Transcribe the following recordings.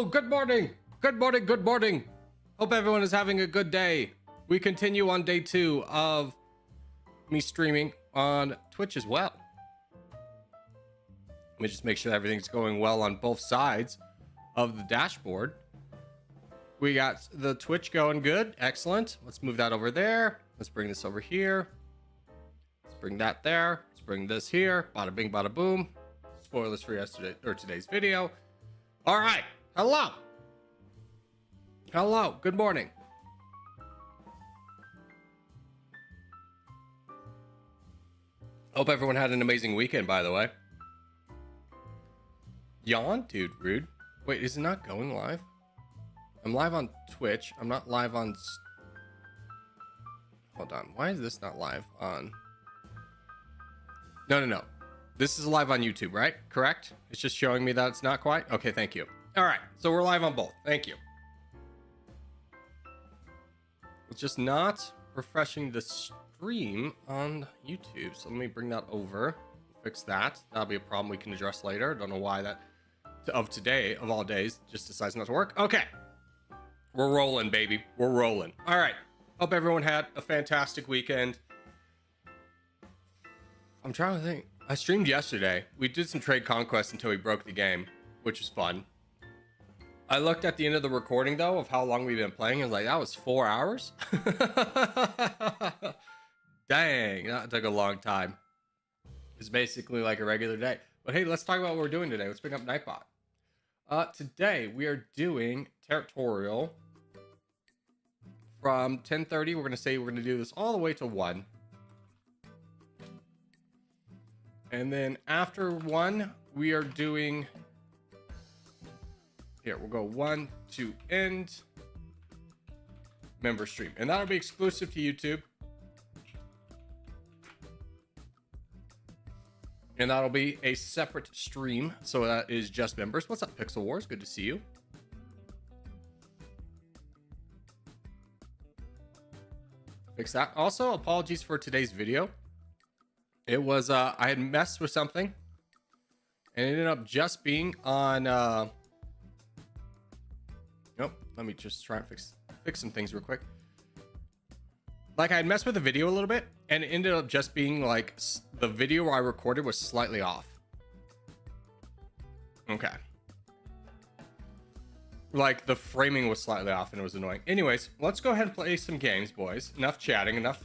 Hello, good morning. Good morning, good morning. Hope everyone is having a good day. We continue on day 2 of me streaming on Twitch as well. Let me just make sure everything's going well on both sides of the dashboard. We got the Twitch going good. Excellent. Let's move that over there. Let's bring this over here. Let's bring that there. Let's bring this here. Bada bing, bada boom. Spoilers for yesterday or today's video. All right. Hello. Hello. Good morning. Hope everyone had an amazing weekend, by the way. Yawn? Dude, rude. Wait, is it not going live? I'm live on Twitch. I'm not live on... Hold on. Why is this not live on... No. This is live on YouTube, right? Correct? It's just showing me that it's not quite? Okay, thank you. All right, so we're live on both. Thank you. It's just not refreshing the stream on YouTube. So let me bring that over. Fix that. That'll be a problem we can address later. Don't know why that... of today, of all days, just decides not to work. Okay. We're rolling, baby. We're rolling. All right. Hope everyone had a fantastic weekend. I'm trying to think. I streamed yesterday. We did some trade conquest until we broke the game, which was fun. I looked at the end of the recording, though, of how long we've been playing. I was like, that was 4 hours? Dang, that took a long time. It's basically like a regular day. But hey, let's talk about what we're doing today. Let's bring up Nightbot. Today, we are doing Territorial from 10:30. We're going to say we're going to do this all the way to 1. And then after 1, we are doing... Here, we'll go 1 to end member stream. And that'll be exclusive to YouTube. And that'll be a separate stream. So that is just members. What's up, Pixel Wars? Good to see you. Fix that. Also, apologies for today's video. It was, I had messed with something. And it ended up just being on, nope. Let me just try and fix some things real quick. Like I had messed with the video a little bit and it ended up just being like the video I recorded was slightly off. Okay. Like the framing was slightly off and it was annoying. Anyways, let's go ahead and play some games, boys. Enough chatting, enough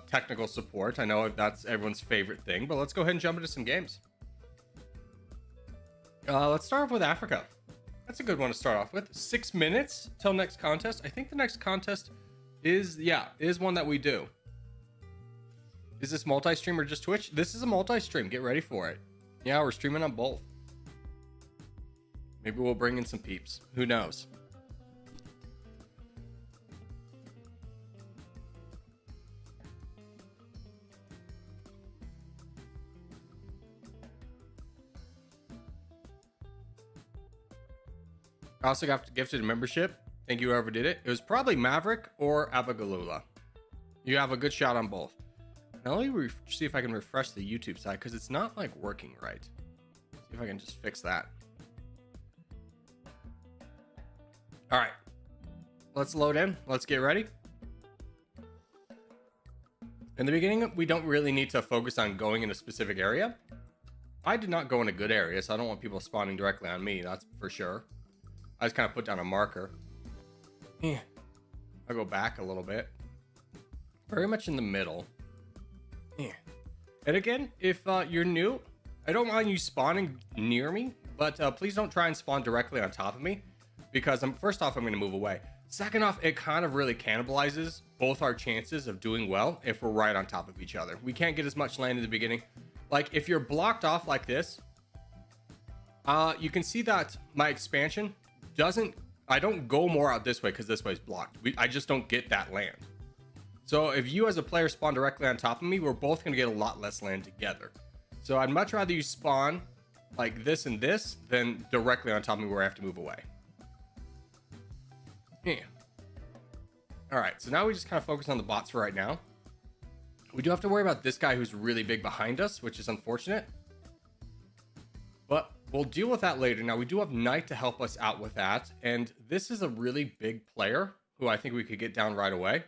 technical support. I know that's everyone's favorite thing, but let's go ahead and jump into some games. Let's start off with Africa. That's a good one to start off with. 6 minutes till next contest. I think the next contest is one that we do. Is this multi-stream or just Twitch? This is a multi-stream. Get ready for it. Yeah, we're streaming on both. Maybe we'll bring in some peeps. Who knows? I also got gifted a membership. Thank you, whoever did it. It was probably Maverick or Abigalula. You have a good shot on both. Now let me see if I can refresh the YouTube side because it's not like working right. See if I can just fix that. All right, let's load in. Let's get ready. In the beginning, we don't really need to focus on going in a specific area. I did not go in a good area, so I don't want people spawning directly on me. That's for sure. I just kind of put down a marker. Yeah, I'll go back a little bit. Very much in the middle. Yeah. And again, if you're new, I don't mind you spawning near me, but please don't try and spawn directly on top of me because first off, I'm going to move away. Second off, it kind of really cannibalizes both our chances of doing well if we're right on top of each other. We can't get as much land in the beginning. Like if you're blocked off like this, you can see that my expansion I don't go more out this way because this way is blocked. I just don't get that land. So if you as a player spawn directly on top of me, we're both going to get a lot less land together. So I'd much rather you spawn like this and this than directly on top of me where I have to move away. Yeah. All right, so now we just kind of focus on the bots for right now. We do have to worry about this guy who's really big behind us, which is unfortunate. But we'll deal with that later. Now, we do have Knight to help us out with that. And this is a really big player who I think we could get down right away.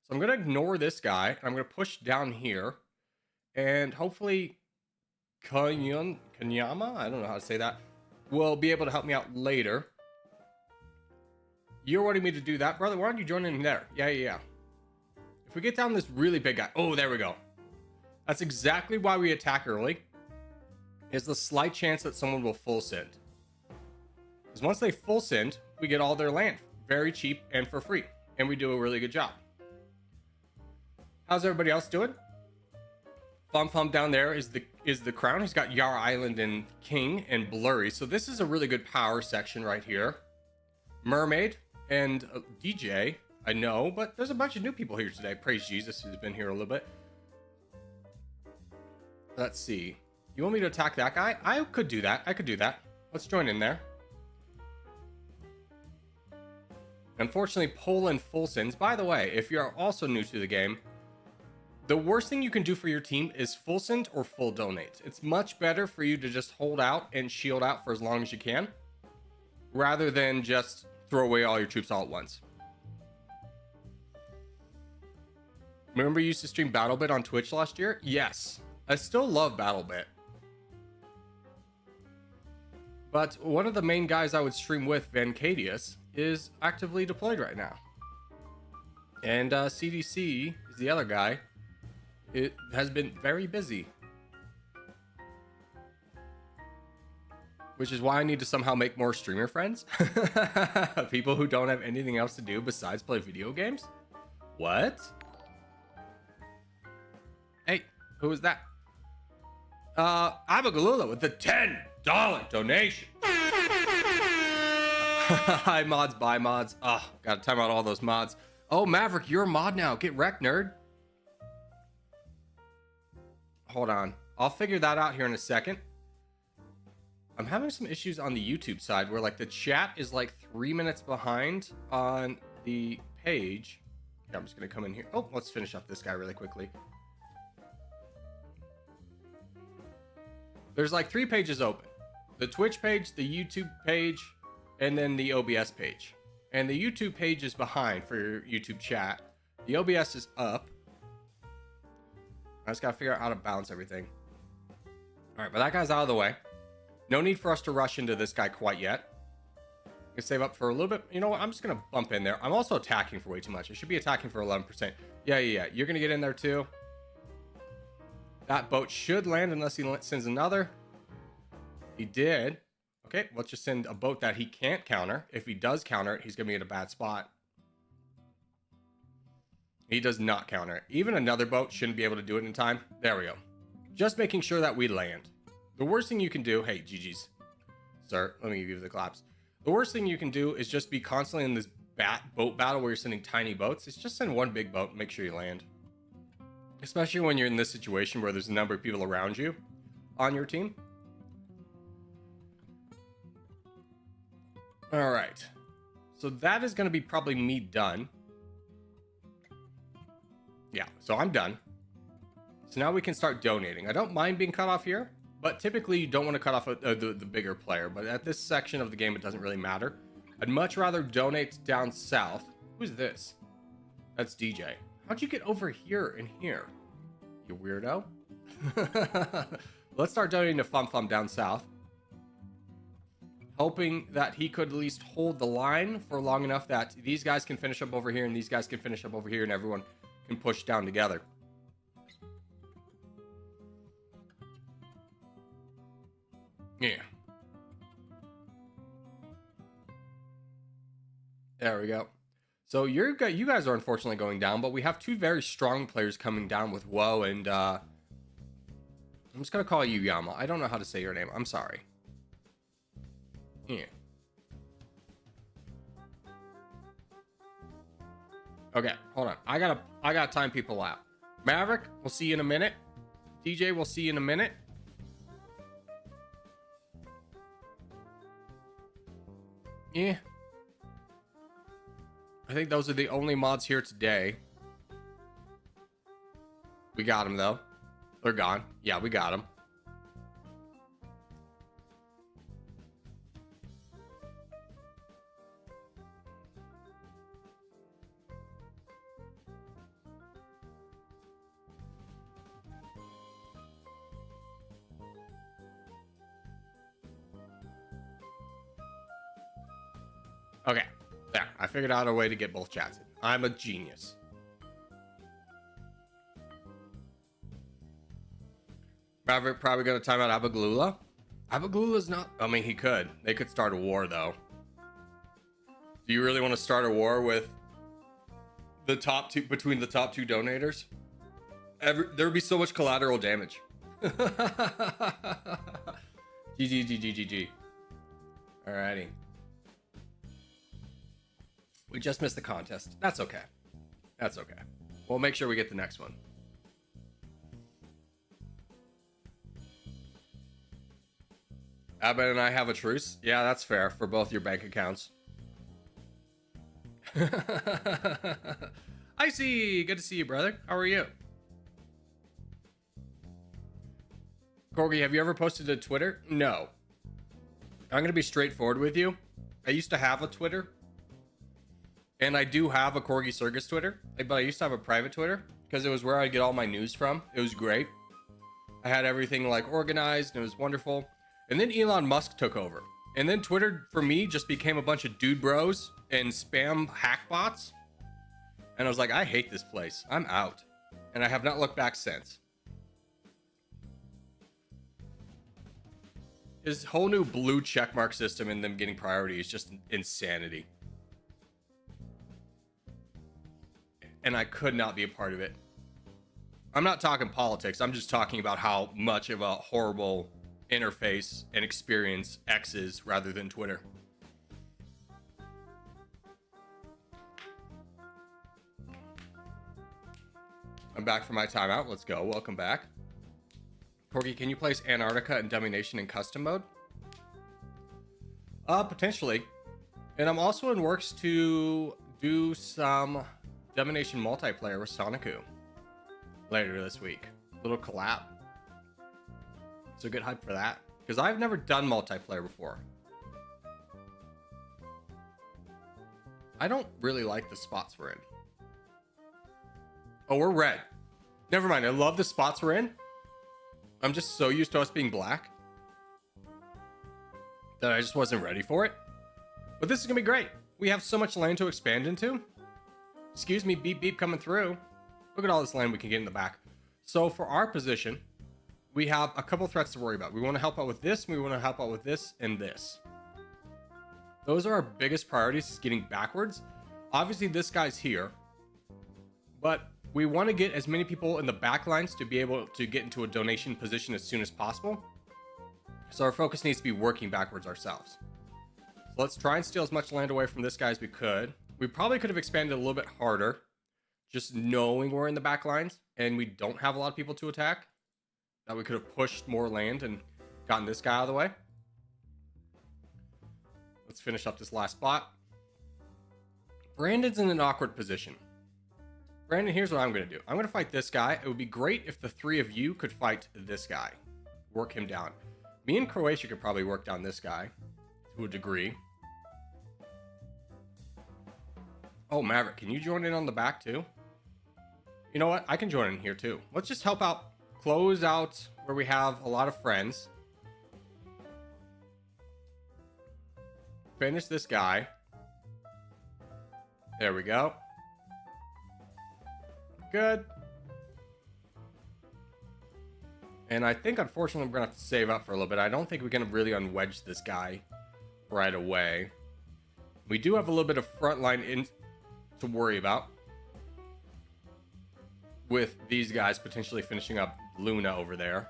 So I'm going to ignore this guy. I'm going to push down here. And hopefully Kanyama, I don't know how to say that, will be able to help me out later. You're wanting me to do that, brother? Why don't you join in there? Yeah. If we get down this really big guy. Oh, there we go. That's exactly why we attack early. Is the slight chance that someone will full send. Because once they full send, we get all their land. Very cheap and for free. And we do a really good job. How's everybody else doing? Fum down there is the crown. He's got Yar Island and King and Blurry. So this is a really good power section right here. Mermaid and DJ, I know, but there's a bunch of new people here today. Praise Jesus, who's been here a little bit. Let's see. You want me to attack that guy? I could do that. Let's join in there. Unfortunately, Poland full sends. By the way, if you're also new to the game, the worst thing you can do for your team is full send or full donate. It's much better for you to just hold out and shield out for as long as you can, rather than just throw away all your troops all at once. Remember you used to stream BattleBit on Twitch last year? Yes. I still love BattleBit. But one of the main guys I would stream with, Vancadius, is actively deployed right now. And CDC is the other guy. It has been very busy. Which is why I need to somehow make more streamer friends. People who don't have anything else to do besides play video games? What? Hey, who is that? Abagalula with the $10 donation. Hi mods, bye mods. Oh, gotta time out all those mods. Oh, Maverick, you're a mod now. Get wrecked, nerd. Hold on. I'll figure that out here in a second. I'm having some issues on the YouTube side where like the chat is like 3 minutes behind on the page. Okay, I'm just gonna come in here. Oh, let's finish up this guy really quickly. There's like 3 pages open. The Twitch page, the YouTube page, and then the OBS page. And the YouTube page is behind for your YouTube chat. The OBS is up. I just gotta figure out how to balance everything. All right, but that guy's out of the way. No need for us to rush into this guy quite yet. I'm gonna save up for a little bit. You know what? I'm just gonna bump in there. I'm also attacking for way too much. I should be attacking for 11%. Yeah. You're gonna get in there too. That boat should land unless he sends another. He did. Okay, let's just send a boat that he can't counter. If he does counter it, he's gonna be in a bad spot. He does not counter it. Even another boat shouldn't be able to do it in time. There we go. Just making sure that we land. The worst thing you can do, hey, GG's, sir, let me give you the claps. The worst thing you can do is just be constantly in this boat battle where you're sending tiny boats. It's just send one big boat and make sure you land. Especially when you're in this situation where there's a number of people around you on your team. All right. So that is going to be probably me done. Yeah, so I'm done. So now we can start donating. I don't mind being cut off here, but typically you don't want to cut off the bigger player. But at this section of the game, it doesn't really matter. I'd much rather donate down south. Who's this? That's DJ. How'd you get over here and here? You weirdo. Let's start donating to Fum down south. Hoping that he could at least hold the line for long enough that these guys can finish up over here and these guys can finish up over here and everyone can push down together. Yeah. There we go. So you guys are unfortunately going down, but we have 2 very strong players coming down with Woe and I'm just gonna call you Yama. I don't know how to say your name. I'm sorry. Yeah. Okay, hold on. I gotta time people out. Maverick, we'll see you in a minute. DJ, we'll see you in a minute. Yeah. I think those are the only mods here today. We got them though. They're gone. Yeah, we got them. Okay, there. I figured out a way to get both chats in. I'm a genius. Maverick probably going to time out Abaglula. Abaglula's not... I mean, he could. They could start a war, though. Do you really want to start a war with the top two... between the top two donators? There would be so much collateral damage. GG. Alrighty. We just missed the contest. That's okay. That's okay. We'll make sure we get the next one. Abba and I have a truce. Yeah, that's fair for both your bank accounts. I see. Good to see you, brother. How are you? Corgi, have you ever posted to Twitter? No. I'm going to be straightforward with you. I used to have a Twitter. And I do have a Corgi Circus Twitter. But I used to have a private Twitter because it was where I get all my news from. It was great. I had everything like organized and it was wonderful. And then Elon Musk took over. And then Twitter, for me, just became a bunch of dude bros and spam hack bots. And I was like, I hate this place. I'm out. And I have not looked back since. His whole new blue checkmark system and them getting priority is just insanity. And I could not be a part of it. I'm not talking politics. I'm just talking about how much of a horrible interface and experience X is rather than Twitter. I'm back from my timeout. Let's go. Welcome back. Corgi, can you place Antarctica and Domination in custom mode? Potentially. And I'm also in works to do some Domination multiplayer with Sonicu later this week. Little collab. So get hyped for that. Because I've never done multiplayer before. I don't really like the spots we're in. Oh, we're red. Never mind. I love the spots we're in. I'm just so used to us being black that I just wasn't ready for it. But this is going to be great. We have so much land to expand into. Excuse me, beep beep coming through. Look at all this land we can get in the back. So for our position, we have a couple threats to worry about. We want to help out with this. We want to help out with this and this. Those are our biggest priorities, is getting backwards. Obviously, this guy's here. But we want to get as many people in the back lines to be able to get into a donation position as soon as possible. So our focus needs to be working backwards ourselves. So let's try and steal as much land away from this guy as we could. We probably could have expanded a little bit harder, just knowing we're in the back lines and we don't have a lot of people to attack. That we could have pushed more land and gotten this guy out of the way. Let's finish up this last spot. Brandon's in an awkward position. Brandon, here's what I'm going to do. I'm going to fight this guy. It would be great if the three of you could fight this guy. Work him down. Me and Croatia could probably work down this guy to a degree. Oh, Maverick, can you join in on the back too? You know what? I can join in here too. Let's just help out. Close out where we have a lot of friends. Finish this guy. There we go. Good. And I think, unfortunately, we're going to have to save up for a little bit. I don't think we can really unwedge this guy right away. We do have a little bit of front line in to worry about, with these guys potentially finishing up Luna over there.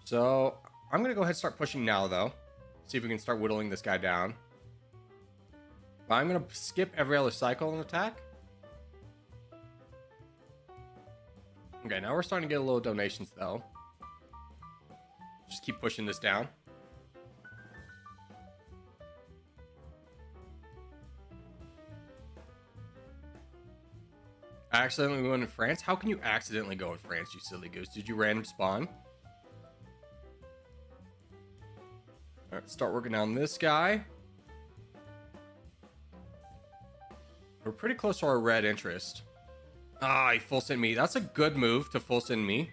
So I'm going to go ahead and start pushing now, though. See if we can start whittling this guy down. But I'm going to skip every other cycle and attack. Okay, now we're starting to get a little donations, though. Just keep pushing this down. I accidentally went in France? How can you accidentally go in France, you silly goose? Did you random spawn? Alright, start working on this guy. We're pretty close to our red interest. Ah, he full sent me. That's a good move to full send me,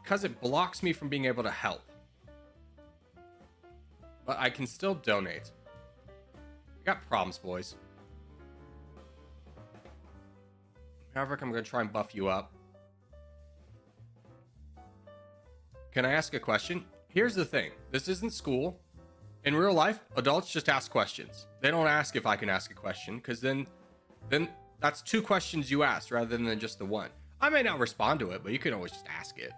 because it blocks me from being able to help. But I can still donate. We got problems, boys. Maverick, I'm going to try and buff you up. Can I ask a question? Here's the thing. This isn't school. In real life, adults just ask questions. They don't ask if I can ask a question, because then that's 2 questions you ask rather than just the one. I may not respond to it, but you can always just ask it.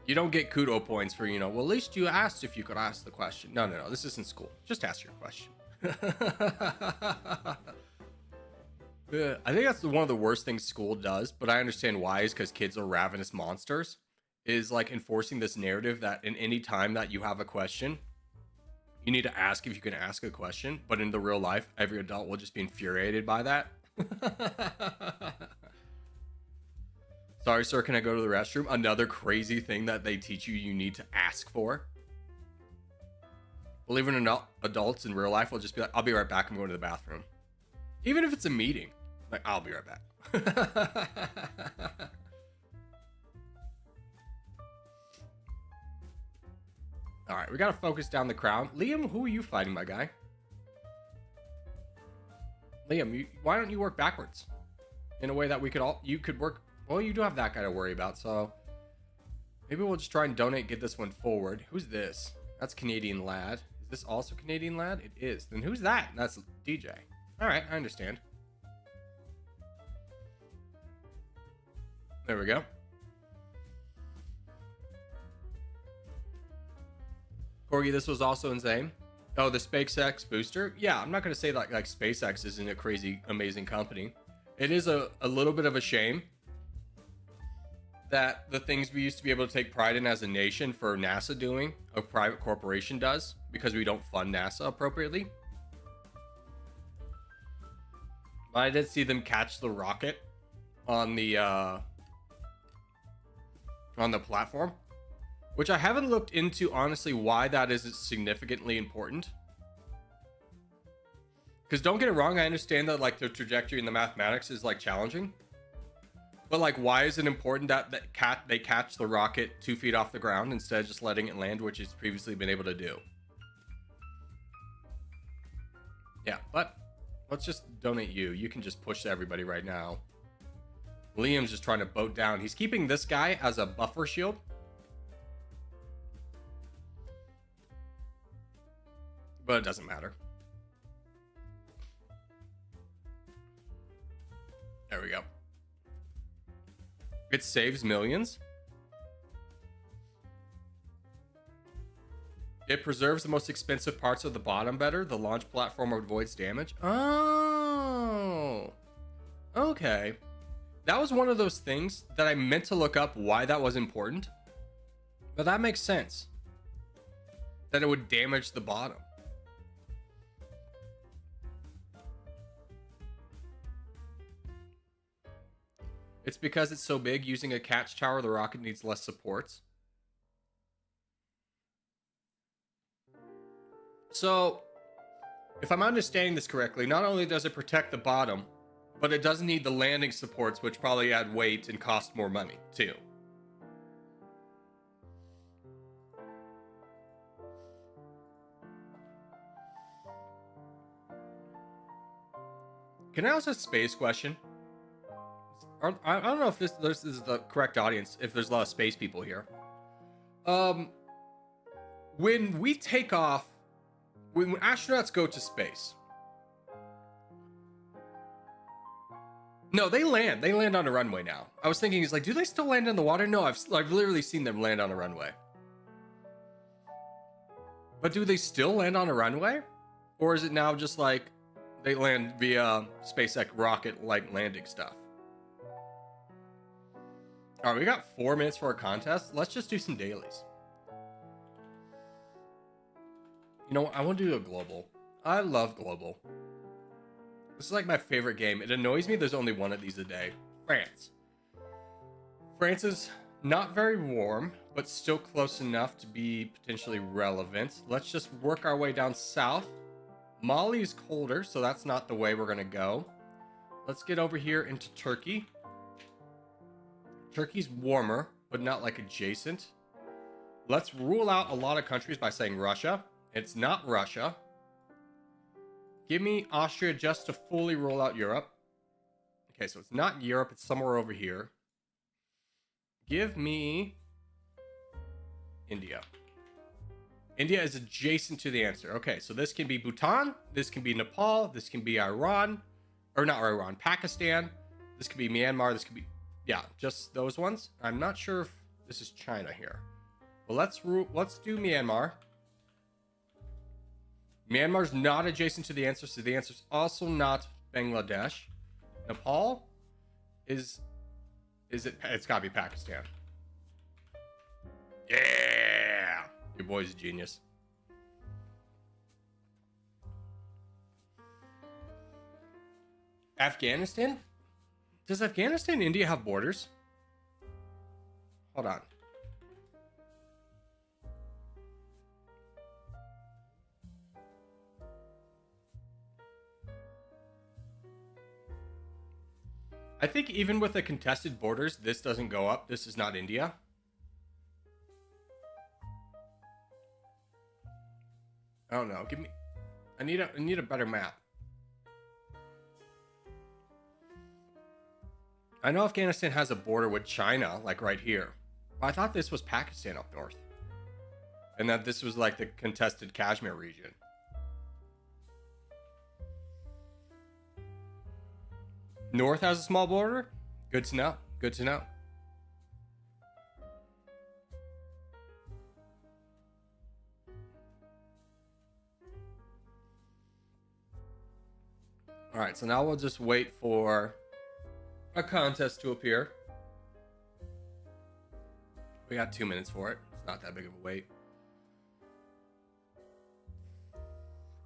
You don't get kudo points for, well, at least you asked if you could ask the question. No, this isn't school. Just ask your question. Yeah, I think that's one of the worst things school does, but I understand why, is because kids are ravenous monsters, is like enforcing this narrative that in any time that you have a question, you need to ask if you can ask a question. But in the real life, every adult will just be infuriated by that. Sorry, sir, can I go to the restroom? Another crazy thing that they teach you need to ask for. Believe it or not, adults in real life will just be like, I'll be right back, I'm going to the bathroom. Even if it's a meeting. Like, I'll be right back. All right, we got to focus down the crowd. Liam, who are you fighting, my guy? Liam, why don't you work backwards? In a way that you could work. Well, you do have that guy to worry about, so maybe we'll just try and donate, get this one forward. Who's this? That's Canadian Lad. Is this also Canadian Lad? It is. Then who's that? That's DJ. All right, I understand. There we go. Corgi, this was also insane. Oh, the SpaceX booster? Yeah, I'm not going to say like SpaceX isn't a crazy, amazing company. It is a little bit of a shame that the things we used to be able to take pride in as a nation for NASA doing, a private corporation does, because we don't fund NASA appropriately. I did see them catch the rocket on the platform, which I haven't looked into, honestly, why that is significantly important. Because don't get it wrong, I understand that like the trajectory in the mathematics is like challenging, but like, why is it important that they catch the rocket 2 feet off the ground instead of just letting it land, which it's previously been able to do? Yeah, but let's just donate you. You can just push everybody right now. Liam's just trying to boat down. He's keeping this guy as a buffer shield. But it doesn't matter. There we go. It saves millions. It preserves the most expensive parts of the bottom better. The launch platform avoids damage. Oh. Okay. That was one of those things that I meant to look up why that was important. But that makes sense. That it would damage the bottom. It's because it's so big, using a catch tower, the rocket needs less supports. So, if I'm understanding this correctly, not only does it protect the bottom, but it doesn't need the landing supports, which probably add weight and cost more money, too. Can I ask a space question? I don't know if this is the correct audience, if there's a lot of space people here. When we take off, when astronauts go to space, no, they land on a runway now. I was thinking, is like, do they still land in the water? No, I've literally seen them land on a runway. But do they still land on a runway? Or is it now just like they land via SpaceX rocket like landing stuff? All right, we got 4 minutes for a contest. Let's just do some dailies. You know what? I want to do a global. I love global. This is like my favorite game. It annoys me there's only one of these a day. France. France is not very warm, but still close enough to be potentially relevant. Let's just work our way down south. Mali is colder, so that's not the way we're going to go. Let's get over here into Turkey. Turkey's warmer. but not like adjacent. Let's rule out a lot of countries by saying Russia. It's not Russia. Give me Austria just to fully rule out Europe. Okay, so it's not Europe. It's somewhere over here. Give me India. India is adjacent to the answer. Okay, so this can be Bhutan. This can be Nepal. This can be Iran. Or not Iran, Pakistan. This could be Myanmar. This could be, yeah, just those ones. I'm not sure if this is China here. Well, let's do Myanmar. Myanmar's not adjacent to the answer, so the answer is also not Bangladesh. Nepal is it? It's gotta be Pakistan. Yeah, your boy's a genius. Afghanistan? Does Afghanistan and India have borders? Hold on. I think even with the contested borders, this doesn't go up. This is not India. I don't know. Give me. I need a better map. I know Afghanistan has a border with China, like right here. But I thought this was Pakistan up north, and that this was like the contested Kashmir region. North has a small border? Good to know. Good to know. Alright, so now we'll just wait for a contest to appear. We got 2 minutes for it. It's not that big of a wait.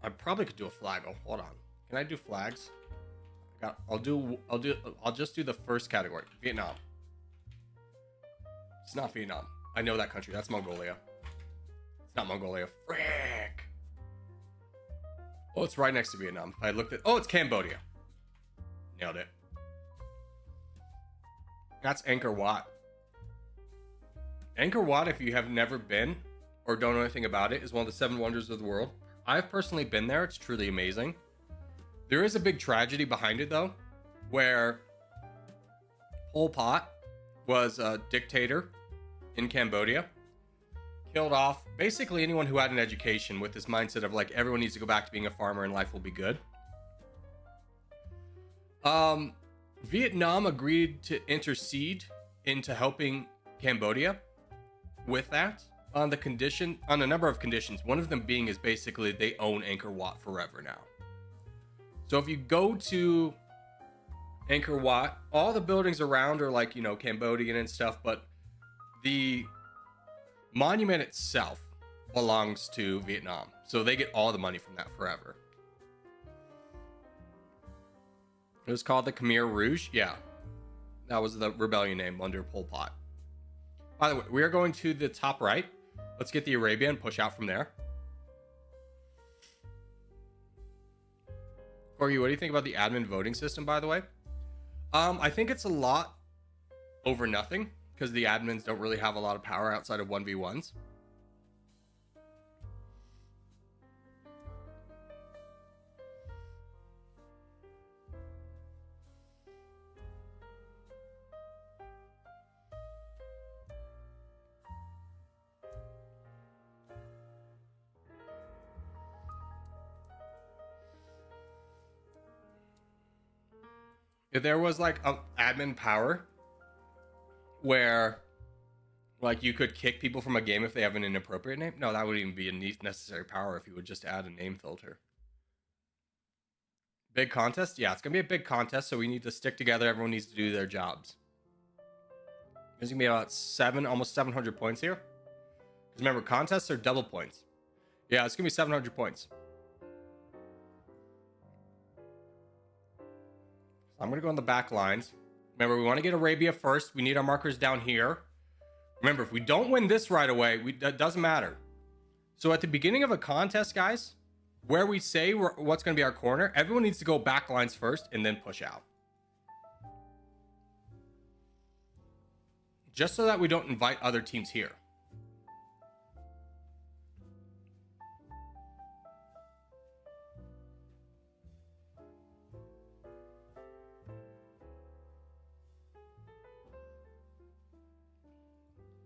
I probably could do a Flagle. Hold on. Can I do flags? I'll just do the first category. Vietnam. It's not Vietnam. I know that country. That's Mongolia. It's not Mongolia. Frick. Oh, it's right next to Vietnam. I looked at. Oh, it's Cambodia. Nailed it. That's Angkor Wat. Angkor Wat, if you have never been or don't know anything about it, is one of the 7 wonders of the world. I've personally been there. It's truly amazing. There is a big tragedy behind it, though, where Pol Pot was a dictator in Cambodia, killed off basically anyone who had an education with this mindset of like everyone needs to go back to being a farmer and life will be good. Vietnam agreed to intercede into helping Cambodia with that on a number of conditions. One of them being is basically they own Angkor Wat forever now. So if you go to Angkor Wat, all the buildings around are like, Cambodian and stuff, but the monument itself belongs to Vietnam. So they get all the money from that forever. It was called the Khmer Rouge. Yeah. That was the rebellion name under Pol Pot. By the way, we are going to the top right. Let's get the Arabia and push out from there. Corgi, what do you think about the admin voting system, by the way? I think it's a lot over nothing because the admins don't really have a lot of power outside of 1v1s. If there was like an admin power where like you could kick people from a game if they have an inappropriate name, no, that wouldn't even be a necessary power if you would just add a name filter. Big contest? Yeah, it's gonna be a big contest, so we need to stick together. Everyone needs to do their jobs. There's gonna be about almost 700 points here. Because remember, contests are double points. Yeah, it's gonna be 700 points. I'm going to go on the back lines. Remember, we want to get Arabia first. We need our markers down here. Remember, if we don't win this right away, that doesn't matter. So at the beginning of a contest, guys, where we say what's going to be our corner, everyone needs to go back lines first and then push out. just so that we don't invite other teams here.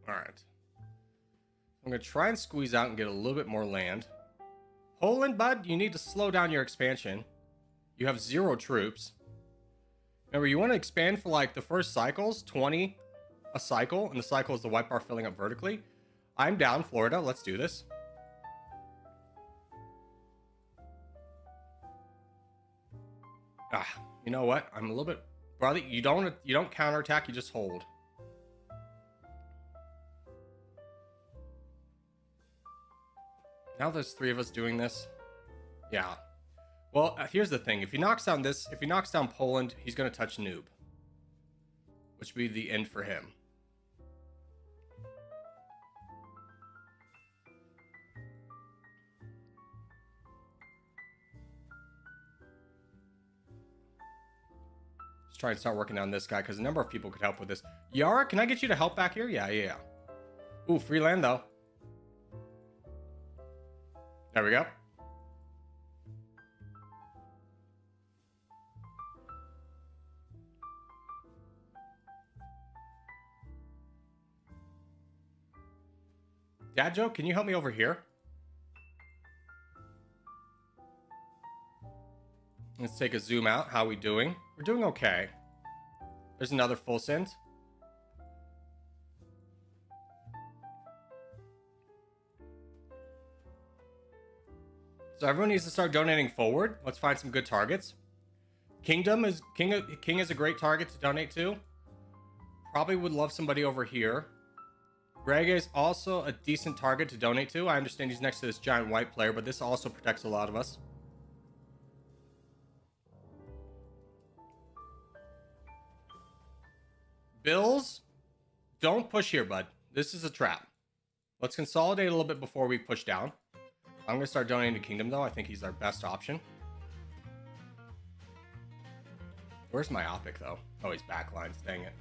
All right. I'm going to try and squeeze out and get a little bit more land. Poland, bud, you need to slow down your expansion. You have 0 troops. Remember, you want to expand for like the first cycles, 20 a cycle, and the cycle is the white bar filling up vertically. I'm down, Florida. Let's do this. You know what? I'm a little bit, brother. You don't counterattack. You just hold. Now there's 3 of us doing this. Yeah. Well, here's the thing. If he knocks down this, if he knocks down Poland, he's going to touch noob, which would be the end for him. Let's try and start working on this guy because a number of people could help with this. Yara, can I get you to help back here? Yeah. Ooh, free land though. There we go. Dad Joe, can you help me over here? Let's take a zoom out. How are we doing? We're doing okay. There's another full send. So everyone needs to start donating forward. Let's find some good targets. King is a great target to donate to. Probably would love somebody over here. Greg is also a decent target to donate to. I understand he's next to this giant white player, but this also protects a lot of us. Bills, don't push here, bud. This is a trap. Let's consolidate a little bit before we push down. I'm going to start donating to Kingdom, though. I think he's our best option. Where's Myopic, though? Oh, he's backlines. Dang it.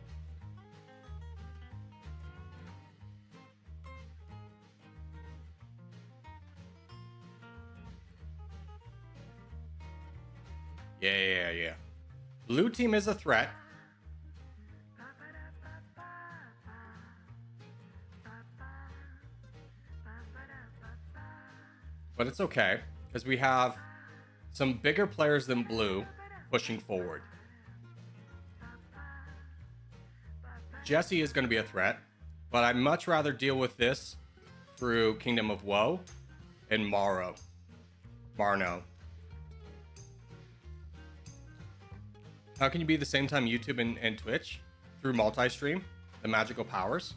Yeah. Blue team is a threat. But it's okay, because we have some bigger players than blue pushing forward. Jesse is going to be a threat, but I'd much rather deal with this through Kingdom of Woe and Marno. How can you be at the same time YouTube and Twitch? Through multi-stream, the magical powers.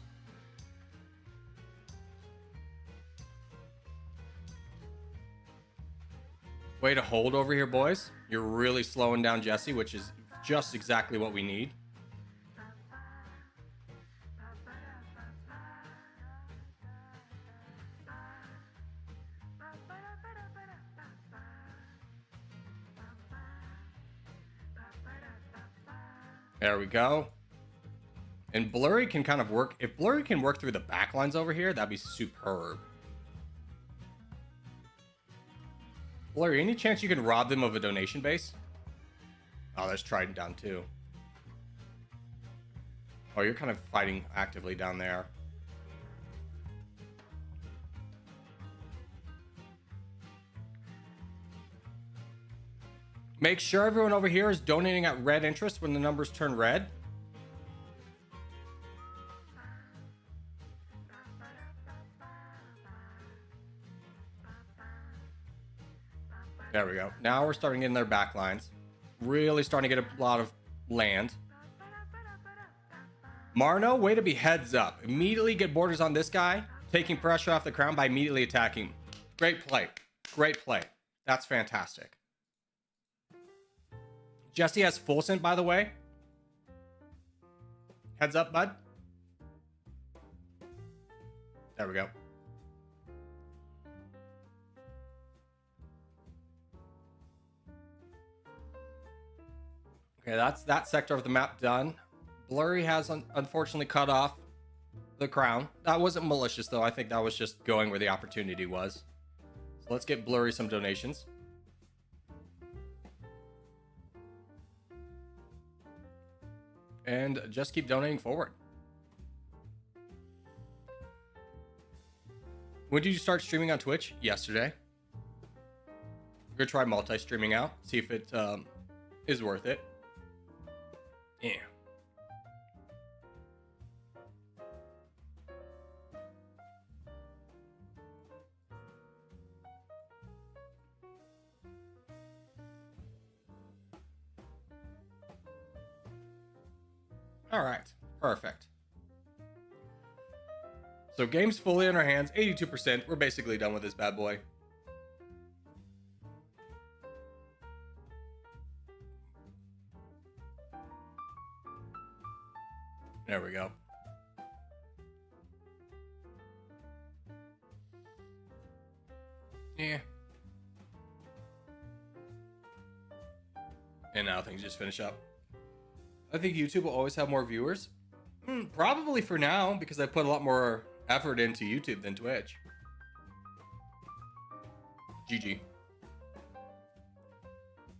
Way to hold over here, boys. You're really slowing down Jesse, which is just exactly what we need. There we go. And Blurry can kind of work. If Blurry can work through the back lines over here, that'd be superb. Blurry, any chance you can rob them of a donation base? Oh, there's Trident down too. Oh, you're kind of fighting actively down there. Make sure everyone over here is donating at red interest when the numbers turn red. There we go. Now we're starting in their back lines. Really starting to get a lot of land. Marno, way to be heads up. Immediately get borders on this guy, taking pressure off the crown by immediately attacking. Great play. Great play. That's fantastic. Jesse has full scent, by the way. Heads up, bud. There we go. Okay, that's that sector of the map done. Blurry has unfortunately cut off the crown. That wasn't malicious, though. I think that was just going where the opportunity was. So let's get Blurry some donations. And just keep donating forward. When did you start streaming on Twitch? Yesterday. We're gonna try multi-streaming out, see if it is worth it. Yeah. All right, perfect. So game's fully in our hands, 82%. We're basically done with this bad boy. There we go. Yeah. And now things just finish up. I think YouTube will always have more viewers. Probably for now, because I put a lot more effort into YouTube than Twitch. GG.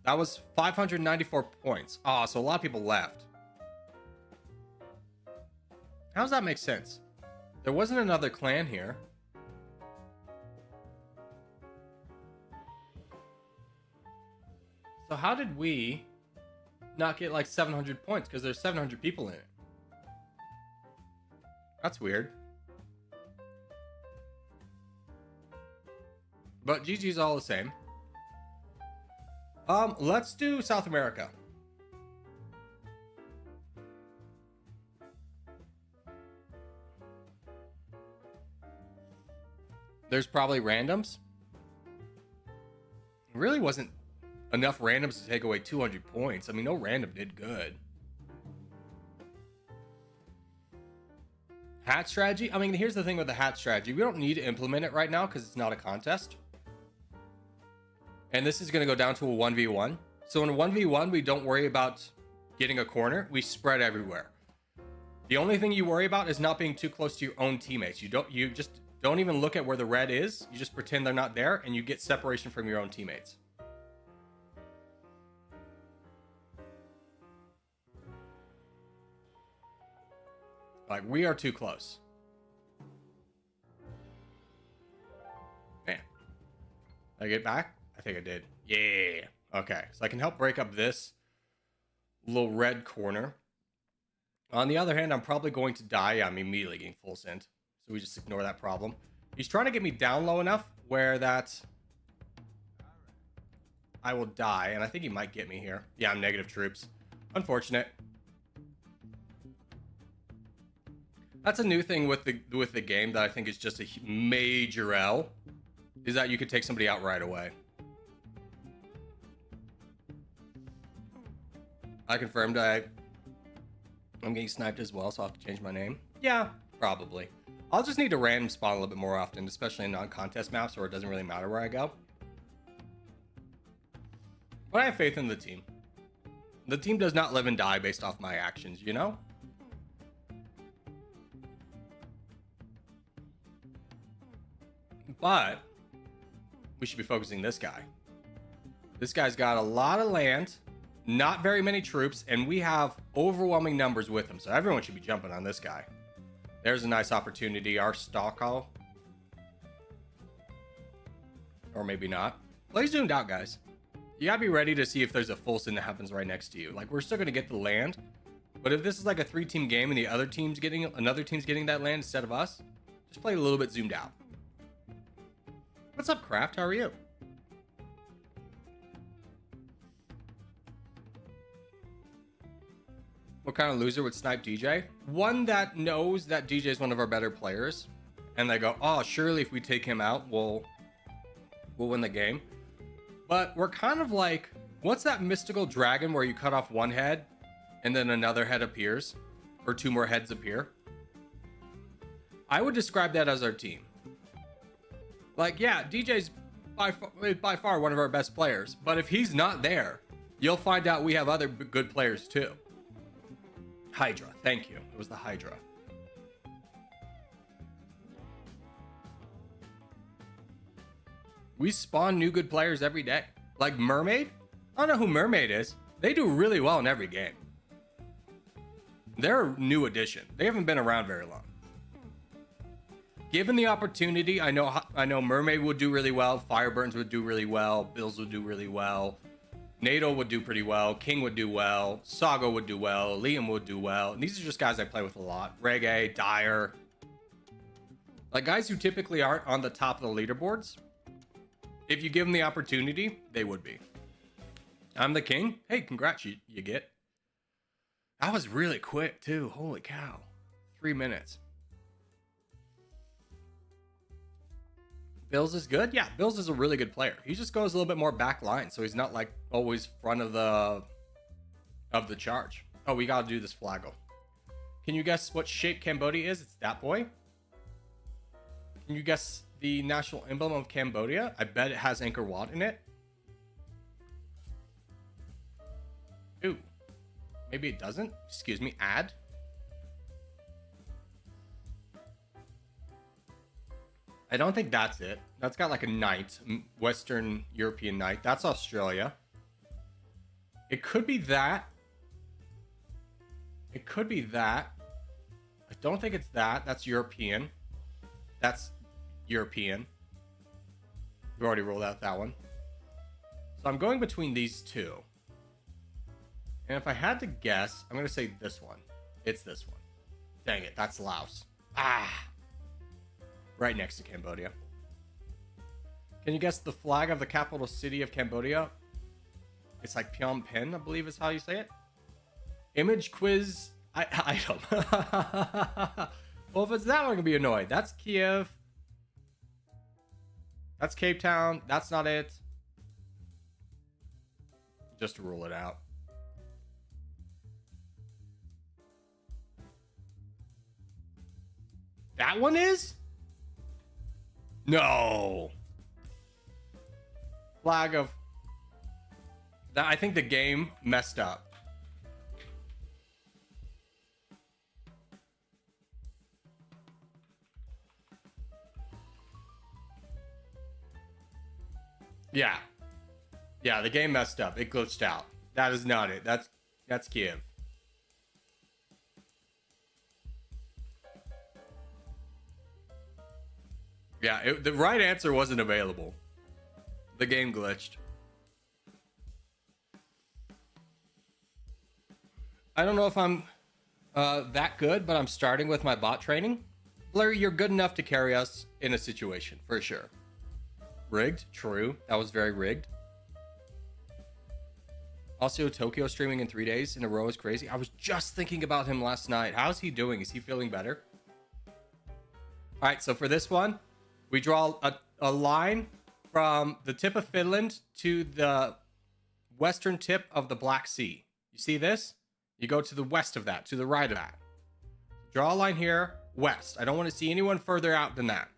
That was 594 points. Oh, so a lot of people left. How does that make sense? There wasn't another clan here. So how did we not get like 700 points? Because there's 700 people in it. That's weird. But GG's all the same. Let's do South America. There's probably randoms. It really wasn't enough randoms to take away 200 points. I mean, no random did good. Hat strategy? I mean, here's the thing with the hat strategy. We don't need to implement it right now because it's not a contest. And this is going to go down to a 1v1. So in a 1v1, we don't worry about getting a corner. We spread everywhere. The only thing you worry about is not being too close to your own teammates. You just don't even look at where the red is. You just pretend they're not there and you get separation from your own teammates. Like, we are too close. Man. Did I get back? I think I did. Yeah. Okay. So I can help break up this little red corner. On the other hand, I'm probably going to die. I'm immediately getting full sent. So we just ignore that problem. He's trying to get me down low enough where that I will die. And I think he might get me here. Yeah, I'm negative troops. Unfortunate. That's a new thing with the game that I think is just a major L, is that you could take somebody out right away. I confirmed I'm getting sniped as well, so I'll have to change my name. Yeah, probably. I'll just need to random spawn a little bit more often, especially in non-contest maps where it doesn't really matter where I go. But I have faith in the team. The team does not live and die based off my actions, you know? But we should be focusing this guy. This guy's got a lot of land, not very many troops, and we have overwhelming numbers with him. So everyone should be jumping on this guy. There's a nice opportunity. Our Stockall. Or maybe not. Play zoomed out, guys. You gotta be ready to see if there's a full sin that happens right next to you. Like, we're still gonna get the land. But if this is like a 3-team game and the other team's getting another team's getting that land instead of us, just play a little bit zoomed out. What's up, Kraft? How are you? What kind of loser would snipe DJ? One that knows that DJ is one of our better players, and they go, "Oh, surely if we take him out, we'll win the game." But we're kind of like, what's that mystical dragon where you cut off one head and then another head appears, or 2 more heads appear? I would describe that as our team. Like, yeah, DJ's by far one of our best players, but if he's not there, you'll find out we have other good players too. Hydra, thank you. It was the Hydra. We spawn new good players every day. Like Mermaid? I don't know who Mermaid is. They do really well in every game. They're a new addition. They haven't been around very long. Given the opportunity, I know Mermaid would do really well. Fireburns would do really well. Bills would do really well. NATO would do pretty well. King would do well. Saga would do well. Liam would do well. And these are just guys I play with a lot. Reggae, Dyer. Like guys who typically aren't on the top of the leaderboards. If you give them the opportunity, they would be. I'm the king. Hey, congrats, you get. That was really quick, too. Holy cow. 3 minutes. Bills is good? Yeah, Bills is a really good player. He just goes a little bit more back line, so he's not like always front of the charge. Oh, we gotta do this Flagle. Can you guess what shape Cambodia is? It's that boy. Can you guess the national emblem of Cambodia? I bet it has Angkor Wat in it. Ooh. Maybe it doesn't. Excuse me. Add. I don't think that's it. That's got like a knight. Western European knight. That's Australia. It could be that. It could be that. I don't think it's that. That's European. That's European. We already rolled out that one. So I'm going between these two. And if I had to guess, I'm going to say this one. It's this one. Dang it, that's Laos. Ah! Right next to Cambodia. Can you guess the flag of the capital city of Cambodia? It's like Phnom Penh, I believe is how you say it. Image quiz. I don't. Well, if it's that one, I'm going to be annoyed. That's Kiev. That's Cape Town. That's not it. Just to rule it out. That one is? No. Flag of... That, I think the game messed up. Yeah. Yeah, the game messed up. It glitched out. That is not it. That's Kiev. Yeah, the right answer wasn't available. The game glitched. I don't know if I'm that good, but I'm starting with my bot training. Blurry, you're good enough to carry us in a situation, for sure. Rigged? True. That was very rigged. Also, Tokyo streaming in 3 days in a row is crazy. I was just thinking about him last night. How's he doing? Is he feeling better? All right, so for this one, we draw a line from the tip of Finland to the western tip of the Black Sea. You see this? You go to the west of that, to the right of that. Draw a line here, west. I don't want to see anyone further out than that.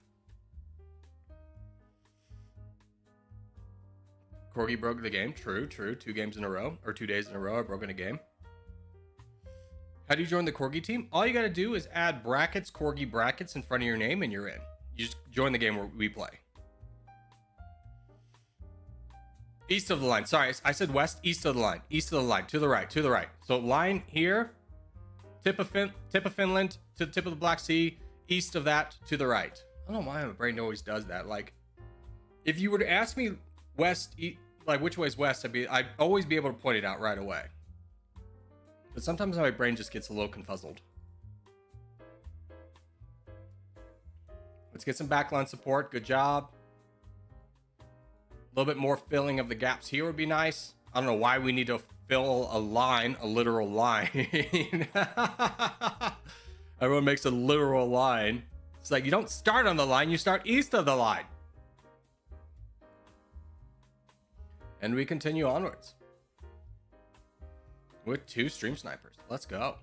Corgi broke the game. True, true. 2 games in a row, or 2 days in a row, I've broken a game. How do you join the Corgi team? All you got to do is add brackets, Corgi brackets in front of your name, and you're in. You just join the game where we play. East of the line. Sorry, I said west. East of the line. East of the line. To the right. To the right. So line here. Tip of Finland to the tip of the Black Sea. East of that to the right. I don't know why my brain always does that. Like, if you were to ask me west, like which way is west, I'd always be able to point it out right away. But sometimes my brain just gets a little confuzzled. Let's get some backline support. Good job. A little bit more filling of the gaps here would be nice. I don't know why we need to fill a line, a literal line. Everyone makes a literal line. It's like you don't start on the line, you start east of the line. And we continue onwards. With 2 stream snipers. Let's go.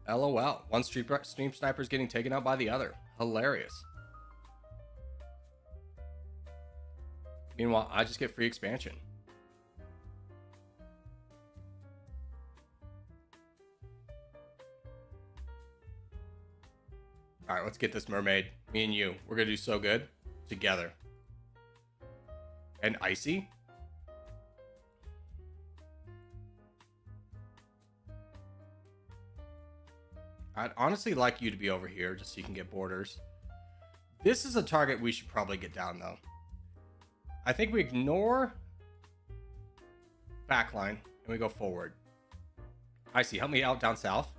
LOL. One stream sniper is getting taken out by the other. Hilarious. Meanwhile, I just get free expansion. All right, let's get this mermaid. Me and you. We're going to do so good together. And Icy. I'd honestly like you to be over here just so you can get borders. This is a target we should probably get down, though. I think we ignore backline and we go forward. Icy, help me out down south.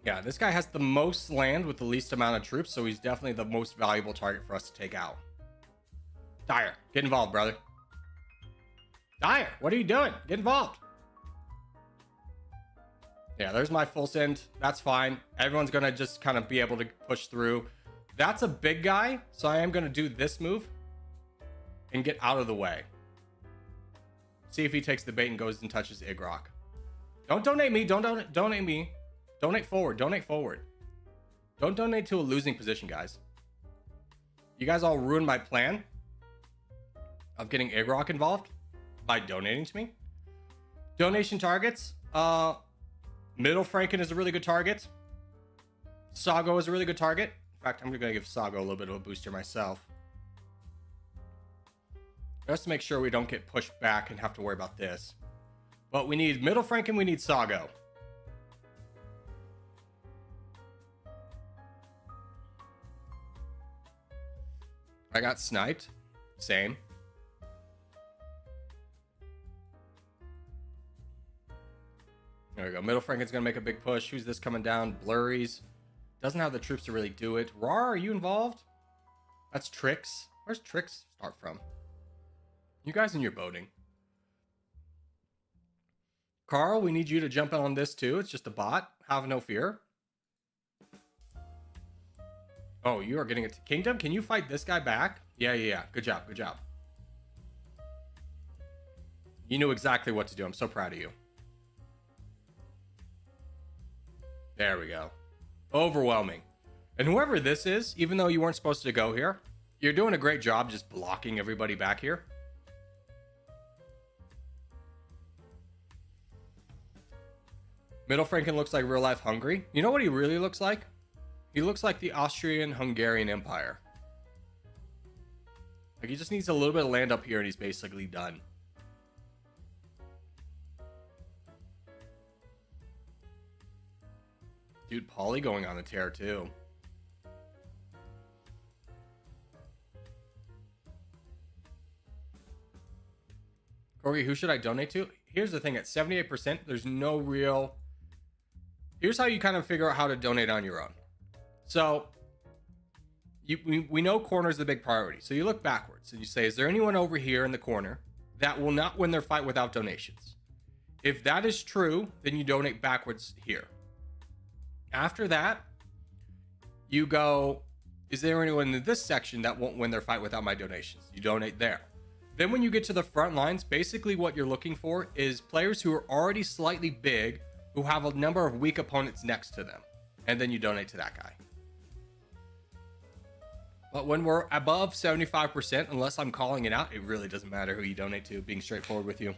Yeah, this guy has the most land with the least amount of troops, so he's definitely the most valuable target for us to take out. Dyer, get involved, brother. Dyer, what are you doing? Get involved. Yeah, there's my full send. That's fine. Everyone's going to just kind of be able to push through. That's a big guy, so I am going to do this move and get out of the way. See if he takes the bait and goes and touches Igrok. Don't donate me. Don't donate me. Donate forward. Donate forward. Don't donate to a losing position, guys. You guys all ruined my plan of getting Igrok involved by donating to me. Donation targets. Middle Franken is a really good target. Sago is a really good target. In fact, I'm going to give Sago a little bit of a booster myself. Just to make sure we don't get pushed back and have to worry about this. But we need Middle Franken, we need Sago. I got sniped. Same. There we go. Middle Franken's going to make a big push. Who's this coming down? Blurries. Doesn't have the troops to really do it. Rar, are you involved? That's Trix. Where's Trix start from? You guys in your boating. Carl, we need you to jump in on this too. It's just a bot. Have no fear. Oh, you are getting it to Kingdom? Can you fight this guy back? Yeah. Good job. Good job. You knew exactly what to do. I'm so proud of you. There we go. Overwhelming. And whoever this is, even though you weren't supposed to go here, you're doing a great job just blocking everybody back here. Middle Franken looks like real life Hungary. You know what he really looks like? He looks like the Austrian-Hungarian Empire. Like he just needs a little bit of land up here and he's basically done. Dude, Polly going on the tear too. Corgi, who should I donate to? Here's the thing, at 78%, there's no real... Here's how you kind of figure out how to donate on your own. So, we know corner is the big priority. So you look backwards and you say, is there anyone over here in the corner that will not win their fight without donations? If that is true, then you donate backwards here. After that, you go, is there anyone in this section that won't win their fight without my donations? You donate there. Then when you get to the front lines, basically what you're looking for is players who are already slightly big, who have a number of weak opponents next to them. And then you donate to that guy. But when we're above 75%, unless I'm calling it out, it really doesn't matter who you donate to, being straightforward with you.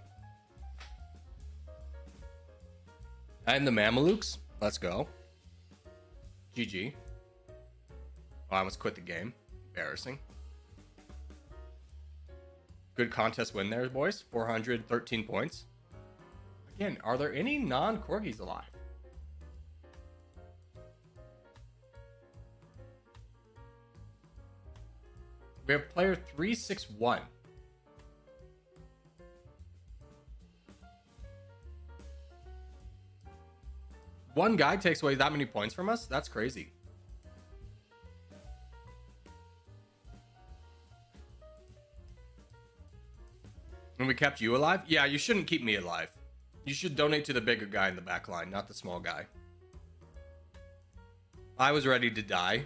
And the Mamelukes, let's go. GG. Oh, I almost quit the game. Embarrassing. Good contest win there, boys. 413 points. Again, are there any non-corgis alive? We have player 361. One guy takes away that many points from us? That's crazy. And we kept you alive? Yeah, you shouldn't keep me alive. You should donate to the bigger guy in the back line, not the small guy. I was ready to die.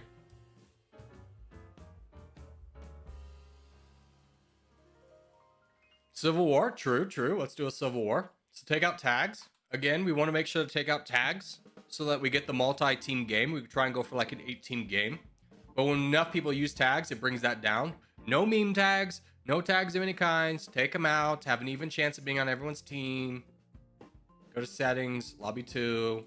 Civil War, true. Let's do a Civil War. So take out tags. Again, we want to make sure to take out tags so that we get the multi-team game. We try and go for like an 8-team game. But when enough people use tags, it brings that down. No meme tags, no tags of any kinds. Take them out, have an even chance of being on everyone's team. Go to settings, lobby 2.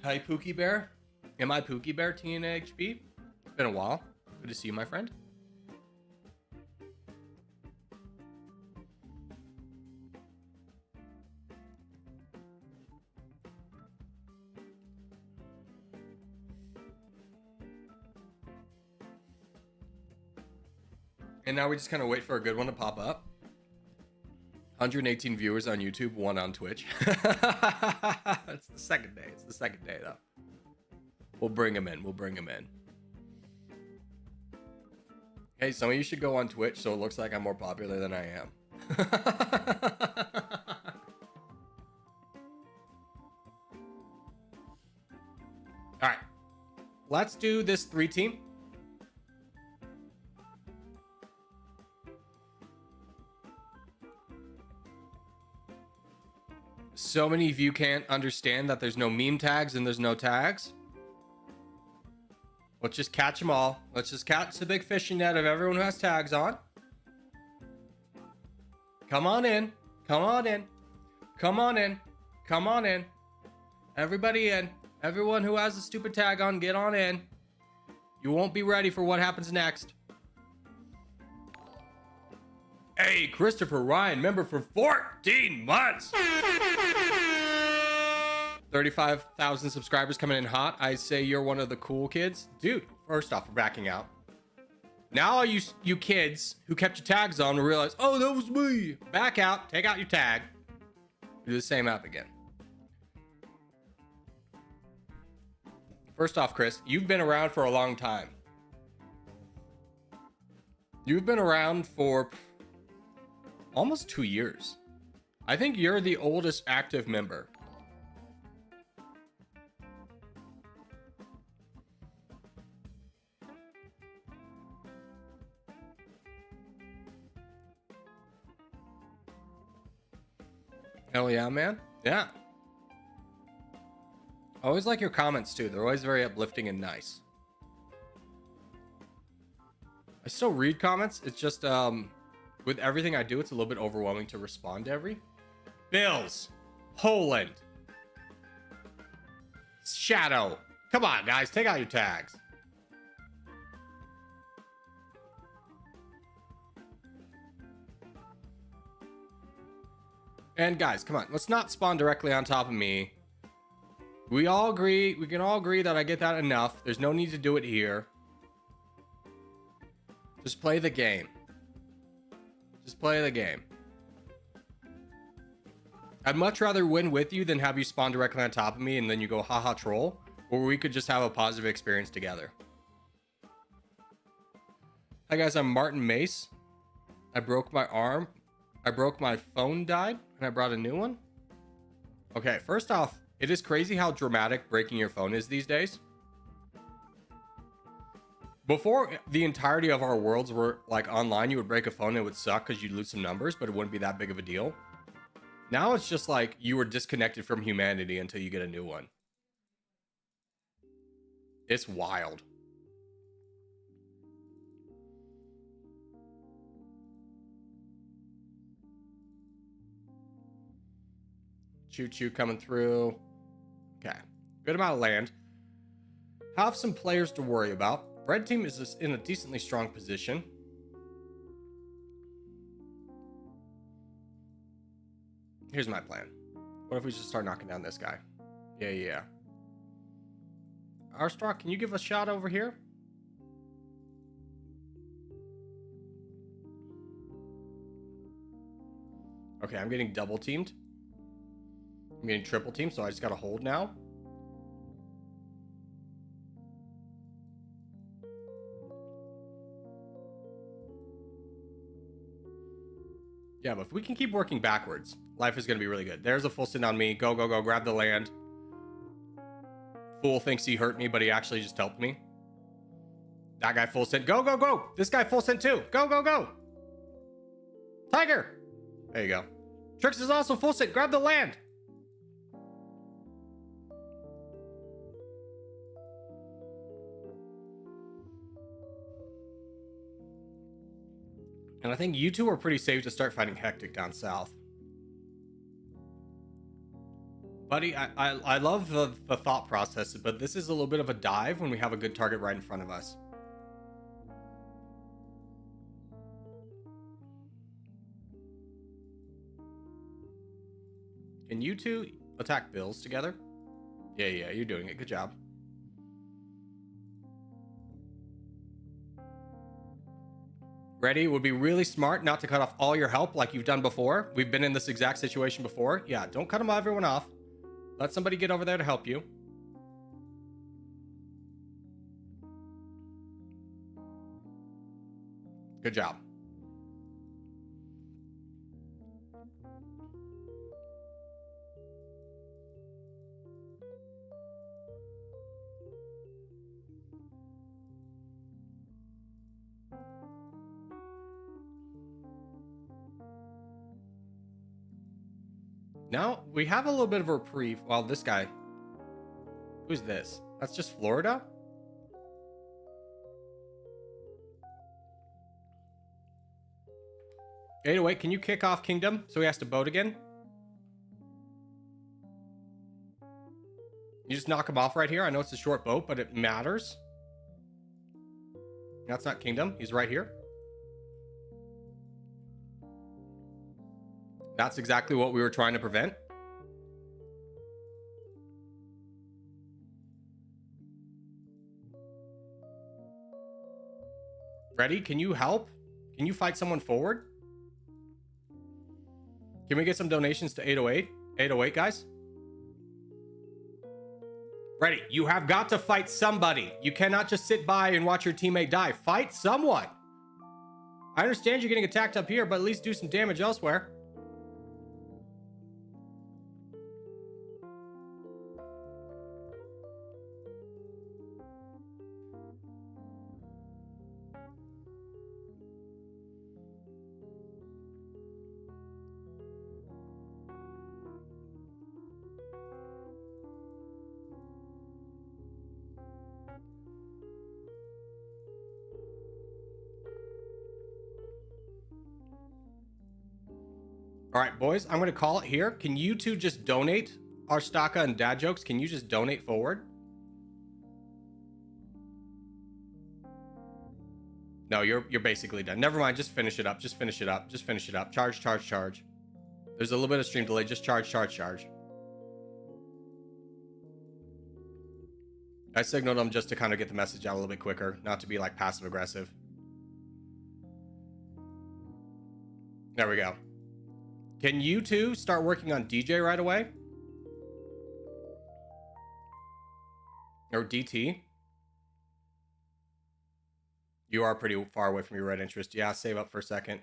Hi, Pookie Bear. Am I Pookie Bear, TNHB? It's been a while. Good to see you, my friend. And now we just kind of wait for a good one to pop up. 118 viewers on YouTube, 1 on Twitch. It's the second day. It's the second day, though. We'll bring him in. We'll bring him in. Hey, some of you should go on Twitch so it looks like I'm more popular than I am. All right. Let's do this 3-team. So many of you can't understand that there's no meme tags and there's no tags. Let's just catch them all. Let's just catch the big fishing net of everyone who has tags on. Come on in. Come on in. Come on in. Come on in. Everybody in. Everyone who has a stupid tag on, get on in. You won't be ready for what happens next. Hey, Christopher Ryan, member for 14 months. 35,000 subscribers coming in hot. I say you're one of the cool kids. Dude, first off, we're backing out. Now you kids who kept your tags on will realize, oh, that was me. Back out, take out your tag. Do the same app again. First off, Chris, you've been around for a long time. You've been around for almost 2 years. I think you're the oldest active member. Hell yeah, man. Yeah. I always like your comments too. They're always very uplifting and nice. I still read comments. It's just with everything I do, it's a little bit overwhelming to respond to every. Bills, Poland, Shadow. Come on, guys, take out your tags. And guys, come on, let's not spawn directly on top of me. We can all agree that I get that enough. There's no need to do it here. Just play the game. Just play the game. I'd much rather win with you than have you spawn directly on top of me and then you go haha troll, or we could just have a positive experience together. Hi guys, I'm Martin Mace. I broke my arm. I broke my phone died and I brought a new one. Okay, first off, it is crazy how dramatic breaking your phone is these days. Before, the entirety of our worlds were like online, you would break a phone and it would suck because you'd lose some numbers, but it wouldn't be that big of a deal. Now it's just like you were disconnected from humanity until you get a new one. It's wild. Choo-choo coming through. Okay. Good amount of land. Have some players to worry about. Red team is in a decently strong position. Here's my plan. What if we just start knocking down this guy? Yeah. Arstock, can you give a shot over here? Okay, I'm getting double teamed. I'm getting triple teamed, so I just gotta hold now. Yeah, but if we can keep working backwards, life is going to be really good. There's a full send on me. Go, grab the land. Fool thinks he hurt me, but he actually just helped me. That guy full sent. Go. This guy full sent too. Go. Tiger. There you go. Trix is also full sent. Grab the land. And I think you two are pretty safe to start fighting Hectic down south. Buddy, I love the thought process, but this is a little bit of a dive when we have a good target right in front of us. Can you two attack Bills together? Yeah, you're doing it. Good job. Ready? It would be really smart not to cut off all your help like you've done before. We've been in this exact situation before. Yeah, don't cut everyone off. Let somebody get over there to help you. Good job. Now we have a little bit of a reprieve. Well, this guy. Who's this? That's just Florida? Wait, can you kick off Kingdom so he has to boat again? You just knock him off right here. I know it's a short boat, but it matters. That's not Kingdom. He's right here. That's exactly what we were trying to prevent. Ready? Can you help? Can you fight someone forward? Can we get some donations to 808? 808, guys? Ready? You have got to fight somebody. You cannot just sit by and watch your teammate die. Fight someone. I understand you're getting attacked up here, but at least do some damage elsewhere. All right, boys, I'm going to call it here. Can you two just donate Arstaka and Dad Jokes? Can you just donate forward? No, you're basically done. Never mind. Just finish it up. Just finish it up. Just finish it up. Charge, charge, charge. There's a little bit of stream delay. Just charge, charge, charge. I signaled them just to kind of get the message out a little bit quicker, not to be like passive aggressive. There we go. Can you two start working on DJ right away? Or DT? You are pretty far away from your red interest. Yeah, save up for a second.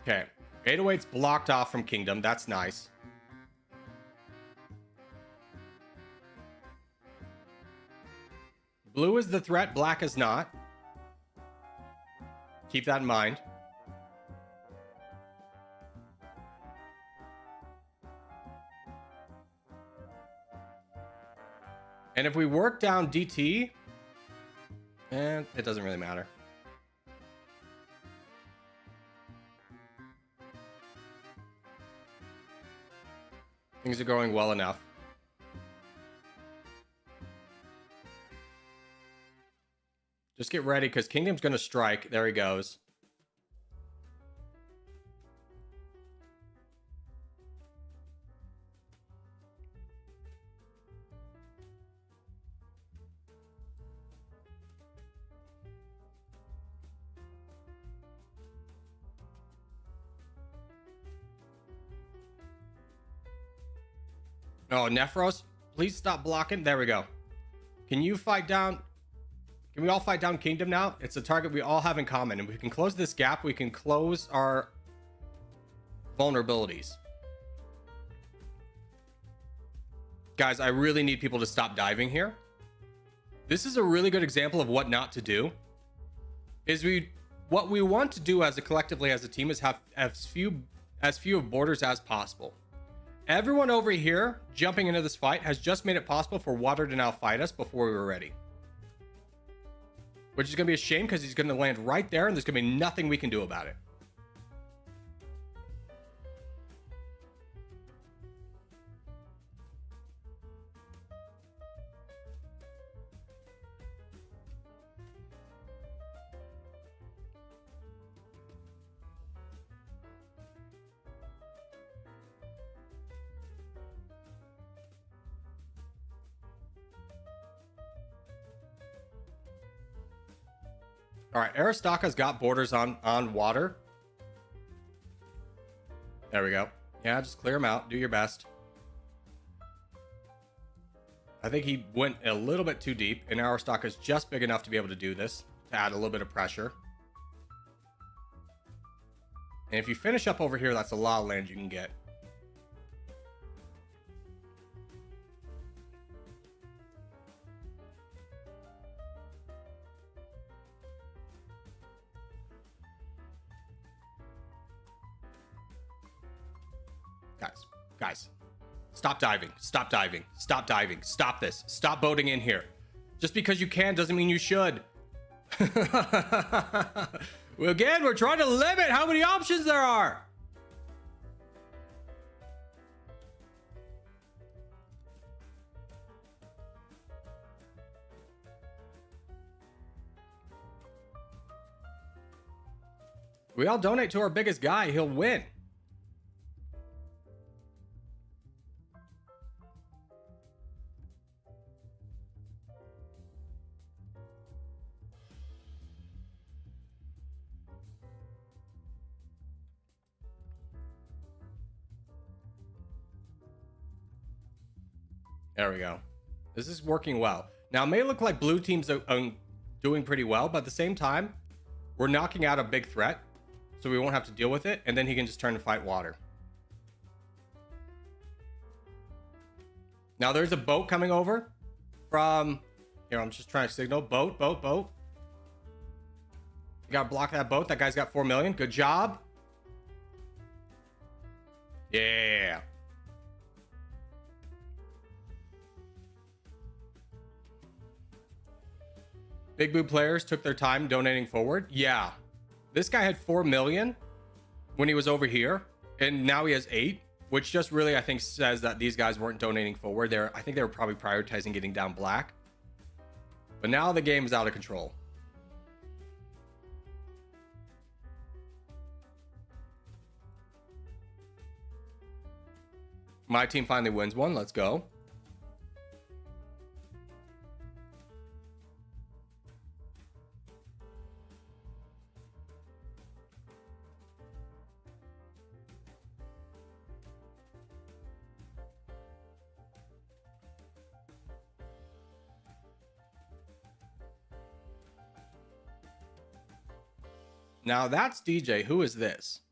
Okay. 808's blocked off from Kingdom. That's nice. Blue is the threat, black is not. Keep that in mind. And if we work down DT, and it doesn't really matter. Things are going well enough. Just get ready, because Kingdom's going to strike. There he goes. Oh, Nephros, please stop blocking. There we go. Can you fight down... Can we all fight down Kingdom now? It's a target we all have in common, and we can close this gap. We can close our vulnerabilities. Guys, I really need people to stop diving here. This is a really good example of what not to do. What we want to do as collectively as a team is have as few borders as possible. Everyone over here jumping into this fight has just made it possible for Water to now fight us before we were ready. Which is going to be a shame because he's going to land right there and there's going to be nothing we can do about it. All right, Aristaka's got borders on water. There we go. Yeah, just clear them out. Do your best. I think he went a little bit too deep, and Aristaka's just big enough to be able to do this, to add a little bit of pressure. And if you finish up over here, that's a lot of land you can get. Guys, stop diving, stop diving, stop diving, stop this, stop boating in here. Just because you can doesn't mean you should. Well, again, we're trying to limit how many options there are. We all donate to our biggest guy, he'll win. There we go. This is working well. Now, it may look like blue team's doing pretty well, but at the same time, we're knocking out a big threat, so we won't have to deal with it, and then he can just turn to fight water. Now, there's a boat coming over from... Here, I'm just trying to signal. Boat. You gotta block that boat. That guy's got 4 million. Good job. Yeah. Big Boo players took their time donating forward. Yeah. This guy had 4 million when he was over here, and now he has 8, which just really, I think, says that these guys weren't donating forward. I think they were probably prioritizing getting down black. But now the game is out of control. My team finally wins one. Let's go. Now that's DJ. Who is this?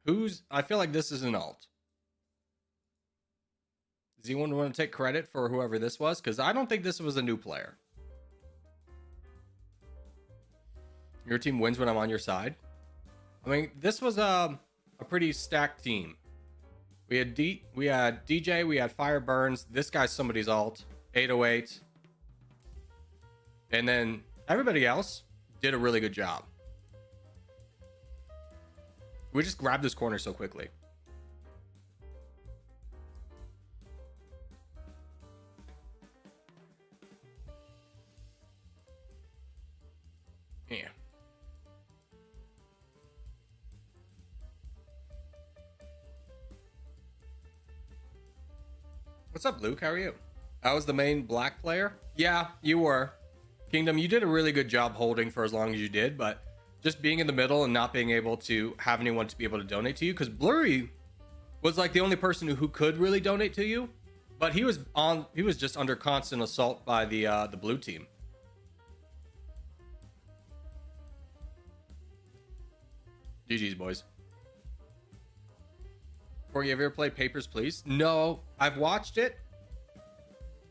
I feel like this is an alt. Does anyone want to take credit for whoever this was? Because I don't think this was a new player. Your team wins when I'm on your side. I mean, this was a pretty stacked team. We had DJ, we had Fire Burns. This guy's somebody's alt. 808. And then everybody else did a really good job. We just grabbed this corner so quickly. Yeah. What's up, Luke? How are you? I was the main black player. Yeah, you were. Kingdom, you did a really good job holding for as long as you did, but just being in the middle and not being able to have anyone to be able to donate to you, because Blurry was like the only person who could really donate to you, but he was just under constant assault by the blue team. GG's, boys. Corey, have you ever played Papers, Please? No, I've watched it.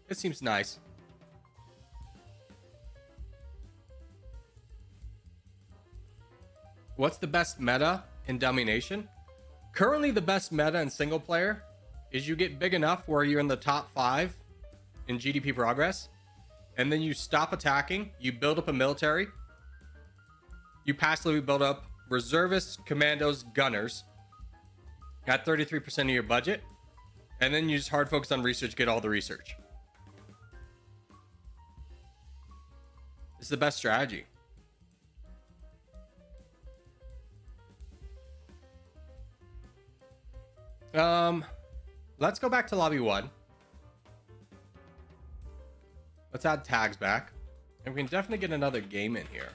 It seems nice. What's the best meta in Domination? Currently, the best meta in single player is you get big enough where you're in the top 5 in GDP progress, and then you stop attacking, you build up a military, you passively build up reservists, commandos, gunners at 33% of your budget, and then you just hard focus on research, get all the research. It's the best strategy. Let's go back to lobby 1. Let's add tags back, and we can definitely get another game in here.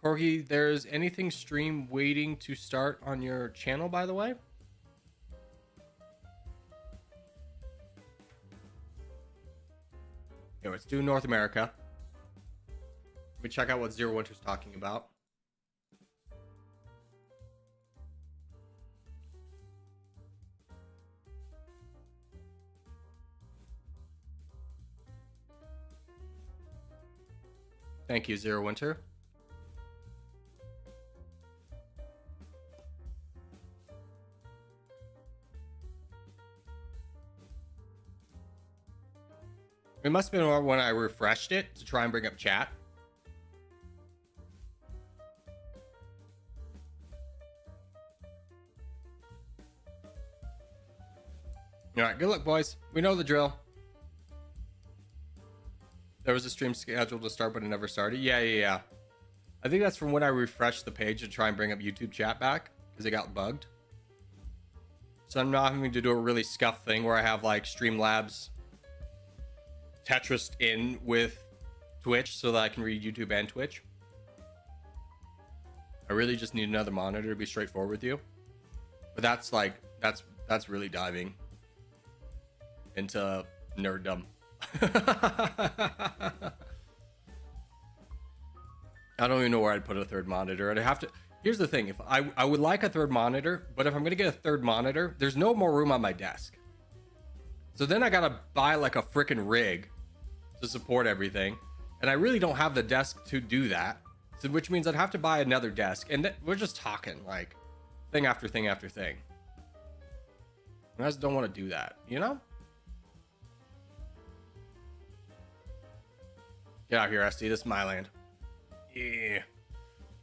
Corgi, there's anything stream waiting to start on your channel, by the way? Okay, let's do North America. Let me check out what Zero Winter's talking about. Thank you, Zero Winter. It must have been when I refreshed it to try and bring up chat. All right, good luck, boys. We know the drill. There was a stream scheduled to start, but it never started. Yeah. I think that's from when I refreshed the page to try and bring up YouTube chat back because it got bugged. So I'm not having to do a really scuffed thing where I have like Streamlabs Tetris in with Twitch so that I can read YouTube and Twitch. I really just need another monitor to be straightforward with you. But that's like, that's really diving into nerddom. I don't even know where I'd put a third monitor. I'd have to. Here's the thing: if I would like a third monitor, but if I'm gonna get a third monitor, there's no more room on my desk. So then I gotta buy like a freaking rig to support everything, and I really don't have the desk to do that. So which means I'd have to buy another desk, and we're just talking like thing after thing after thing. I just don't want to do that, you know? Get out here, SD. This is my land. Yeah.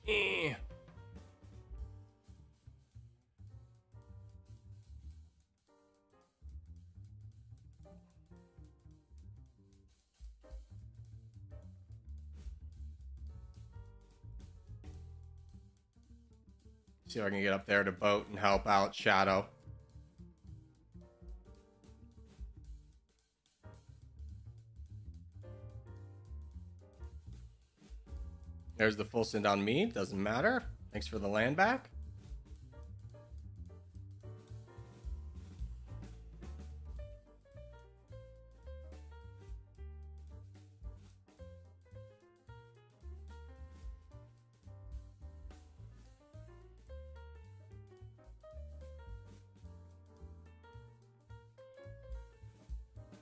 Yeah. See if I can get up there to boat and help out Shadow. There's the full send on me. Doesn't matter. Thanks for the land back.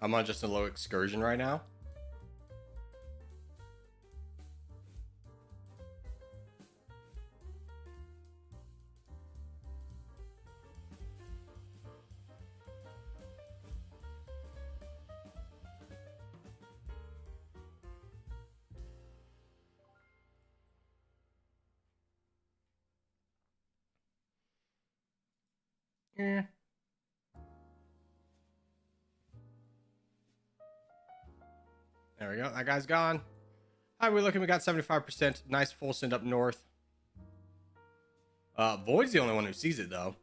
I'm on just a low excursion right now. Yeah. There we go. That guy's gone. How are we looking? We got 75%. Nice full send up north. Void's the only one who sees it, though.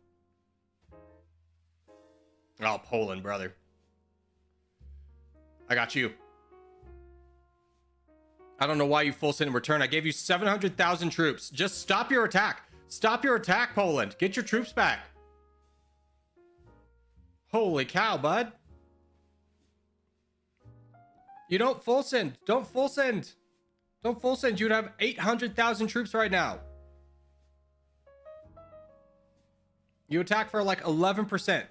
Oh, Poland, brother. I got you. I don't know why you full send in return. I gave you 700,000 troops. Just stop your attack. Stop your attack, Poland. Get your troops back. Holy cow, bud. You don't full send. Don't full send. Don't full send. You'd have 800,000 troops right now. You attack for like 11%.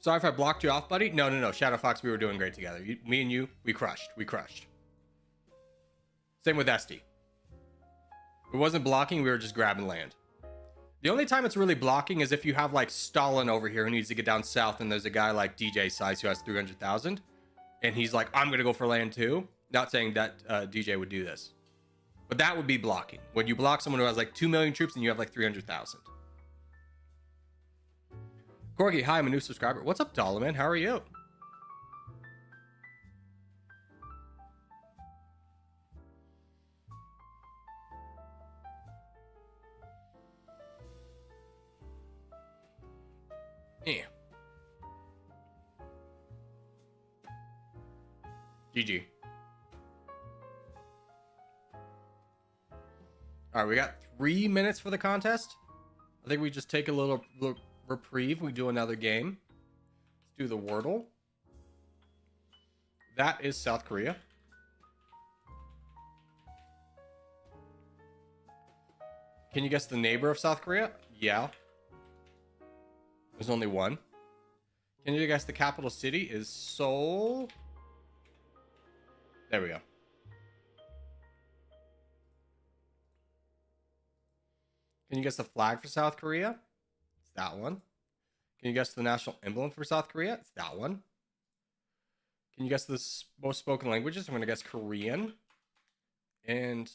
Sorry if I blocked you off, buddy. No. Shadow Fox, we were doing great together. Me and you, we crushed. Same with Esty. It wasn't blocking, we were just grabbing land. The only time it's really blocking is if you have like Stalin over here who needs to get down south, and there's a guy like DJ Size who has 300,000, and he's like, I'm gonna go for land too. Not saying that DJ would do this, but that would be blocking. When you block someone who has like 2 million troops and you have like 300,000. Corgi, hi, I'm a new subscriber. What's up, Dalaman? How are you? Yeah. GG. All right, we got 3 minutes for the contest. I think we just take a little reprieve. We do another game. Let's do the Worldle. That is South Korea. Can you guess the neighbor of South Korea? Yeah. There's only one. Can you guess the capital city is Seoul? There we go. Can you guess the flag for South Korea? It's that one. Can you guess the national emblem for South Korea? It's that one. Can you guess the most spoken languages? I'm going to guess Korean and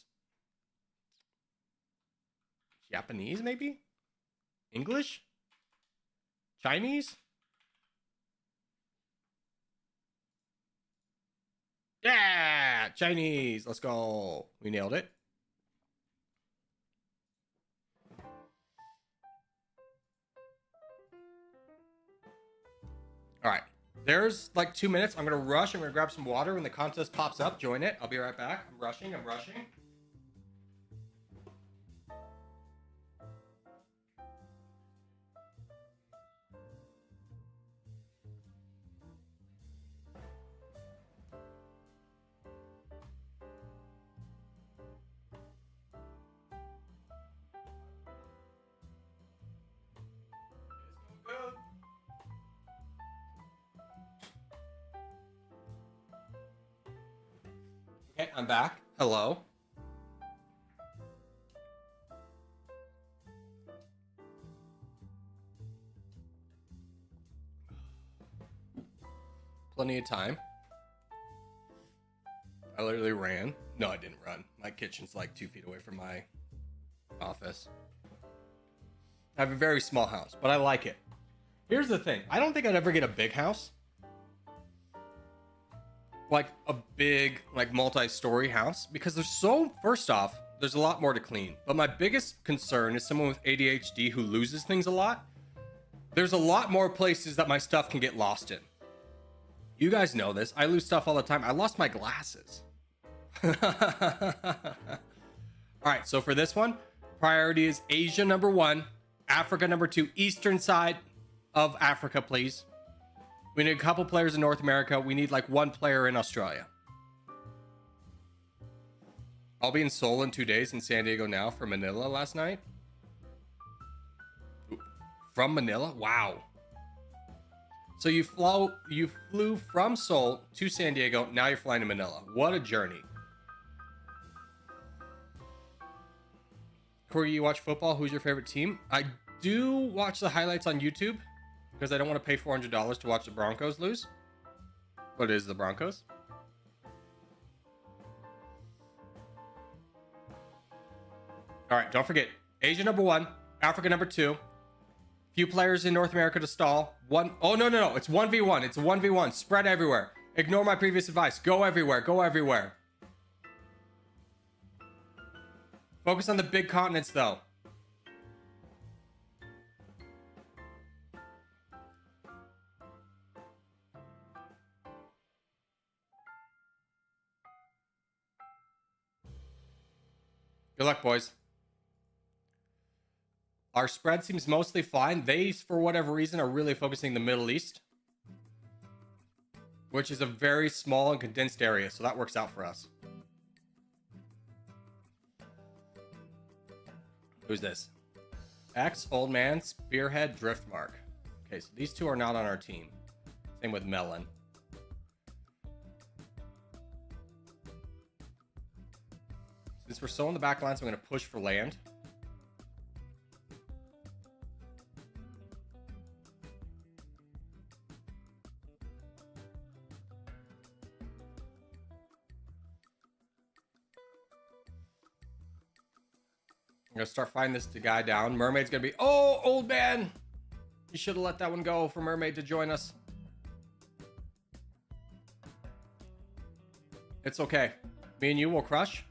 Japanese, maybe? English? Chinese? Yeah! Chinese! Let's go. We nailed it. All right. There's like 2 minutes. I'm going to rush. I'm going to grab some water. When the contest pops up, join it. I'll be right back. I'm rushing. Okay, I'm back. Hello. Plenty of time. I literally ran. No, I didn't run. My kitchen's like 2 feet away from my office. I have a very small house, but I like it. Here's the thing. I don't think I'd ever get a big house. Like a big, like multi-story house, because first off, there's a lot more to clean. But my biggest concern is someone with ADHD who loses things a lot. There's a lot more places that my stuff can get lost in. You guys know this. I lose stuff all the time. I lost my glasses. All right, so for this one, priority is Asia number 1, Africa number 2, eastern side of Africa, please. We need a couple players in North America. We need like 1 player in Australia. I'll be in Seoul in 2 days, in San Diego now from Manila last night. From Manila? Wow. So you flew from Seoul to San Diego. Now you're flying to Manila. What a journey. Corey, you watch football? Who's your favorite team? I do watch the highlights on YouTube, because I don't want to pay $400 to watch the Broncos lose. What is the Broncos? All right, don't forget. Asia number 1, Africa number 2. Few players in North America to stall. Oh, no. It's 1v1. It's a 1v1. Spread everywhere. Ignore my previous advice. Go everywhere. Focus on the big continents, though. Good luck, boys. Our spread seems mostly fine. They, for whatever reason, are really focusing the Middle East, which is a very small and condensed area, so that works out for us. Who's this? X, Old Man, Spearhead, Driftmark. Okay, so these two are not on our team. Same with melon. Since we're so on the back line, so I'm going to push for land. I'm gonna start fighting this guy down. Mermaid's gonna be, oh, old man! You should have let that one go for Mermaid to join us. It's okay. Me and you will crush.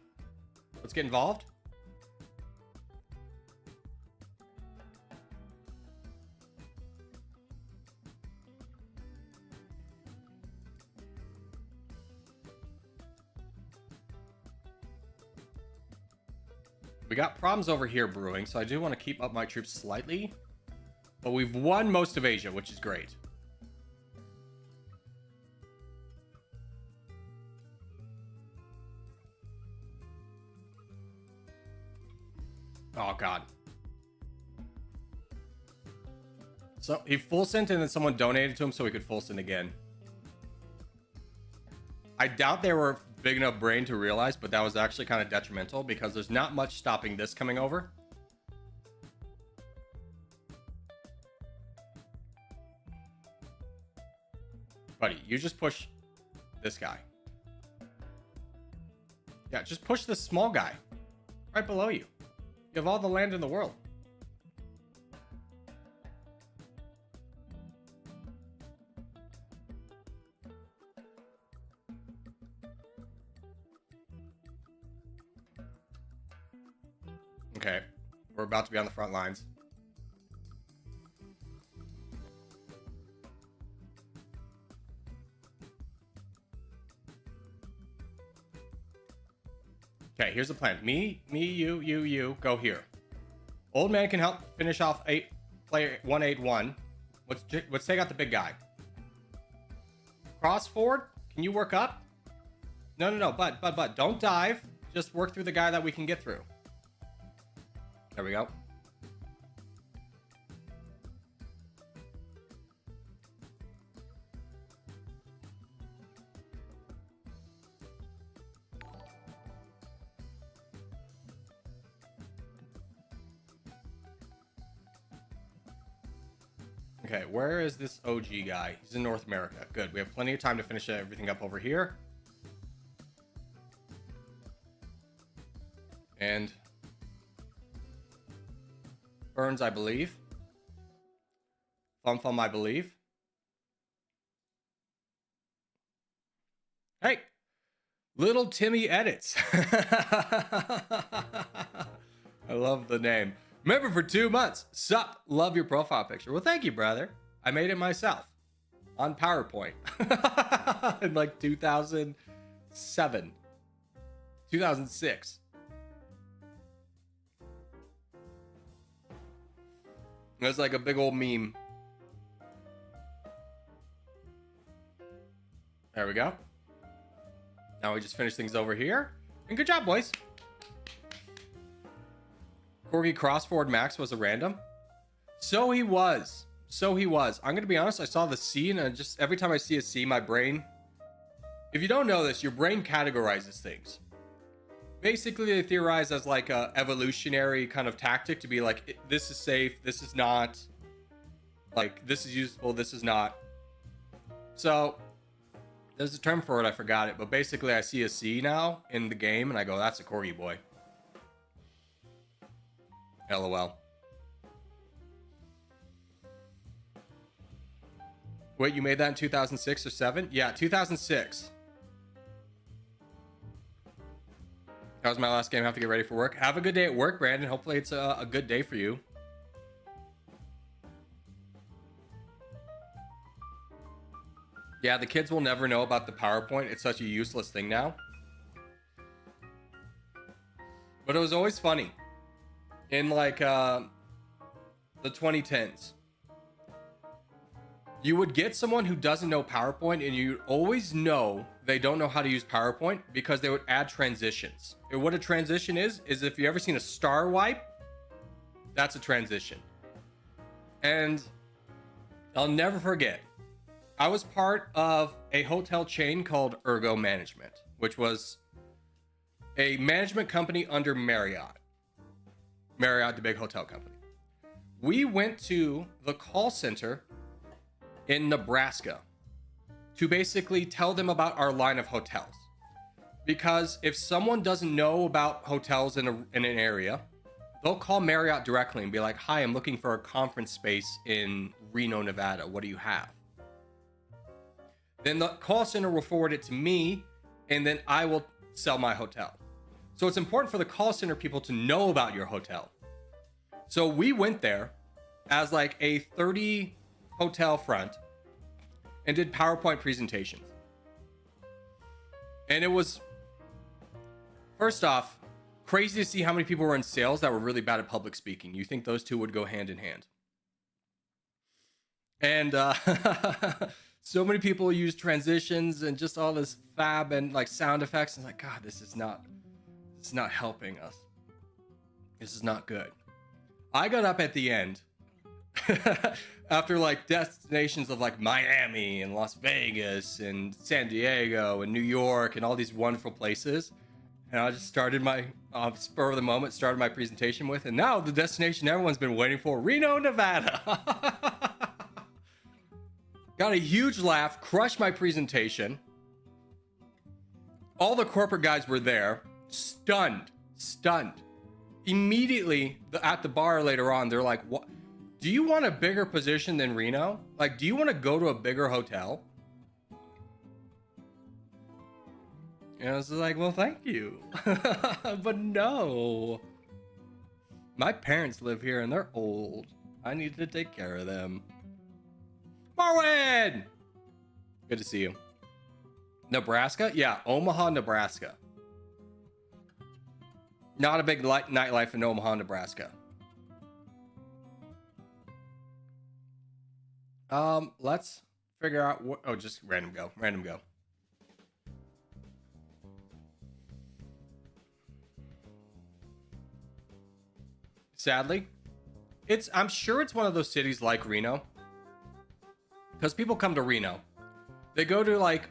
Let's get involved. We got problems over here brewing, so I do want to keep up my troops slightly. But we've won most of Asia, which is great. Oh, God. So he full sent and then someone donated to him so he could full send again. I doubt they were big enough brain to realize, but that was actually kind of detrimental because there's not much stopping this coming over. Buddy, you just push this guy. Yeah, just push this small guy right below you. You have all the land in the world. Okay, we're about to be on the front lines. Okay, here's the plan. Me, you, go here. Old man can help finish off player 181. Let's take out the big guy. Cross forward, can you work up? No, but don't dive. Just work through the guy that we can get through. There we go. Okay, where is this OG guy? He's in North America. Good. We have plenty of time to finish everything up over here. And Burns, I believe. Fum, I believe. Hey, Little Timmy Edits. I love the name. Member for 2 months. Sup, love your profile picture. Well, thank you, brother. I made it myself on PowerPoint in like 2007, 2006. It was like a big old meme. There we go. Now we just finish things over here. And good job, boys. Corgi cross-forward max was a random. So he was. I'm going to be honest. I saw the C, and just every time I see a C, my brain... If you don't know this, your brain categorizes things. Basically, they theorize as like a evolutionary kind of tactic to be like, this is safe, this is not. Like, this is useful, this is not. So, there's a term for it, I forgot it. But basically, I see a C now in the game, and I go, that's a Corgi boy. LOL. Wait, you made that in 2006 or 7? Yeah, 2006. That was my last game. I have to get ready for work. Have a good day at work, Brandon. Hopefully it's a good day for you. Yeah, the kids will never know about the PowerPoint. It's such a useless thing now. But it was always funny. In like the 2010s. You would get someone who doesn't know PowerPoint, and you always know they don't know how to use PowerPoint because they would add transitions. And what a transition is if you ever seen a star wipe, that's a transition. And I'll never forget I was part of a hotel chain called Ergo Management, which was a management company under Marriott. Marriott, the big hotel company. We went to the call center in Nebraska to basically tell them about our line of hotels. Because if someone doesn't know about hotels in an area, they'll call Marriott directly and be like, hi, I'm looking for a conference space in Reno, Nevada. What do you have? Then the call center will forward it to me, and then I will sell my hotel. So it's important for the call center people to know about your hotel. So we went there as like a 30 hotel front and did PowerPoint presentations. And it was, first off, crazy to see how many people were in sales that were really bad at public speaking. You think those two would go hand in hand. And so many people use transitions and just all this fab and like sound effects. And like, God, this is not helping us. This is not good. I got up at the end after like destinations of like Miami and Las Vegas and San Diego and New York and all these wonderful places. And I just started my spur of the moment, started my presentation with, and now the destination everyone's been waiting for, Reno, Nevada. Got a huge laugh, crushed my presentation. All the corporate guys were there, stunned. Immediately at the bar later on, they're like, "What? Do you want a bigger position than Reno? Like, do you want to go to a bigger hotel?" And I was like, well, thank you. But no. My parents live here and they're old. I need to take care of them. Marwin! Good to see you. Nebraska? Yeah, Omaha, Nebraska. Not a big nightlife in Omaha, Nebraska. Let's figure out what... Oh, just random go. Sadly, I'm sure it's one of those cities like Reno. Because people come to Reno. They go to like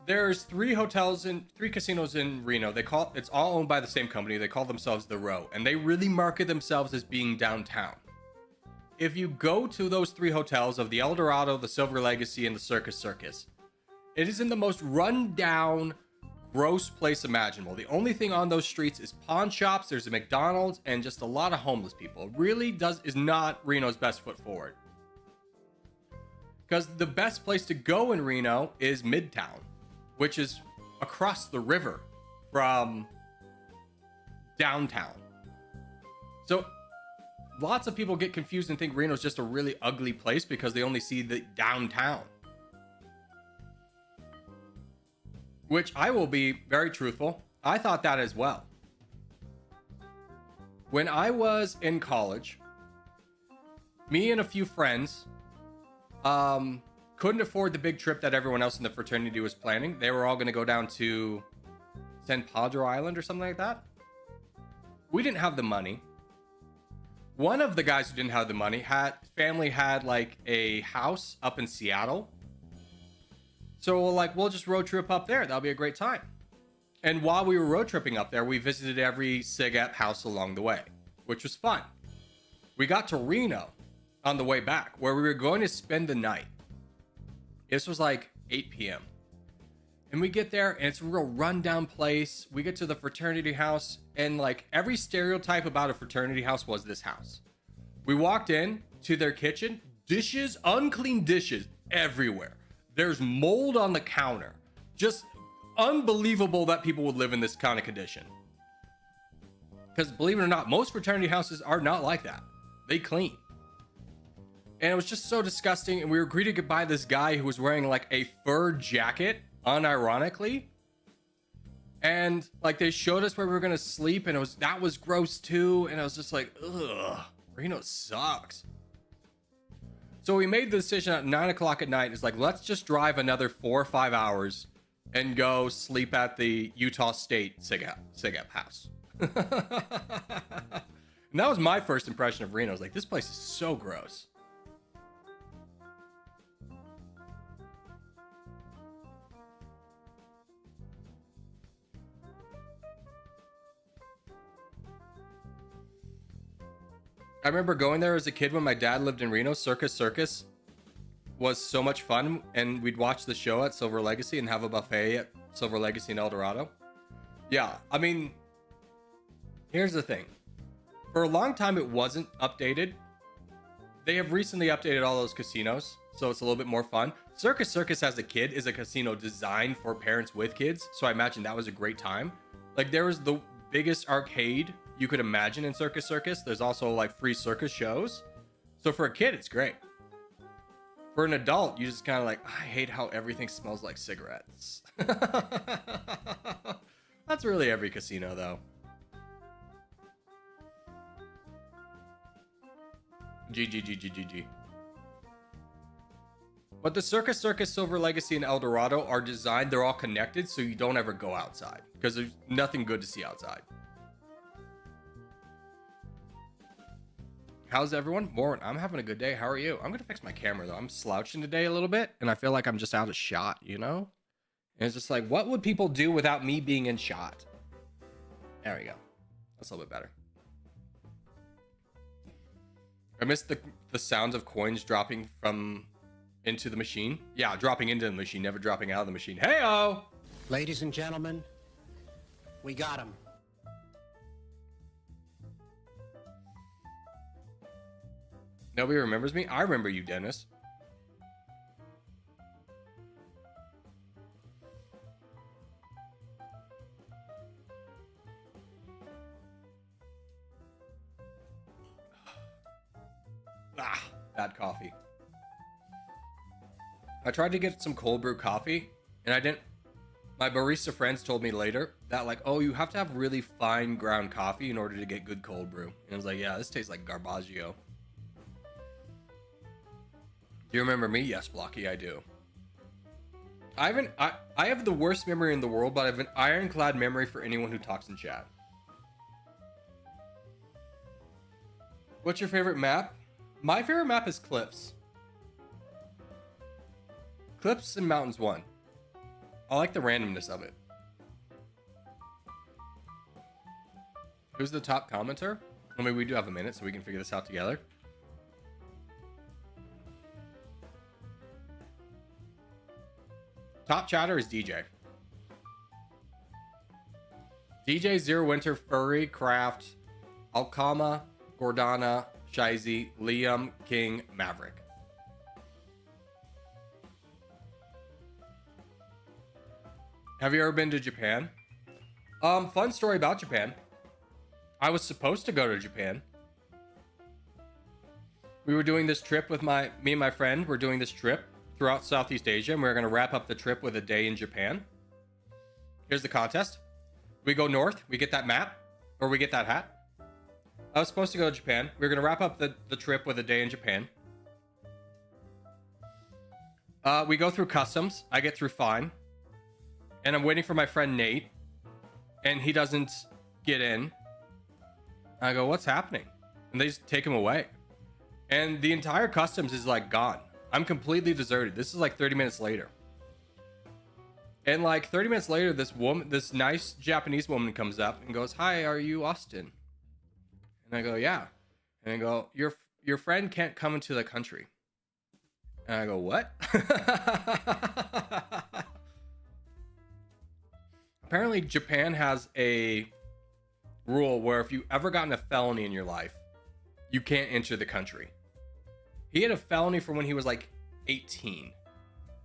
there's 3 casinos in Reno. It's all owned by the same company. They call themselves The Row. And they really market themselves as being downtown. If you go to those 3 hotels of the El Dorado, the Silver Legacy, and the Circus, it is in the most run-down, gross place imaginable. The only thing on those streets is pawn shops, there's a McDonald's, and just a lot of homeless people. It really is not Reno's best foot forward. Because the best place to go in Reno is Midtown, which is across the river from downtown. So lots of people get confused and think Reno's just a really ugly place because they only see the downtown. Which I will be very truthful. I thought that as well. When I was in college, me and a few friends couldn't afford the big trip that everyone else in the fraternity was planning. They were all going to go down to San Pedro Island or something like that. We didn't have the money. One of the guys who didn't have the money family had like a house up in Seattle. So we'll just road trip up there. That'll be a great time. And while we were road tripping up there, we visited every SIGAP house along the way, which was fun. We got to Reno on the way back, where we were going to spend the night. This was like 8 p.m. And we get there, and it's a real rundown place. We get to the fraternity house, and like every stereotype about a fraternity house was this house. We walked in to their kitchen, unclean dishes everywhere. There's mold on the counter. Just unbelievable that people would live in this kind of condition. Because believe it or not, most fraternity houses are not like that. They clean. And it was just so disgusting. And we were greeted by this guy who was wearing like a fur jacket, unironically. And like they showed us where we were going to sleep. And that was gross too. And I was just like, ugh, Reno sucks. So we made the decision at 9 o'clock at night. It's like, let's just drive another 4 or 5 hours and go sleep at the Utah State SIGAP house. And that was my first impression of Reno. I was like, this place is so gross. I remember going there as a kid when my dad lived in Reno. Circus was so much fun, and we'd watch the show at Silver Legacy and have a buffet at Silver Legacy in El Dorado. Yeah, I mean, here's the thing. For a long time, it wasn't updated. They have recently updated all those casinos, so it's a little bit more fun. Circus as a kid is a casino designed for parents with kids, so I imagine that was a great time. Like, there was the biggest arcade you could imagine in Circus. There's also like free circus shows. So for a kid, it's great. For an adult, you just kind of like, I hate how everything smells like cigarettes. That's really every casino, though. GG. But the Circus, Silver Legacy, and El Dorado are designed, they're all connected, so you don't ever go outside. Because there's nothing good to see outside. How's everyone? Warren, I'm having a good day. How are you? I'm going to fix my camera, though. I'm slouching today a little bit, and I feel like I'm just out of shot, you know? And it's just like, what would people do without me being in shot? There we go. That's a little bit better. I missed the sounds of coins dropping from into the machine. Yeah, dropping into the machine, never dropping out of the machine. Hey-o! Ladies and gentlemen, we got him. Nobody remembers me? I remember you, Dennis. Bad coffee. I tried to get some cold brew coffee, and I didn't. My barista friends told me later that, like, oh, you have to have really fine ground coffee in order to get good cold brew. And I was like, yeah, this tastes like Garbaggio. Do you remember me? Yes, Blocky, I do. I have the worst memory in the world, but I have an ironclad memory for anyone who talks in chat. What's your favorite map? My favorite map is Cliffs. Cliffs and Mountains 1. I like the randomness of it. Who's the top commenter? I mean, we do have a minute, so we can figure this out together. Top chatter is DJ. DJ, Zero Winter, Furry, Craft, Alkama, Gordana, Shizy, Liam, King, Maverick. Have you ever been to Japan? Fun story about Japan. I was supposed to go to Japan. We were doing this trip with me and my friend. We're doing this trip throughout Southeast Asia, and we're going to wrap up the trip with a day in Japan. Here's the contest. We go north, we get that map, or we get that hat. I was supposed to go to Japan. We were going to wrap up the trip with a day in Japan. We go through customs. I get through fine. And I'm waiting for my friend Nate, and he doesn't get in. I go, what's happening? And they just take him away. And the entire customs is like gone. I'm completely deserted. This is like 30 minutes later. And like 30 minutes later, this nice Japanese woman comes up and goes, hi, are you Austin? And I go, yeah. And I go, your friend can't come into the country. And I go, what? Apparently, Japan has a rule where if you ever gotten a felony in your life, you can't enter the country. He had a felony from when he was like 18,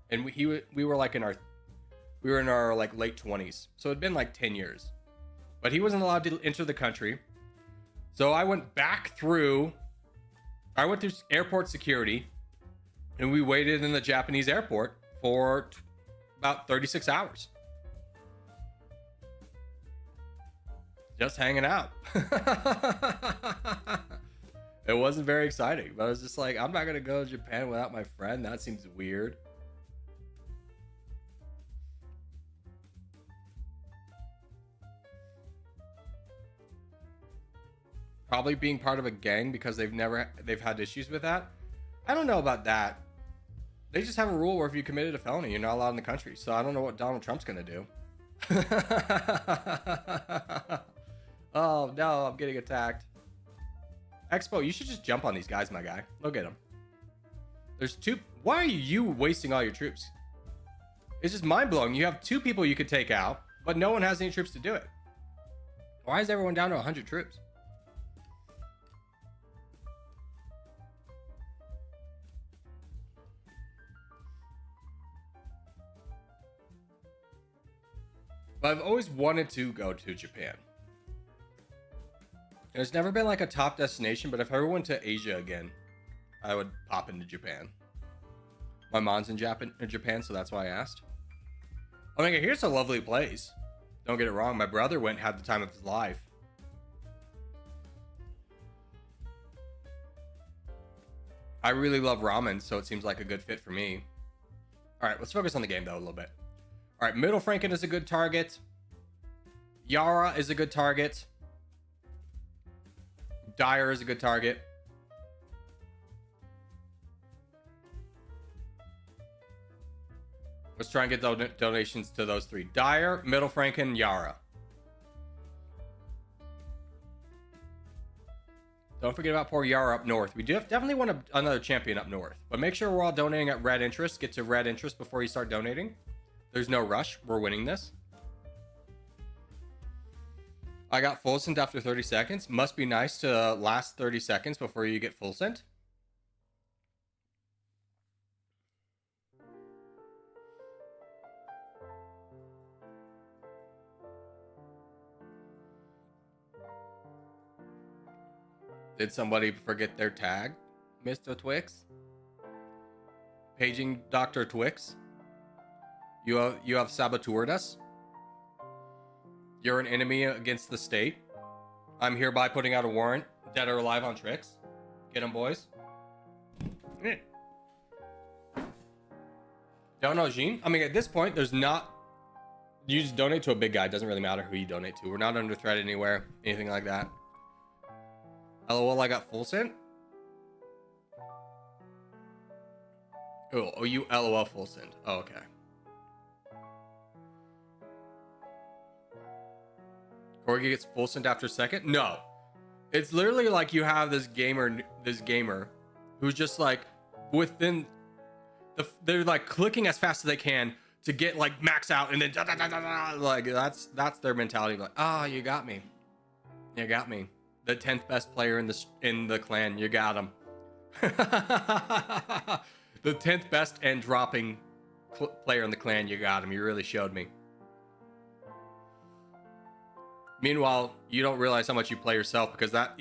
and we were like in our like late 20s, so it'd been like 10 years, but he wasn't allowed to enter the country. So I went through airport security, and we waited in the Japanese airport for about 36 hours. Just hanging out. It wasn't very exciting, but I was just like, I'm not going to go to Japan without my friend. That seems weird. Probably being part of a gang because they've had issues with that. I don't know about that. They just have a rule where if you committed a felony, you're not allowed in the country. So I don't know what Donald Trump's going to do. Oh no, I'm getting attacked. Expo, you should just jump on these guys, my guy. Look at them. There's two. Why are you wasting all your troops? It's just mind-blowing. You have 2 people you could take out, but no one has any troops to do it. Why is everyone down to 100 troops? But I've always wanted to go to Japan. There's never been like a top destination, but if I ever went to Asia again, I would pop into Japan. My mom's in Japan, so that's why I asked. I mean, here's a lovely place. Don't get it wrong. My brother went, had the time of his life. I really love ramen, so it seems like a good fit for me. All right, let's focus on the game though a little bit. All right, Middle Franken is a good target. Yara is a good target. Dyer is a good target. Let's try and get donations to those 3. Dyer, Middle Franken, Yara. Don't forget about poor Yara up north. We do definitely want another champion up north. But make sure we're all donating at red interest. Get to red interest before you start donating. There's no rush. We're winning this. I got full sent after 30 seconds. Must be nice to last 30 seconds before you get full sent. Did somebody forget their tag, Mr. Twix? Paging Dr. Twix? You have saboteured us? You're an enemy against the state. I'm hereby putting out a warrant, dead or alive on Trix. Get them, boys. Don't know, Jean. I mean, at this point, there's not... You just donate to a big guy. It doesn't really matter who you donate to. We're not under threat anywhere. Anything like that. LOL, I got full sent? Oh, you LOL full sent. Oh, okay. Corgi gets full sent after second? No. It's literally like you have this gamer who's just like within they're like clicking as fast as they can to get like max out and then like that's their mentality. Like, oh, you got me. You got me. The 10th best player in the clan. You got him. The 10th best and dropping player in the clan. You got him. You really showed me. Meanwhile, you don't realize how much you play yourself because that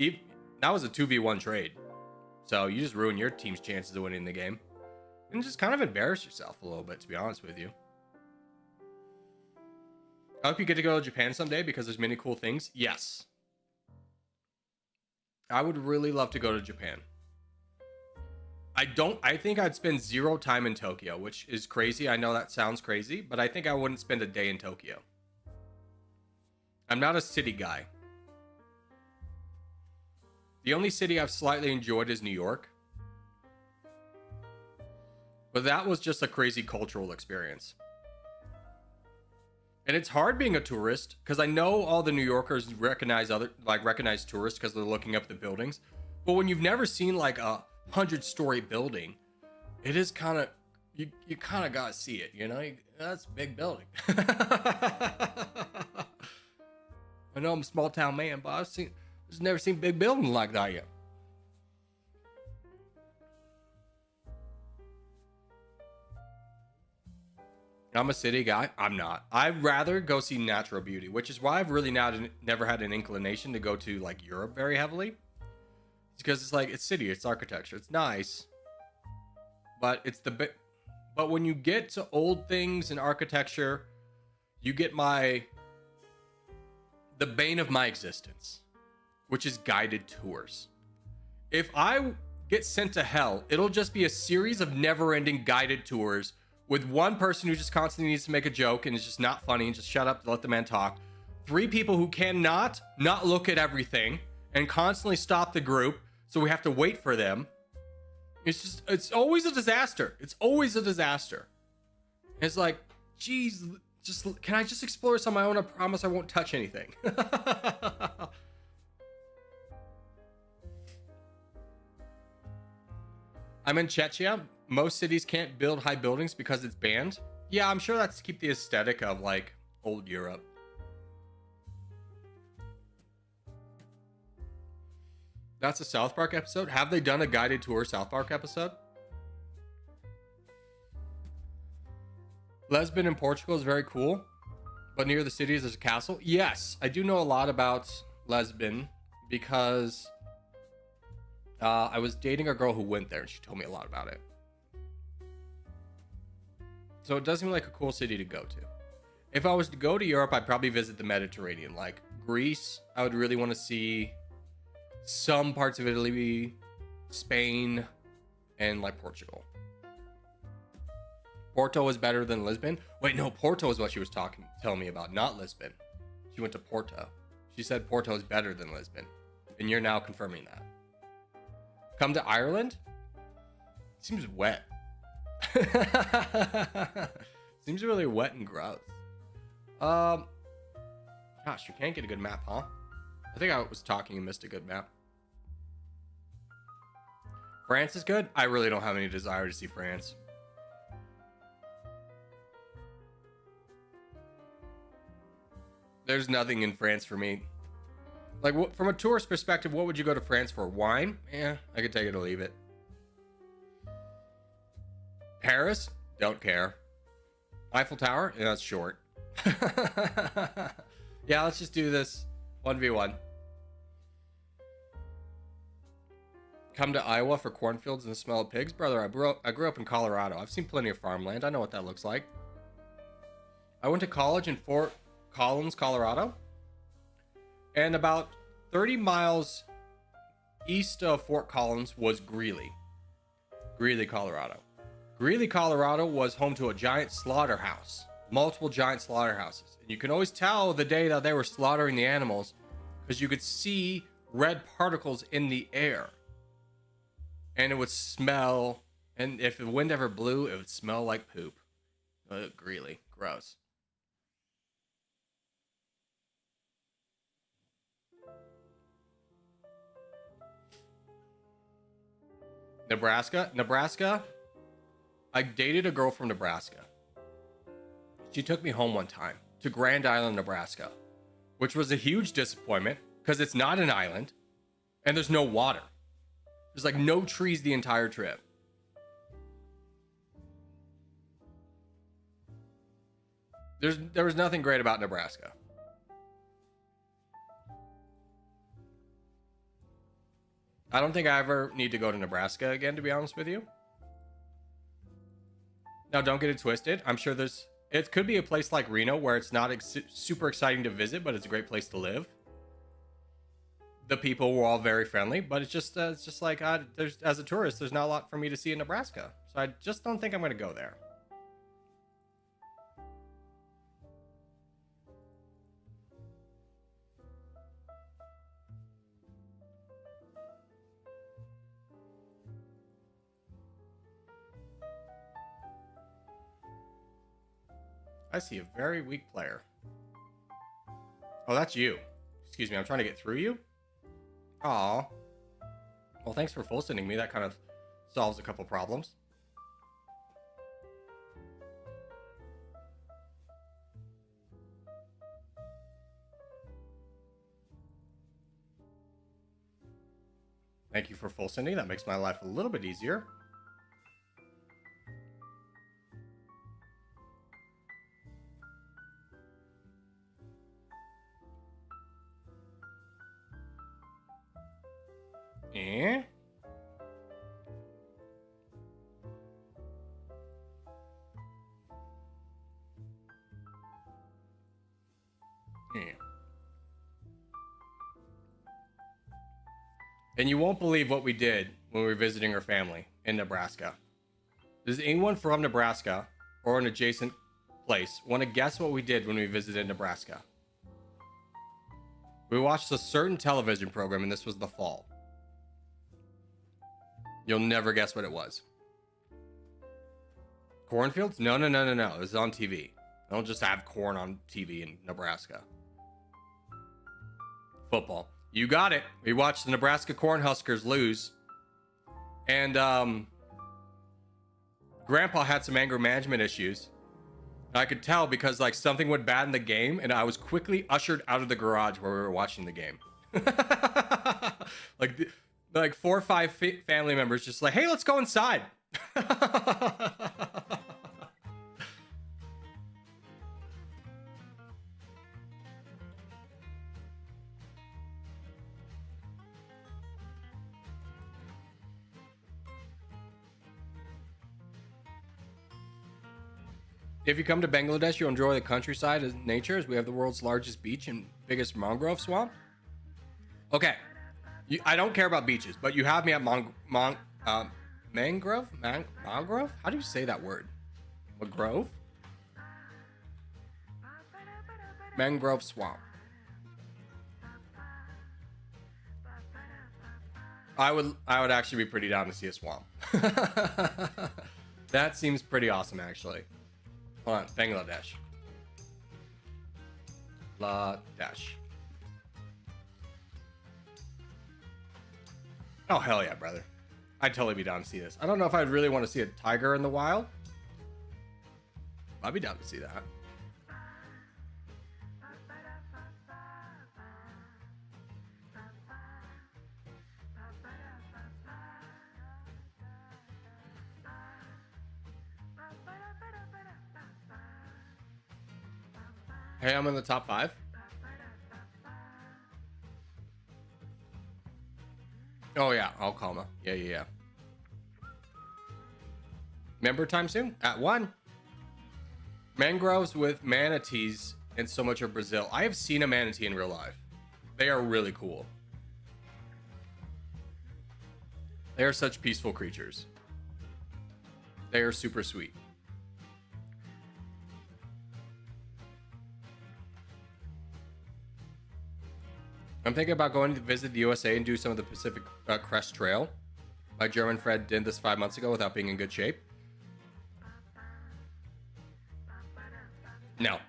was a 2v1 trade. So you just ruin your team's chances of winning the game. And just kind of embarrass yourself a little bit, to be honest with you. I hope you get to go to Japan someday because there's many cool things. Yes. I would really love to go to Japan. I think I'd spend 0 time in Tokyo, which is crazy. I know that sounds crazy, but I think I wouldn't spend a day in Tokyo. I'm not a city guy. The only city I've slightly enjoyed is New York. But that was just a crazy cultural experience. And it's hard being a tourist because I know all the New Yorkers recognize tourists because they're looking up the buildings. But when you've never seen like a 100-story building, it is kind of you kind of gotta see it, you know? That's a big building. I know I'm a small town man, but I've never seen big buildings like that yet. I'm a city guy. I'm not. I'd rather go see natural beauty, which is why I've really never had an inclination to go to like Europe very heavily. It's because it's like it's city, it's architecture, it's nice, but it's but when you get to old things and architecture, you get the bane of my existence, which is guided tours. If I get sent to hell, it'll just be a series of never-ending guided tours with one person who just constantly needs to make a joke and is just not funny and just shut up to let the man talk. 3 people who cannot not look at everything and constantly stop the group, so we have to wait for them. It's always a disaster. It's always a disaster. It's like, geez, can I just explore this on my own? I promise I won't touch anything. I'm in Czechia. Most cities can't build high buildings because it's banned. Yeah, I'm sure that's to keep the aesthetic of like old Europe. That's a South Park episode. Have they done a guided tour South Park episode? Lisbon in Portugal is very cool, but near the cities there's a castle. Yes, I do know a lot about Lisbon because I was dating a girl who went there and she told me a lot about it. So it does seem like a cool city to go to. If I was to go to Europe, I'd probably visit the Mediterranean. Like Greece, I would really want to see some parts of Italy, Spain, and like Portugal. Porto is better than Lisbon. Wait, no, Porto is what she was telling me about, not Lisbon. She went to Porto. She said Porto is better than Lisbon. And you're now confirming that. Come to Ireland? Seems wet. Seems really wet and gross. Gosh, you can't get a good map, huh? I think I was talking and missed a good map. France is good. I really don't have any desire to see France. There's nothing in France for me. Like, from a tourist perspective, what would you go to France for? Wine? Yeah, I could take it or leave it. Paris? Don't care. Eiffel Tower? Yeah, that's short. Yeah, let's just do this 1v1. Come to Iowa for cornfields and the smell of pigs? Brother, I grew up in Colorado. I've seen plenty of farmland. I know what that looks like. I went to college in Fort Collins, Colorado. And about 30 miles east of Fort Collins was Greeley, Colorado. Greeley, Colorado was home to a giant slaughterhouse, multiple giant slaughterhouses. And you can always tell the day that they were slaughtering the animals because you could see red particles in the air. And it would smell, and if the wind ever blew, it would smell like poop. Greeley, gross. Nebraska. I dated a girl from Nebraska. She took me home one time to Grand Island, Nebraska, which was a huge disappointment because it's not an island and there's no water. There's like no trees the entire trip. There was nothing great about Nebraska. I don't think I ever need to go to Nebraska again, to be honest with you. Now, don't get it twisted. I'm sure it could be a place like Reno where it's not super exciting to visit, but it's a great place to live. The people were all very friendly, but it's just like, as a tourist, there's not a lot for me to see in Nebraska. So I just don't think I'm going to go there. I see a very weak player. Oh, that's you. Excuse me, I'm trying to get through you? Aw. Well, thanks for full sending me. That kind of solves a couple problems. Thank you for full sending. That makes my life a little bit easier. Eh? And you won't believe what we did when we were visiting her family in Nebraska. Does anyone from Nebraska or an adjacent place want to guess what we did when we visited Nebraska? We watched a certain television program, and this was the fall. You'll never guess what it was. Cornfields? No. It was on TV. I don't just have corn on TV in Nebraska. Football. You got it. We watched the Nebraska Cornhuskers lose. And Grandpa had some anger management issues. I could tell because like something went bad in the game, and I was quickly ushered out of the garage where we were watching the game. like 4 or 5 family members just like, hey, let's go inside. If you come to Bangladesh, you'll enjoy the countryside and nature, as we have the world's largest beach and biggest mangrove swamp. Okay, I don't care about beaches, but you have me at mangrove? Mangrove? How do you say that word? Mangrove? Mangrove swamp. I would actually be pretty down to see a swamp. That seems pretty awesome, actually. Hold on, Bangladesh. Bangladesh. Oh, hell yeah, brother. I'd totally be down to see this. I don't know if I'd really want to see a tiger in the wild. I'd be down to see that. Hey, I'm in the top 5. Oh yeah, I'll call him. Yeah. Member time soon at 1. Mangroves with manatees in so much of Brazil. I have seen a manatee in real life. They are really cool. They are such peaceful creatures. They are super sweet. I'm thinking about going to visit the USA and do some of the Pacific Crest Trail. My German friend did this 5 months ago without being in good shape. No.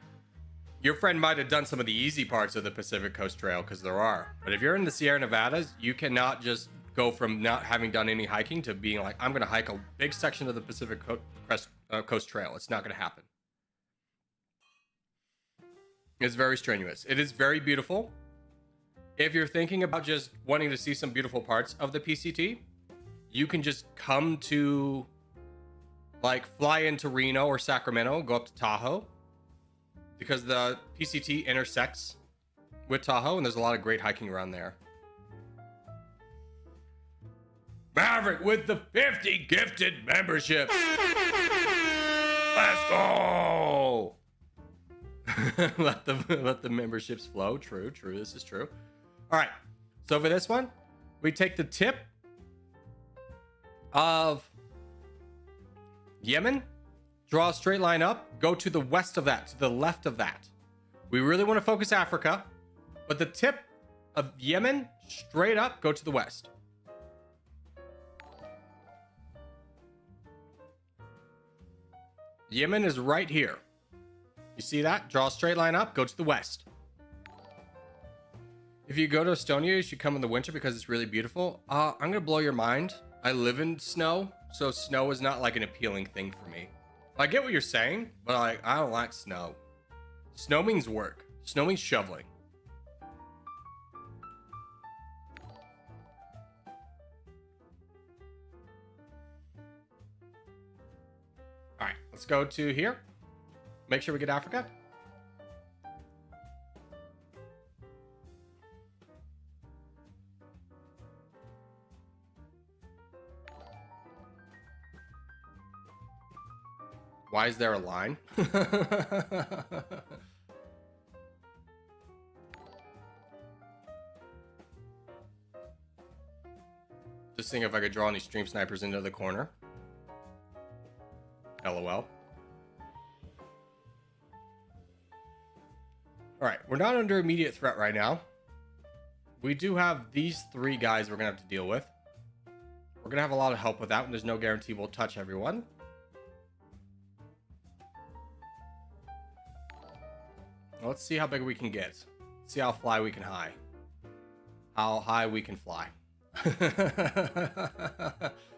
Your friend might have done some of the easy parts of the Pacific Coast Trail, because there are. But if you're in the Sierra Nevadas, you cannot just go from not having done any hiking to being like, I'm going to hike a big section of the Pacific Coast Trail. It's not going to happen. It's very strenuous. It is very beautiful. If you're thinking about just wanting to see some beautiful parts of the PCT, you can just come to, like, fly into Reno or Sacramento, go up to Tahoe, because the PCT intersects with Tahoe, and there's a lot of great hiking around there. Maverick with the 50 gifted memberships. Let's go. let the memberships flow. True. This is true. All right, so for this one, we take the tip of Yemen, draw a straight line up, go to the west of that, to the left of that. We really want to focus Africa, but the tip of Yemen, straight up, go to the west. Yemen is right here. You see that? Draw a straight line up, go to the west. If you go to Estonia, you should come in the winter because it's really beautiful. I'm going to blow your mind. I live in snow, so snow is not like an appealing thing for me. I get what you're saying, but I don't like snow. Snow means work. Snow means shoveling. All right, let's go to here. Make sure we get Africa. Why is there a line? Just seeing if I could draw any stream snipers into the corner. LOL. Alright, we're not under immediate threat right now. We do have these 3 guys we're going to have to deal with. We're going to have a lot of help with that, and there's no guarantee we'll touch everyone. Let's see how big we can get. See how fly we can high. How high we can fly.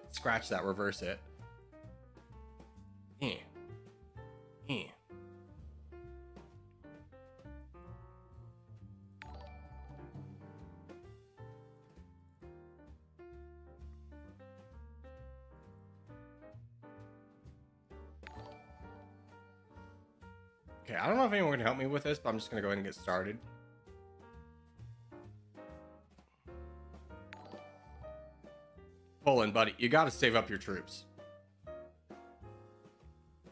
Scratch that, reverse it. Eh. Eh. Okay, I don't know if anyone can help me with this, but I'm just gonna go ahead and get started. Poland, buddy, you gotta save up your troops.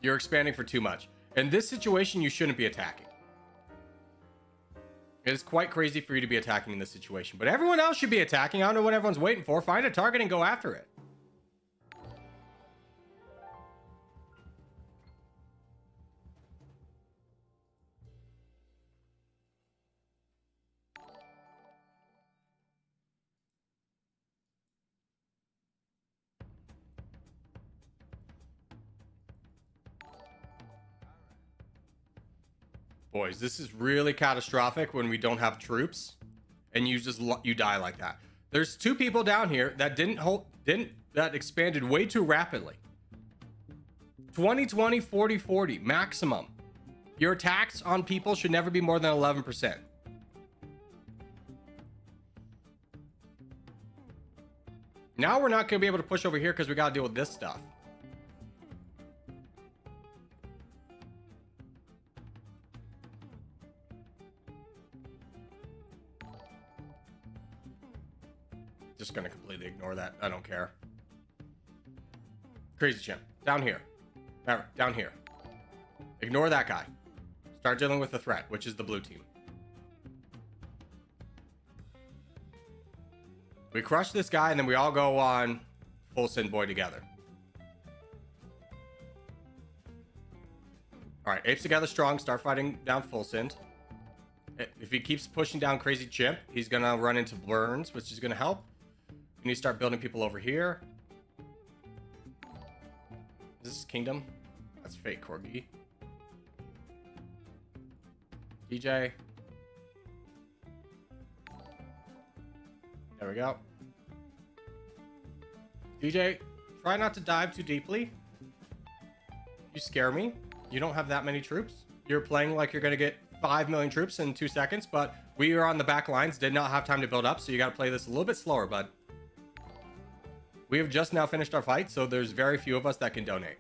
You're expanding for too much. In this situation, you shouldn't be attacking. It is quite crazy for you to be attacking in this situation, but everyone else should be attacking. I don't know what everyone's waiting for. Find a target and go after it. Boys, this is really catastrophic when we don't have troops and you die like that. There's two people down here that that expanded way too rapidly. 20, 40, 40 maximum. Your attacks on people should never be more than 11%. Now we're not going to be able to push over here because we got to deal with this stuff. Just gonna completely ignore that. I don't care. Crazy Chimp, down here. Down here. Ignore that guy. Start dealing with the threat, which is the blue team. We crush this guy, and then we all go on full send boy together. All right, apes together strong. Start fighting down full send. If he keeps pushing down Crazy Chimp, he's gonna run into burns, which is gonna help. You need to start building people over here. This is Kingdom. That's fake Corgi. DJ. There we go. DJ, try not to dive too deeply. You scare me. You don't have that many troops. You're playing like you're going to get 5 million troops in 2 seconds, but we are on the back lines, did not have time to build up, so you got to play this a little bit slower, bud. We have just now finished our fight, so there's very few of us that can donate.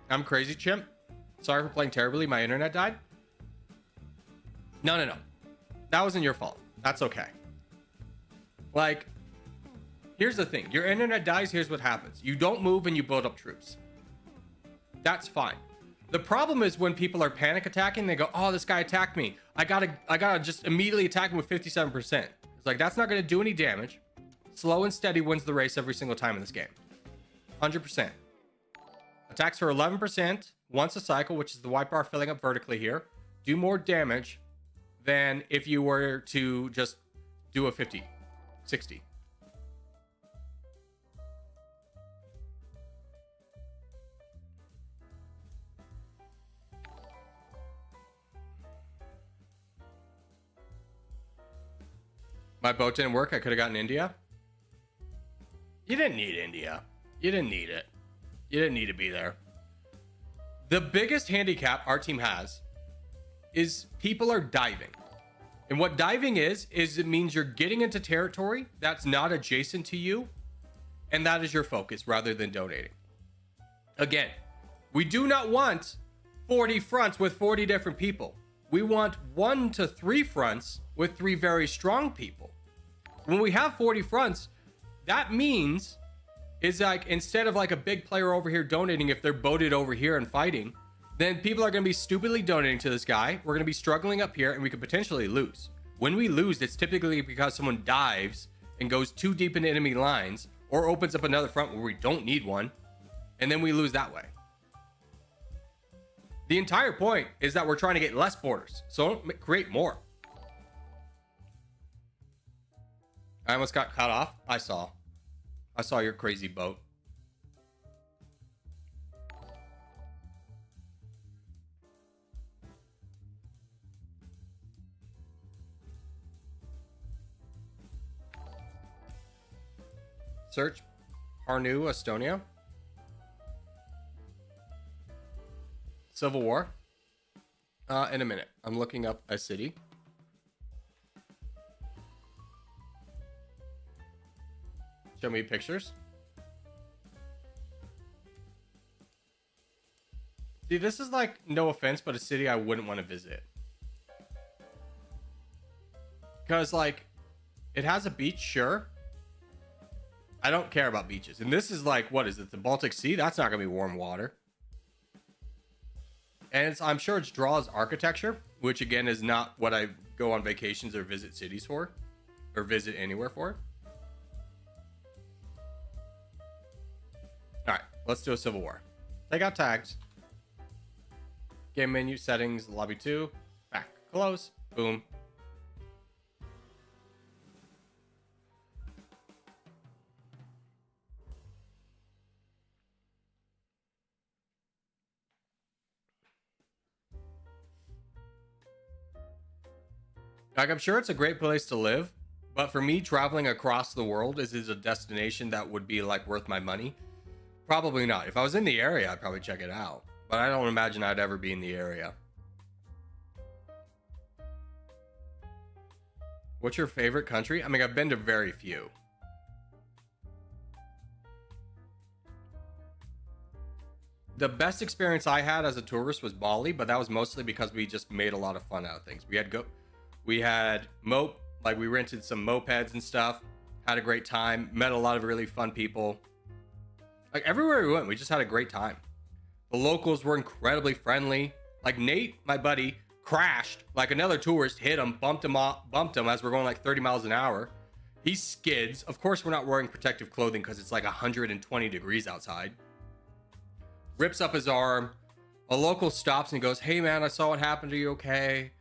I'm Crazy Chimp. Sorry for playing terribly. My internet died. No. That wasn't your fault. That's okay. Like, here's the thing. Your internet dies, here's what happens. You don't move and you build up troops. That's fine. The problem is when people are panic attacking, they go, oh, this guy attacked me. I gotta just immediately attack him with 57%. It's like, that's not gonna do any damage. Slow and steady wins the race every single time in this game. 100%. Attacks for 11% once a cycle, which is the white bar filling up vertically here. Do more damage than if you were to just do a 50, 60. My boat didn't work. I could have gotten India. You didn't need India. You didn't need it. You didn't need to be there. The biggest handicap our team has is people are diving. And what diving is it means you're getting into territory that's not adjacent to you. And that is your focus rather than donating. Again, we do not want 40 fronts with 40 different people. We want 1 to 3 fronts with 3 very strong people. When we have 40 fronts, that means is like instead of like a big player over here donating, if they're boated over here and fighting, then people are going to be stupidly donating to this guy. We're going to be struggling up here and we could potentially lose. When we lose, it's typically because someone dives and goes too deep into enemy lines or opens up another front where we don't need one. And then we lose that way. The entire point is that we're trying to get less borders. So don't create more. I almost got cut off. I saw your crazy boat. Search Harnu, Estonia. Civil War. In a minute. I'm looking up a city. Show me pictures. See, this is like, no offense, but a city I wouldn't want to visit. Because, like, it has a beach, sure. I don't care about beaches. And this is like, what is it? The Baltic Sea? That's not going to be warm water. And I'm sure it draws architecture, which again is not what I go on vacations or visit cities for. Or visit anywhere for. Alright, let's do a Civil War. Take out tags. Game menu, settings, lobby 2. Back, close, boom. Like, I'm sure it's a great place to live, but for me, traveling across the world is a destination that would be like worth my money. Probably not. If I was in the area, I'd probably check it out, but I don't imagine I'd ever be in the area. What's your favorite country? I mean, I've been to very few. The best experience I had as a tourist was Bali, but that was mostly because we just made a lot of fun out of things. We had we rented some mopeds and stuff, had a great time, met a lot of really fun people. Like, everywhere we went, we just had a great time. The locals were incredibly friendly. Like, Nate, my buddy, crashed. Like, another tourist hit him, bumped him as we're going like 30 miles an hour. He skids. Of course, we're not wearing protective clothing because it's like 120 degrees outside. Rips up his arm. A local stops and he goes, "Hey man, I saw what happened. Are you okay?"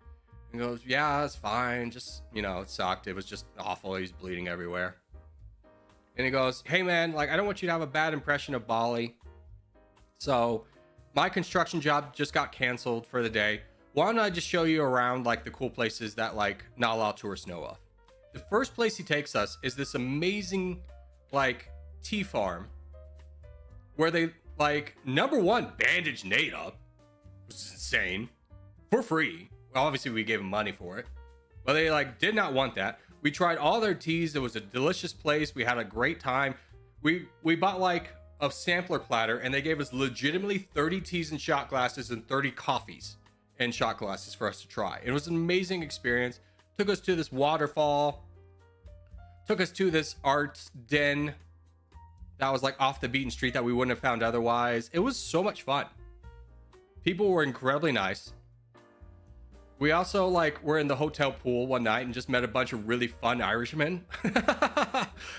And goes, "Yeah, it's fine. Just, you know, it sucked. It was just awful. He's bleeding everywhere." And he goes, "Hey man, like, I don't want you to have a bad impression of Bali. So my construction job just got canceled for the day. Why don't I just show you around like the cool places that like not a lot of tourists know of?" The first place he takes us is this amazing like tea farm where they like, number one, bandaged Nate up, which is insane, for free. Well, obviously we gave him money for it, but they like did not want that. We tried all their teas. It was a delicious place. We had a great time. We bought like a sampler platter and they gave us legitimately 30 teas and shot glasses and 30 coffees and shot glasses for us to try. It was an amazing experience. Took us to this waterfall, took us to this art den that was like off the beaten street that we wouldn't have found otherwise. It was so much fun. People were incredibly nice. We also like were in the hotel pool one night and just met a bunch of really fun Irishmen.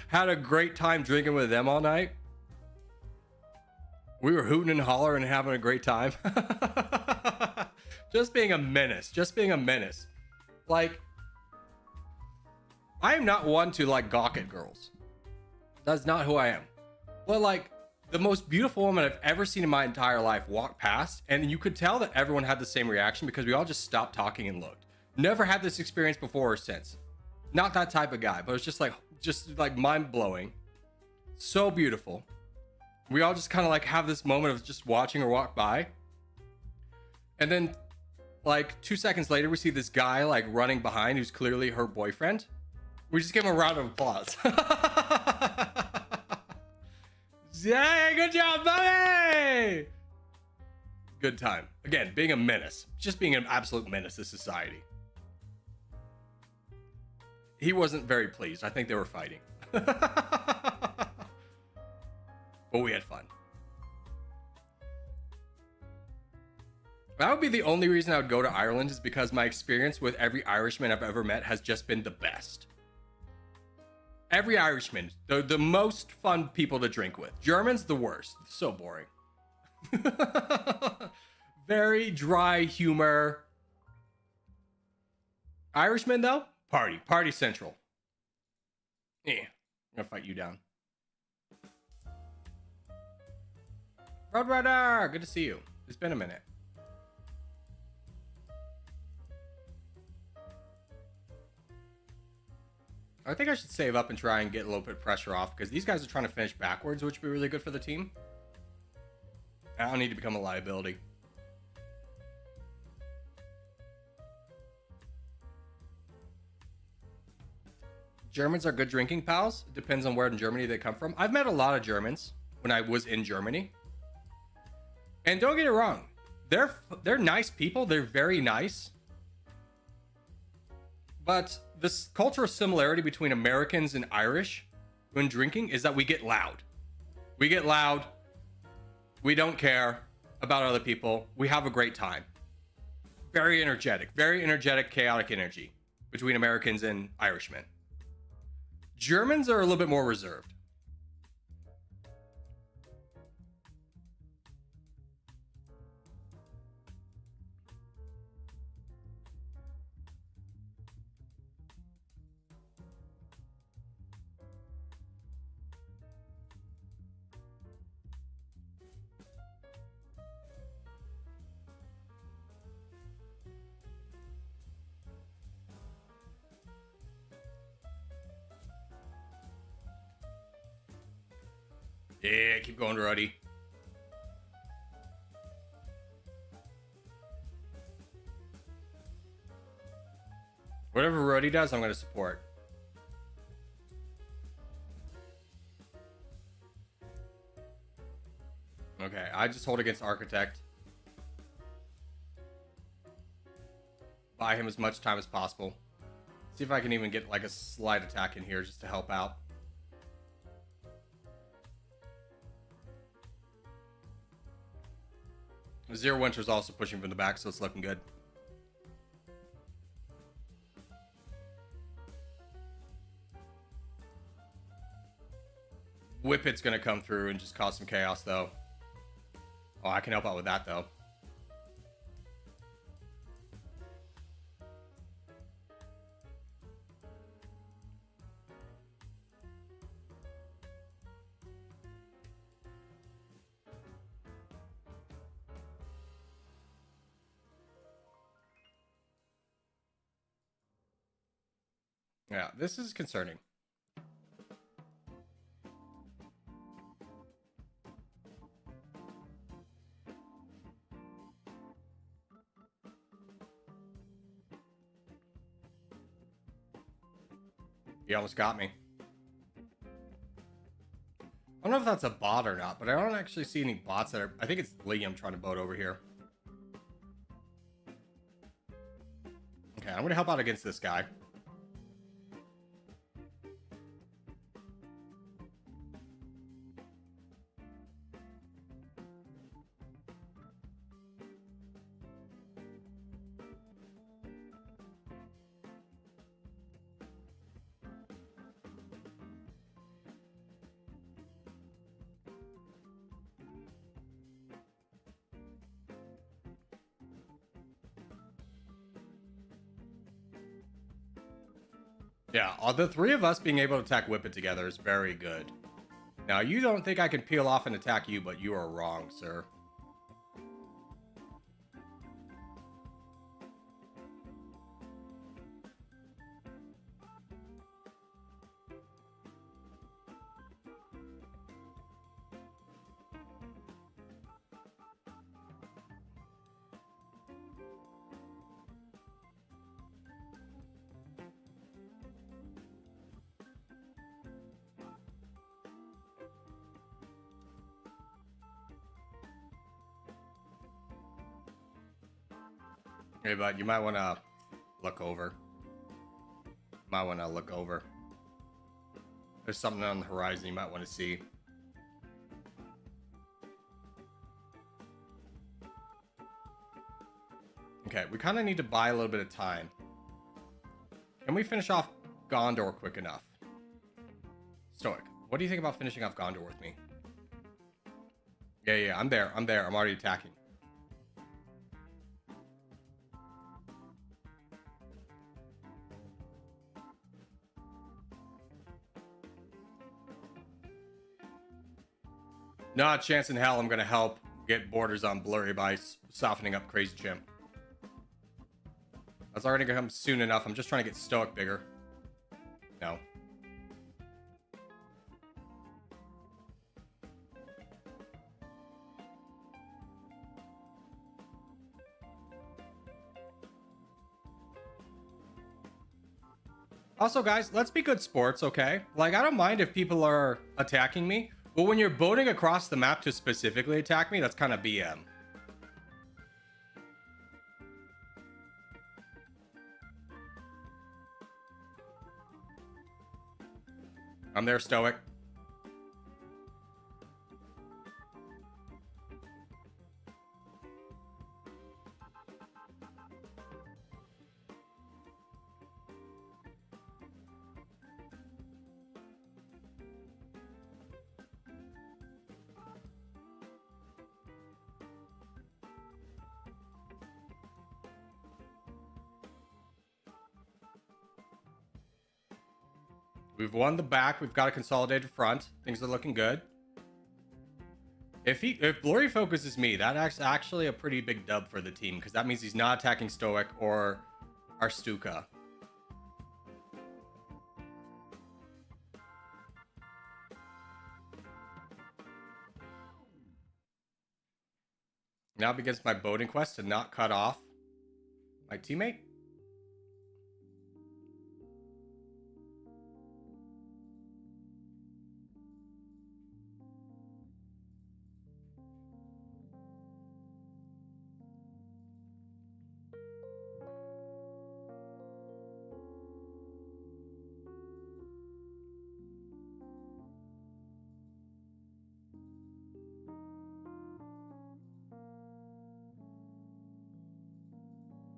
Had a great time drinking with them all night. We were hooting and hollering and having a great time. Just being a menace. Like, I am not one to like gawk at girls. That's not who I am. But like, the most beautiful woman I've ever seen in my entire life walked past, and you could tell that everyone had the same reaction because we all just stopped talking and looked. Never had this experience before or since. Not that type of guy, but it was just like mind-blowing. So beautiful. We all just kind of like have this moment of just watching her walk by. And then like 2 seconds later, we see this guy like running behind who's clearly her boyfriend. We just give him a round of applause. Yeah, good job, buddy! Good time. Again, being a menace. Just being an absolute menace to society. He wasn't very pleased. I think they were fighting. But we had fun. That would be the only reason I would go to Ireland, is because my experience with every Irishman I've ever met has just been the best. Every Irishman, the most fun people to drink with. Germans, the worst. So boring. Very dry humor. Irishmen, though, party central. Yeah, I'm gonna fight you down. Roadrunner, good to see you. It's been a minute. I think I should save up and try and get a little bit of pressure off because these guys are trying to finish backwards, which would be really good for the team. I don't need to become a liability. Germans are good drinking pals. It depends on where in Germany they come from. I've met a lot of Germans when I was in Germany. And don't get it wrong. They're nice people. They're very nice. But this cultural similarity between Americans and Irish when drinking is that we get loud. We get loud. We don't care about other people. We have a great time. Very energetic, chaotic energy between Americans and Irishmen. Germans are a little bit more reserved. Yeah, keep going, Ruddy. Whatever Ruddy does, I'm going to support. Okay, I just hold against Architect. Buy him as much time as possible. See if I can even get like a slight attack in here just to help out. Zero Winter's also pushing from the back, so it's looking good. Whippet's gonna come through and just cause some chaos, though. Oh, I can help out with that, though. Yeah, this is concerning. He almost got me. I don't know if that's a bot or not, but I don't actually see any bots that are... I think it's Liam trying to boat over here. Okay, I'm going to help out against this guy. Yeah, the three of us being able to attack Whippet together is very good. Now, you don't think I can peel off and attack you, but you are wrong, sir. Hey, bud, you might want to look over. Might want to look over. There's something on the horizon you might want to see. Okay, we kind of need to buy a little bit of time. Can we finish off Gondor quick enough? Stoic, what do you think about finishing off Gondor with me? Yeah, I'm there. I'm already attacking. Not a chance in hell I'm gonna help get borders on blurry by softening up Crazy Chimp. That's already gonna come soon enough. I'm just trying to get Stoic bigger. No. Also, guys, let's be good sports, okay? Like, I don't mind if people are attacking me, but when you're boating across the map to specifically attack me, that's kind of BM. I'm there, Stoic. We've won the back. We've got a consolidated front. Things are looking good. If Blurry focuses me, that's actually a pretty big dub for the team, because that means he's not attacking Stoic or our Stuka. Now begins my boating quest to not cut off my teammate.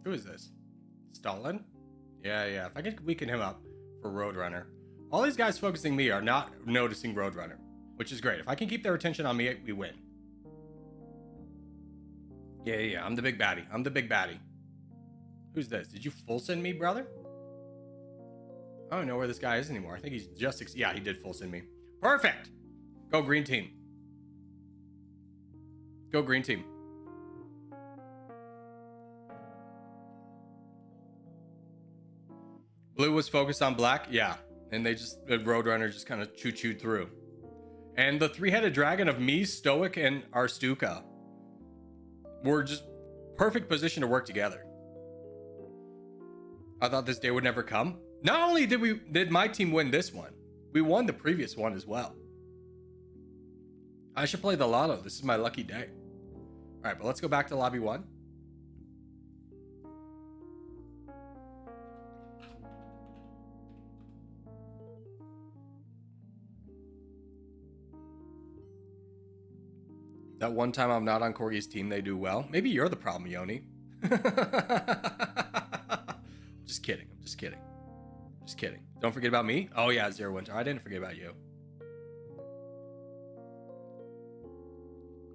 Who is this? Stalin? Yeah. If I could weaken him up for Roadrunner. All these guys focusing me are not noticing Roadrunner, which is great. If I can keep their attention on me, we win. Yeah. I'm the big baddie. I'm the big baddie. Who's this? Did you full send me, brother? I don't know where this guy is anymore. I think he's just... Yeah, he did full send me. Perfect! Go green team. Go green team. Blue was focused on black, yeah. And the Roadrunner just kind of chewed through. And the three-headed dragon of me, Stoic, and our Stuka were just perfect position to work together. I thought this day would never come. Not only did my team win this one, we won the previous one as well. I should play the lotto. This is my lucky day. All right, but let's go back to lobby 1. That one time I'm not on Corgi's team, they do well. Maybe you're the problem, Yoni. Just kidding. I'm just kidding. Just kidding. Don't forget about me. Oh yeah, Zero Winter. I didn't forget about you.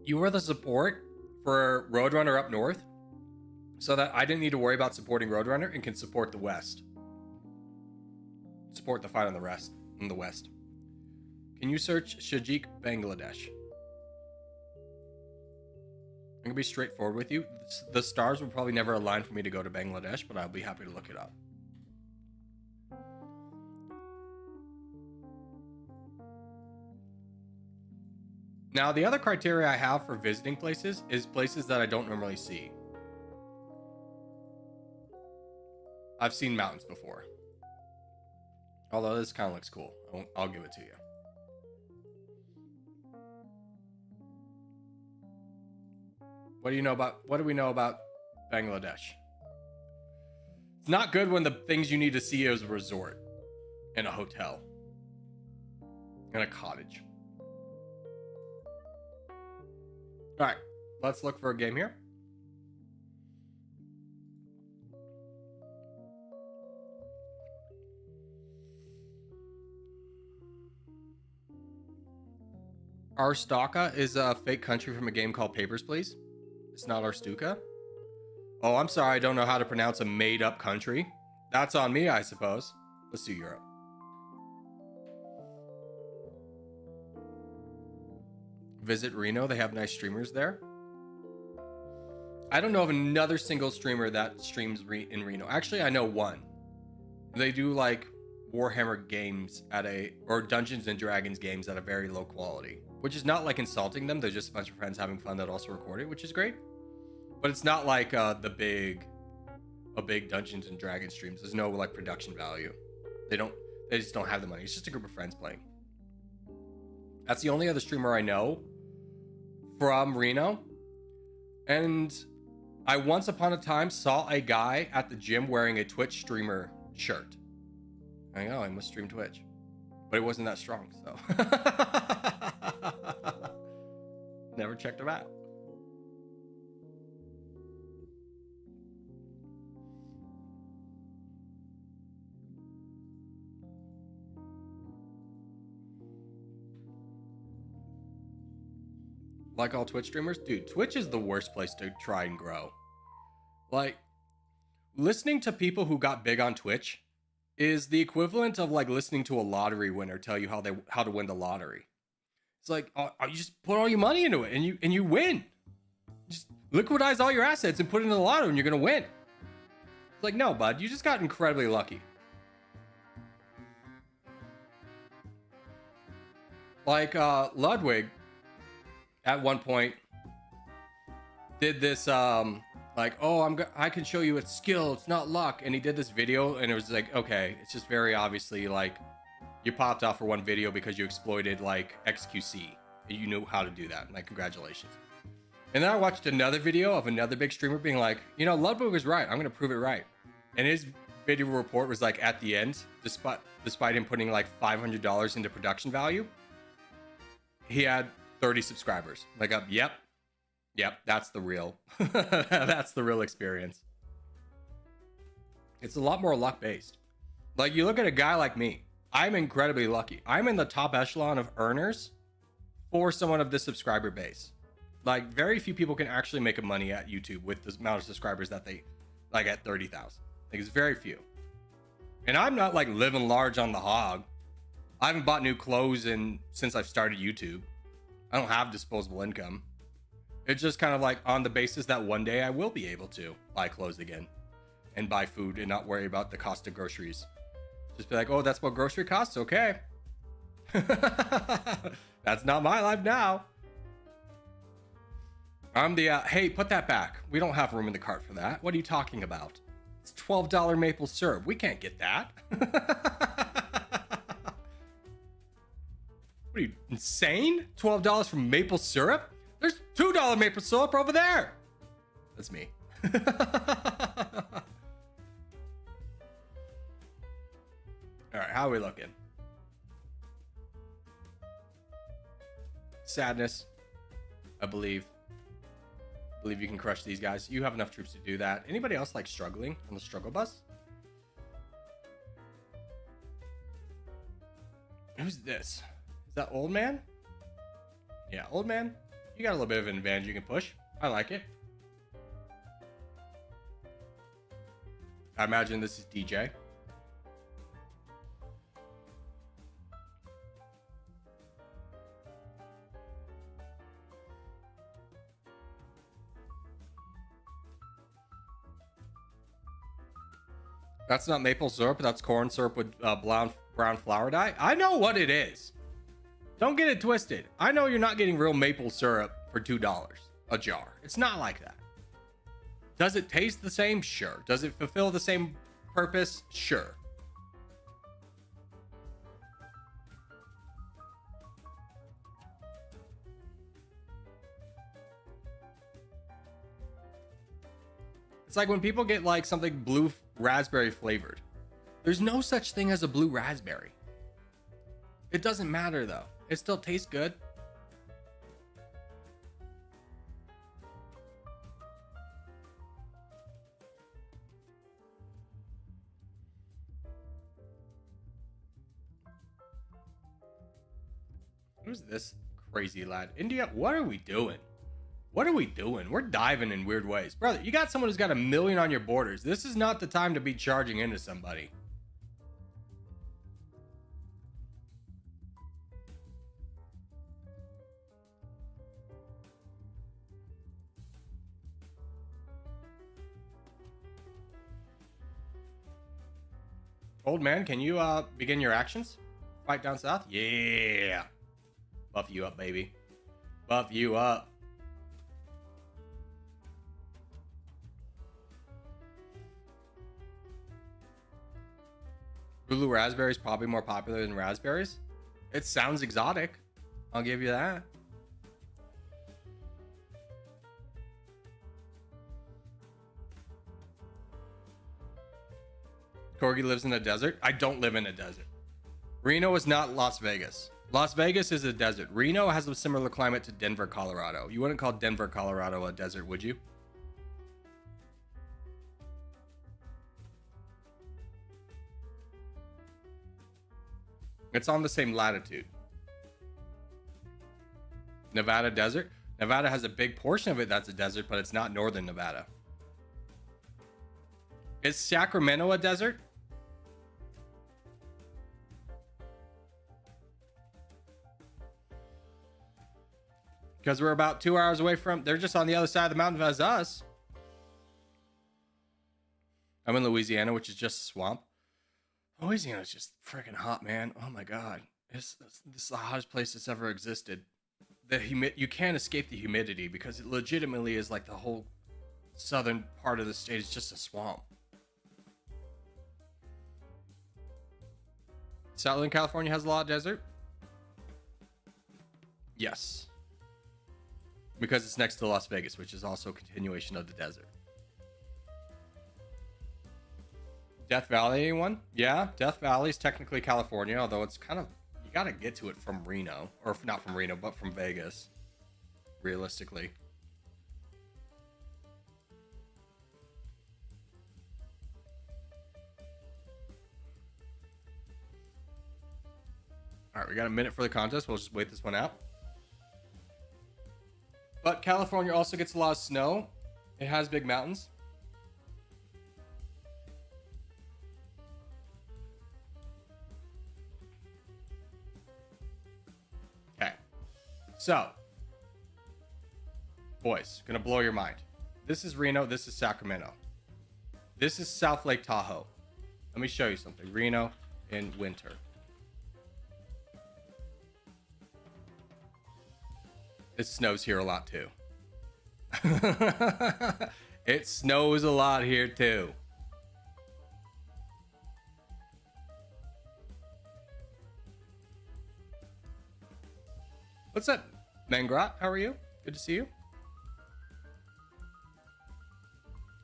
You were the support for Roadrunner up north, so that I didn't need to worry about supporting Roadrunner and can support the west. Support the fight on the rest in the west. Can you search Shajik, Bangladesh? I'm gonna be straightforward with you. The stars will probably never align for me to go to Bangladesh, but I'll be happy to look it up. Now, the other criteria I have for visiting places is places that I don't normally see. I've seen mountains before. Although this kind of looks cool. I'll give it to you. What do we know about Bangladesh? It's not good when the things you need to see is a resort and a hotel and a cottage. All right, let's look for a game here. Arstotzka is a fake country from a game called Papers, Please. It's not Arstuka. Oh, I'm sorry. I don't know how to pronounce a made-up country. That's on me, I suppose. Let's do Europe. visit Reno. They have nice streamers there. I don't know of another single streamer that streams in Reno. Actually, I know one. They do like Warhammer games or Dungeons and Dragons games at a very low quality, which is not like insulting them. They're just a bunch of friends having fun that also record it, which is great. But it's not like a big Dungeons and Dragons streams. There's no like production value. They just don't have the money. It's just a group of friends playing. That's the only other streamer I know from Reno. And I once upon a time saw a guy at the gym wearing a Twitch streamer shirt. I go, I must stream Twitch. But it wasn't that strong, so. Never checked him out. Like all Twitch streamers, dude, Twitch is the worst place to try and grow. Like, listening to people who got big on Twitch is the equivalent of like listening to a lottery winner tell you how to win the lottery. It's like, you just put all your money into it and you win. Just liquidize all your assets and put it in the lotto and you're gonna win. It's like, no, bud, you just got incredibly lucky. Like Ludwig at one point did this like, oh, I can show you it's skill, it's not luck. And he did this video and it was like, okay, it's just very obviously like you popped off for one video because you exploited like XQC and you knew how to do that. Like, congratulations. And then I watched another video of another big streamer being like, you know, Ludwig was right. I'm going to prove it right. And his video report was like at the end, despite him putting like $500 into production value, he had 30 subscribers. Like, yep, that's the real, that's the real experience. It's a lot more luck based. Like, you look at a guy like me, I'm incredibly lucky. I'm in the top echelon of earners for someone of this subscriber base. Like, very few people can actually make money at YouTube with the amount of subscribers that they like at 30,000. Like, it's very few. And I'm not like living large on the hog. I haven't bought new clothes since I've started YouTube. I don't have disposable income. It's just kind of like on the basis that one day I will be able to buy clothes again and buy food and not worry about the cost of groceries. Just be like, oh, that's what grocery costs? Okay. That's not my life now. I'm the, hey, put that back. We don't have room in the cart for that. What are you talking about? It's $12 maple syrup. We can't get that. What are you, insane? $12 for maple syrup? There's $2 maple syrup over there. That's me. All right, how are we looking? Sadness, I believe. You can crush these guys. You have enough troops to do that. Anybody else like struggling on the struggle bus? Who's this? Is that old man? Yeah, old man. You got a little bit of an advantage you can push. I like it. I imagine this is DJ. That's not maple syrup. That's corn syrup with brown flour dye. I know what it is. Don't get it twisted. I know you're not getting real maple syrup for $2 a jar. It's not like that. Does it taste the same? Sure. Does it fulfill the same purpose? Sure. It's like when people get like something blue raspberry flavored. There's no such thing as a blue raspberry. It doesn't matter though. It still tastes good. Who's this crazy lad? India, what are we doing? What are we doing? We're diving in weird ways. Brother, you got someone who's got 1 million on your borders. This is not the time to be charging into somebody. Old man, can you begin your actions? Fight down south? Yeah. Buff you up, baby. Buff you up. Blue raspberry is probably more popular than raspberries. It sounds exotic. I'll give you that. Corgi lives in a desert. I don't live in a desert. Reno is not Las Vegas. Las Vegas is a desert. Reno has a similar climate to Denver, Colorado. You wouldn't call Denver, Colorado a desert, would you? It's on the same latitude. Nevada desert. Nevada has a big portion of it that's a desert, but it's not northern Nevada. Is Sacramento a desert? Because we're about 2 hours away from... They're just on the other side of the mountain as us. I'm in Louisiana, which is just a swamp. Louisiana's just freaking hot, man. Oh my god. This is the hottest place that's ever existed. You can't escape the humidity because it legitimately is like the whole southern part of the state is just a swamp. Southern California has a lot of desert? Yes. Because it's next to Las Vegas, which is also a continuation of the desert. Death Valley, anyone? Yeah, Death Valley is technically California, although it's kind of... You gotta get to it from Reno. Or not from Reno, but from Vegas. Realistically. Alright, we got a minute for the contest. We'll just wait this one out. But California also gets a lot of snow. It has big mountains. Okay. So. Boys, gonna blow your mind. This is Reno. This is Sacramento. This is South Lake Tahoe. Let me show you something. Reno in winter. It snows here a lot too. It snows a lot here too. What's up, Mangrat? How are you? Good to see you.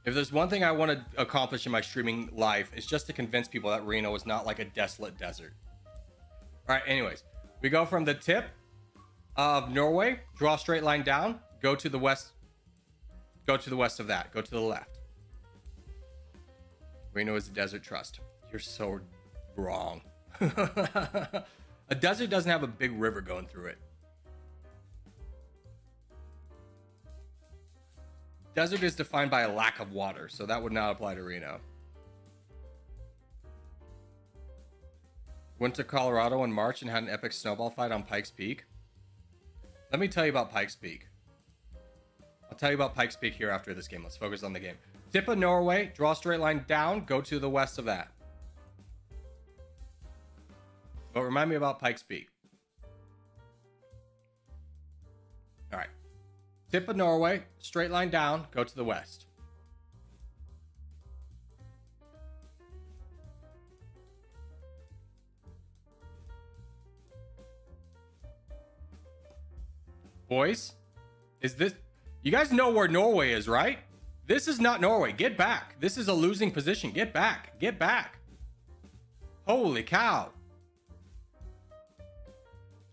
If there's one thing I want to accomplish in my streaming life, it's just to convince people that Reno is not like a desolate desert. All right, anyways, we go from the tip of Norway, draw a straight line down, go to the west. Go to the west of that. Go to the left. Reno is a desert, trust. You're so wrong. A desert doesn't have a big river going through it. Desert is defined by a lack of water, so that would not apply to Reno. Went to Colorado in March and had an epic snowball fight on Pikes Peak. Let me tell you about Pikes Peak. I'll tell you about Pikes Peak here after this game. Let's focus on the game. Tip of Norway, draw a straight line down, go to the west of that. But remind me about Pikes Peak. All right. Tip of Norway, straight line down, go to the west. Boys, is this... You guys know where Norway is, right? This is not Norway. Get back. This is a losing position. Get back. Get back. Holy cow.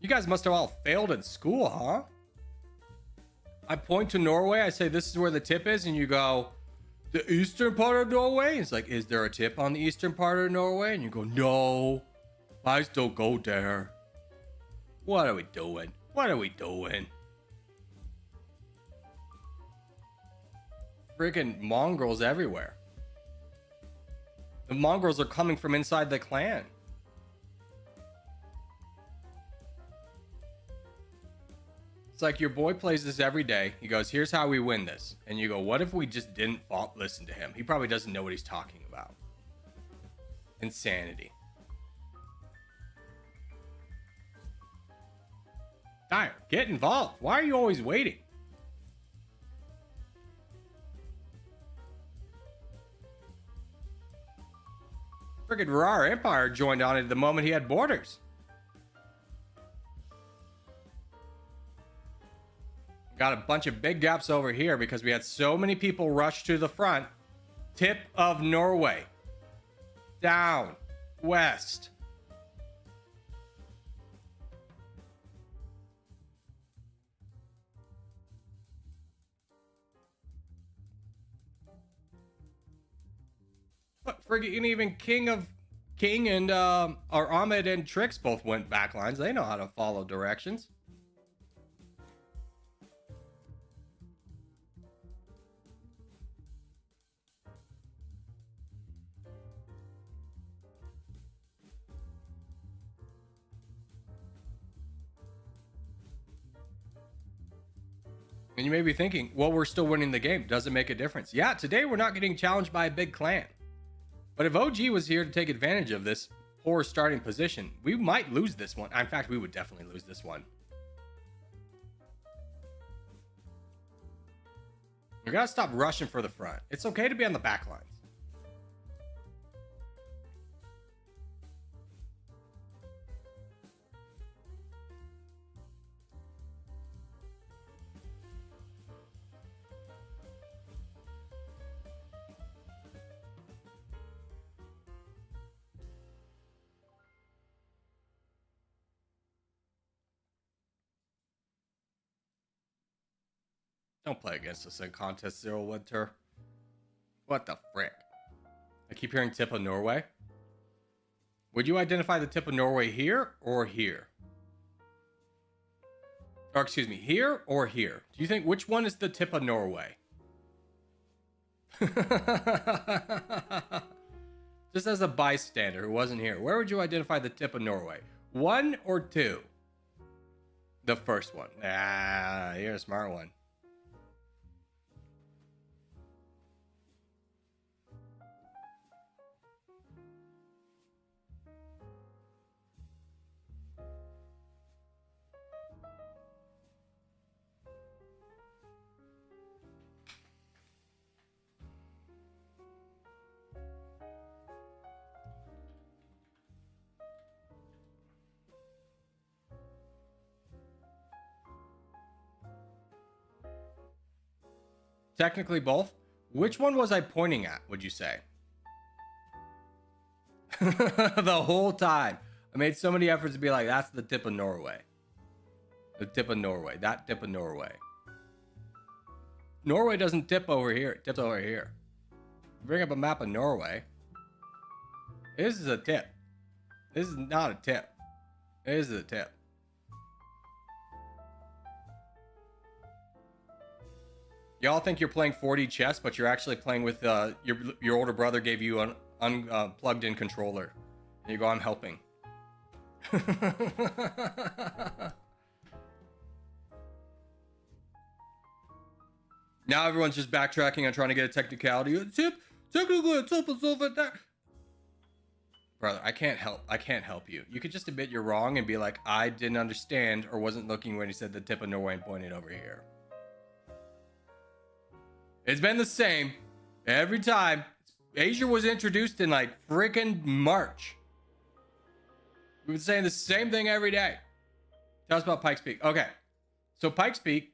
You guys must have all failed in school, huh? I point to Norway. I say, this is where the tip is. And you go, the eastern part of Norway? It's like, is there a tip on the eastern part of Norway? And you go, no. I still go there. What are we doing? What are we doing? Freaking mongrels everywhere. The mongrels are coming from inside the clan. It's like your boy plays this every day. He goes, here's how we win this. And you go, what if we just didn't listen to him? He probably doesn't know what he's talking about. Insanity. Dire, get involved. Why are you always waiting? Friggin' Rar Empire joined on it the moment he had borders. Got a bunch of big gaps over here because we had so many people rush to the front. Tip of Norway. Down. West. But friggin' even King and or Ahmed and Trix both went backlines. They know how to follow directions. And you may be thinking, well, we're still winning the game. Does it make a difference? Yeah, today we're not getting challenged by a big clan. But if OG was here to take advantage of this poor starting position, we might lose this one. In fact, we would definitely lose this one. We gotta stop rushing for the front. It's okay to be on the back lines. Don't play against us in Contest Zero Winter. What the frick? I keep hearing tip of Norway. Would you identify the tip of Norway here or here? Or excuse me, here or here? Do you think which one is the tip of Norway? Just as a bystander who wasn't here, where would you identify the tip of Norway? 1 or 2? The first one. Ah, you're a smart one. Technically both. Which one was I pointing at, would you say? The whole time. I made so many efforts to be like, that's the tip of Norway. The tip of Norway. That tip of Norway. Norway doesn't tip over here. It tips over here. Bring up a map of Norway. This is a tip. This is not a tip. This is a tip. Y'all think you're playing 4D chess, but you're actually playing with your older brother gave you an unplugged in controller. And you go, I'm helping. Now everyone's just backtracking and trying to get a technicality. Technically a tip is over there. Brother, I can't help you. You could just admit you're wrong and be like, I didn't understand or wasn't looking when he said the tip of Norway and pointed over here. It's been the same every time. Asia was introduced in like freaking March. We've been saying the same thing every day. Tell us about Pikes Peak. Okay. So Pikes Peak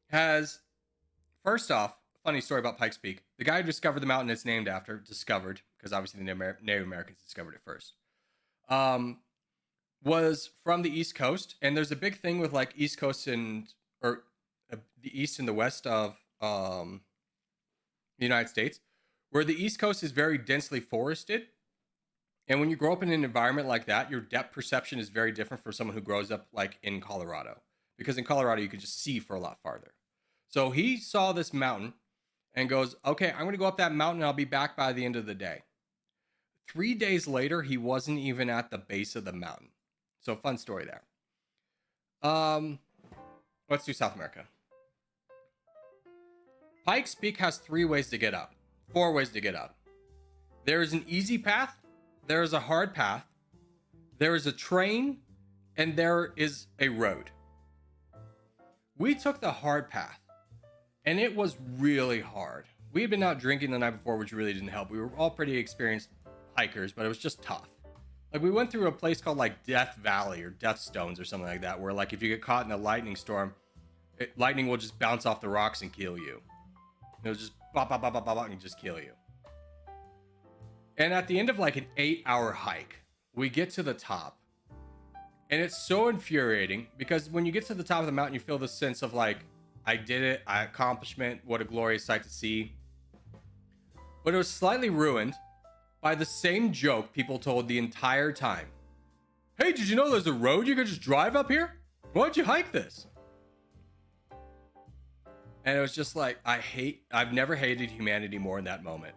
has, first off, funny story about Pikes Peak. The guy who discovered the mountain it's named after, discovered, because obviously the Native Americans discovered it first, was from the East Coast. And there's a big thing with like East Coast or the East and the West of the United States, where the East Coast is very densely forested. And when you grow up in an environment like that, your depth perception is very different from someone who grows up like in Colorado, because in Colorado, you could just see for a lot farther. So he saw this mountain and goes, okay, I'm going to go up that mountain and I'll be back by the end of the day. 3 days later, he wasn't even at the base of the mountain. So fun story there. Let's do South America. Pikes Peak has 3 ways to get up. 4 ways to get up. There is an easy path, there is a hard path, there is a train, and there is a road. We took the hard path, and it was really hard. We had been out drinking the night before, which really didn't help. We were all pretty experienced hikers, but it was just tough. Like, we went through a place called like Death Valley or Death Stones or something like that, where like if you get caught in a lightning storm, lightning will just bounce off the rocks and kill you. It'll just bop, bop, bop, bop, bop, and just kill you. And at the end of like an 8-hour hike, we get to the top. And it's so infuriating because when you get to the top of the mountain, you feel this sense of like, I did it, accomplishment, what a glorious sight to see. But it was slightly ruined by the same joke people told the entire time. Hey, did you know there's a road you could just drive up here? Why don't you hike this? And it was just like, I've never hated humanity more in that moment.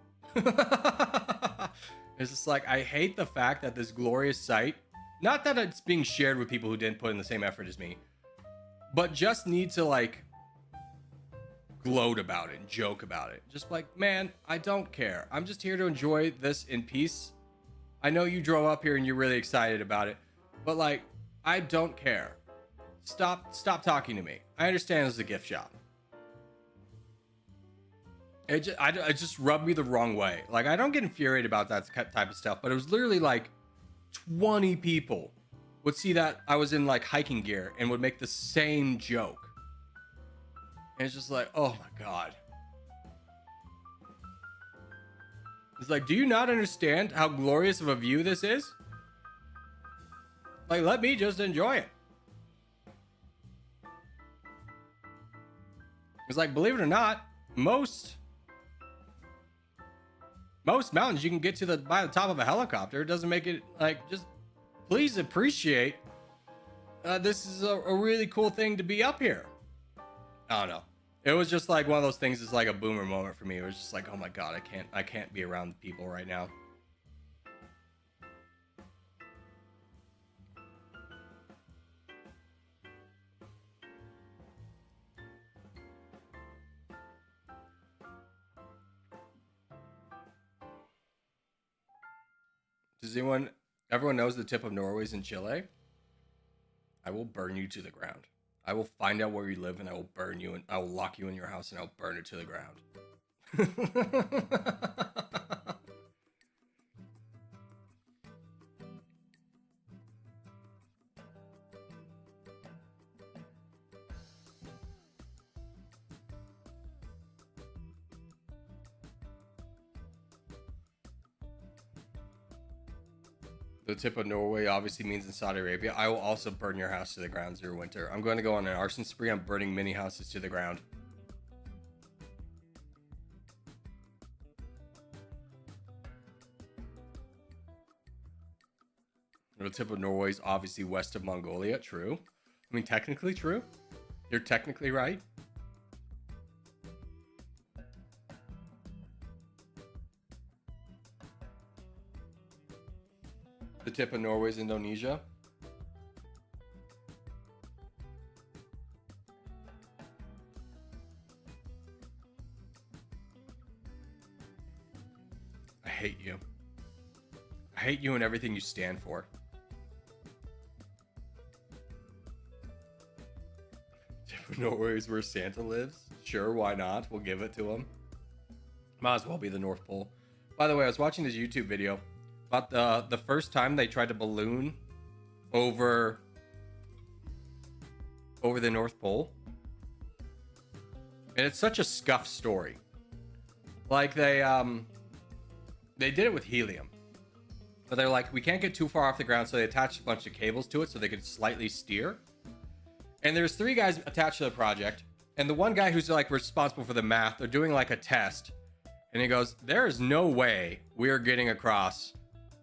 It's just like, I hate the fact that this glorious sight, not that it's being shared with people who didn't put in the same effort as me, but just need to like gloat about it and joke about it. Just like, man, I don't care. I'm just here to enjoy this in peace. I know you drove up here and you're really excited about it, but like, I don't care. Stop talking to me. I understand this is a gift shop. It just rubbed me the wrong way. Like, I don't get infuriated about that type of stuff, but it was literally like 20 people would see that I was in like hiking gear and would make the same joke. And it's just like, oh my God. It's like, do you not understand how glorious of a view this is? Like, let me just enjoy it. It's like, believe it or not, most mountains you can get to by the top of a helicopter. It doesn't make it like, just please appreciate this is a really cool thing to be up here. I don't know. It was just like one of those things. It's like a boomer moment for me. It was just like, oh my God, I can't be around the people right now. Does everyone knows the tip of Norway's in Chile? I will burn you to the ground. I will find out where you live and I will burn you and I will lock you in your house and I'll burn it to the ground. The tip of Norway obviously means in Saudi Arabia. I will also burn your house to the ground, Zero Winter. I'm going to go on an arson spree. I'm burning many houses to the ground. The tip of Norway is obviously west of Mongolia. True. I mean, technically true. You're technically right. The tip of Norway is Indonesia. I hate you. I hate you and everything you stand for. Tip of Norway is where Santa lives. Sure, why not? We'll give it to him. Might as well be the North Pole. By the way, I was watching this YouTube video about the first time they tried to balloon over the North Pole. And it's such a scuffed story. Like they did it with helium. But they're like, we can't get too far off the ground, so they attached a bunch of cables to it so they could slightly steer. And there's 3 guys attached to the project, and the one guy who's like responsible for the math, they're doing like a test, and he goes, there is no way we're getting across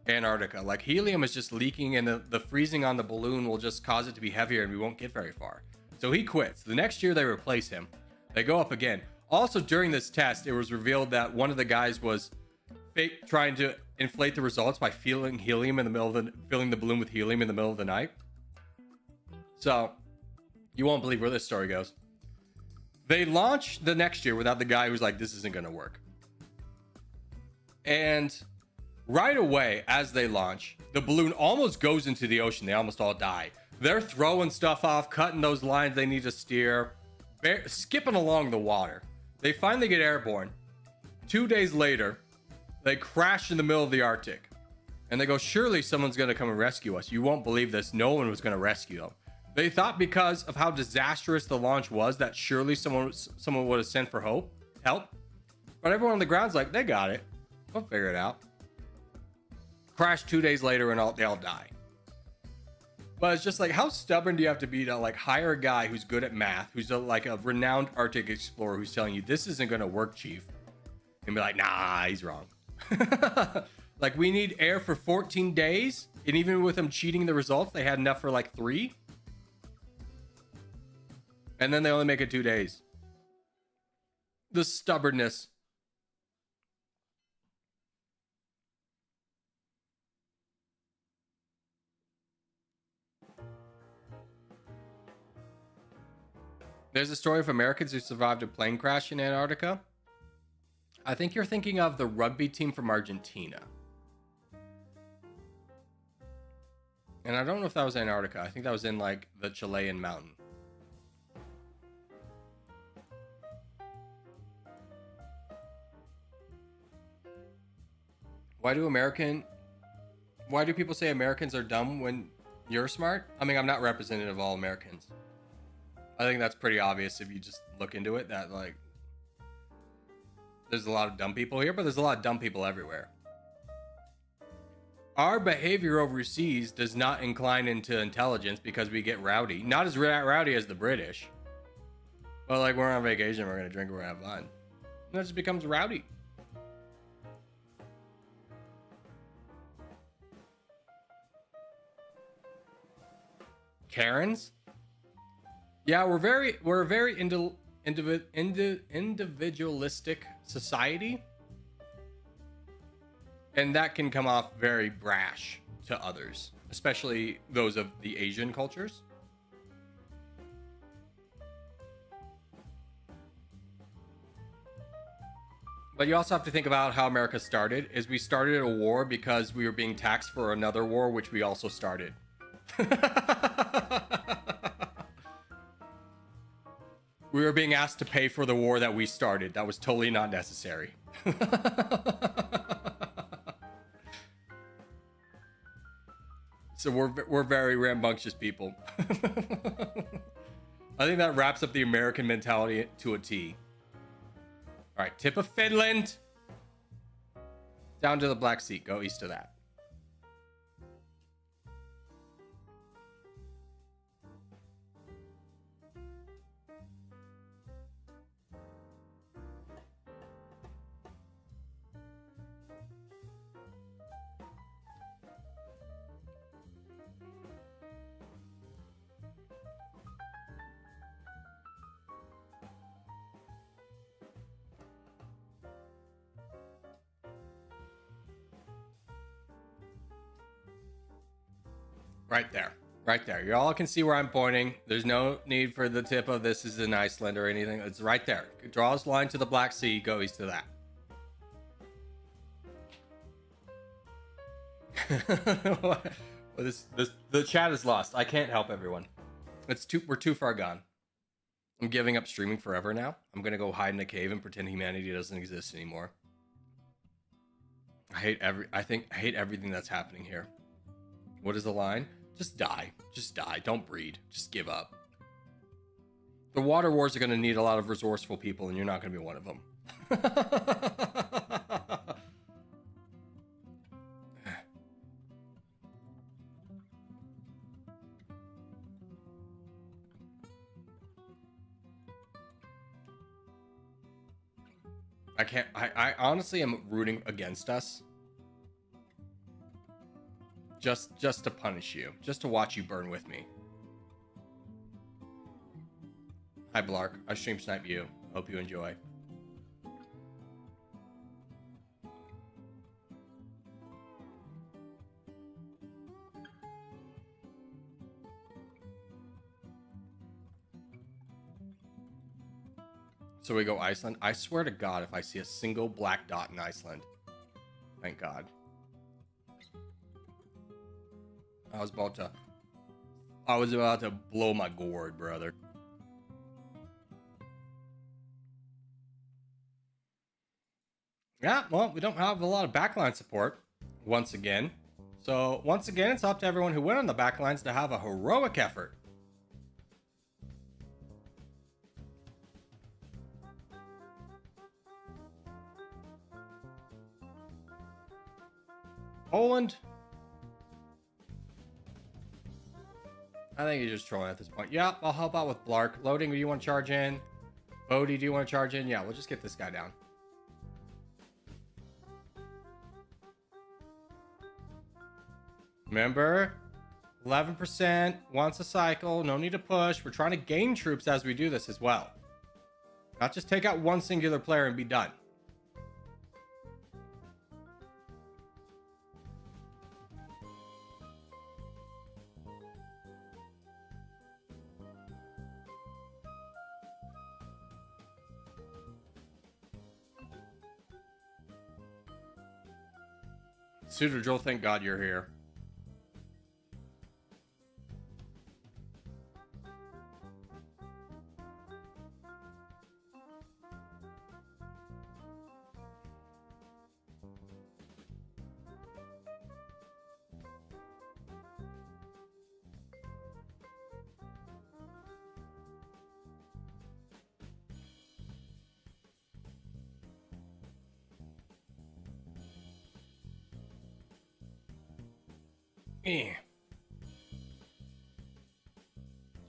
Antarctica. Like, helium is just leaking, and the freezing on the balloon will just cause it to be heavier, and we won't get very far. So he quits. The next year they replace him. They go up again. Also, during this test, it was revealed that one of the guys was trying to inflate the results by filling the balloon with helium in the middle of the night. So you won't believe where this story goes. They launch the next year without the guy who's like, this isn't going to work. And Right away, as they launch, the balloon almost goes into the ocean. They almost all die. They're throwing stuff off, cutting those lines they need to steer, skipping along the water. They finally get airborne. 2 days later, they crash in the middle of the Arctic. And they go, surely someone's going to come and rescue us. You won't believe this. No one was going to rescue them. They thought because of how disastrous the launch was that surely someone would have sent for help. But everyone on the ground's like, they got it. We'll figure it out. Crash 2 days later and they all die. But it's just like, how stubborn do you have to be to like hire a guy who's good at math, who's like a renowned Arctic explorer who's telling you this isn't going to work, chief, and be like, nah, he's wrong. Like, we need air for 14 days, and even with them cheating the results, they had enough for like 3, and then they only make it 2 days. The stubbornness. There's a story of Americans who survived a plane crash in Antarctica. I think you're thinking of the rugby team from Argentina. And I don't know if that was Antarctica. I think that was in like the Chilean mountain. Why do people say Americans are dumb when you're smart? I mean, I'm not representative of all Americans. I think that's pretty obvious if you just look into it, that like there's a lot of dumb people here, but there's a lot of dumb people everywhere. Our behavior overseas does not incline into intelligence because we get rowdy. Not as rowdy as the British. But like, we're on vacation, we're gonna drink, we're gonna have fun. And that just becomes rowdy. Karens? Yeah, we're a very individualistic society. And that can come off very brash to others, especially those of the Asian cultures. But you also have to think about how America started. Is we started a war because we were being taxed for another war, which we also started. We were being asked to pay for the war that we started. That was totally not necessary. So we're very rambunctious people. I think that wraps up the American mentality to a T. All right, tip of Finland. Down to the Black Sea. Go east of that. Right there. Right there. You all can see where I'm pointing. There's no need for the tip of this is in Iceland or anything. It's right there. Draw this line to the Black Sea. Go east of that. The chat is lost. I can't help everyone. We're too far gone. I'm giving up streaming forever now. I'm gonna go hide in a cave and pretend humanity doesn't exist anymore. I hate everything that's happening here. What is the line? Just die. Just die. Don't breed. Just give up. The water wars are going to need a lot of resourceful people, and you're not going to be one of them. I honestly am rooting against us. Just to punish you. Just to watch you burn with me. Hi, Blark. I stream snipe you. Hope you enjoy. So we go Iceland. I swear to God, if I see a single black dot in Iceland. Thank God. I was about to blow my gourd, brother. Yeah, well, we don't have a lot of backline support, once again. So, once again, it's up to everyone who went on the backlines to have a heroic effort. Poland. I think he's just trolling at this point. Yeah, I'll help out with Blark. Loading, do you want to charge in? Bodhi, do you want to charge in? Yeah, we'll just get this guy down. Remember, 11% once a cycle. No need to push. We're trying to gain troops as we do this as well. Not just take out one singular player and be done. Suitor Joel, thank God you're here.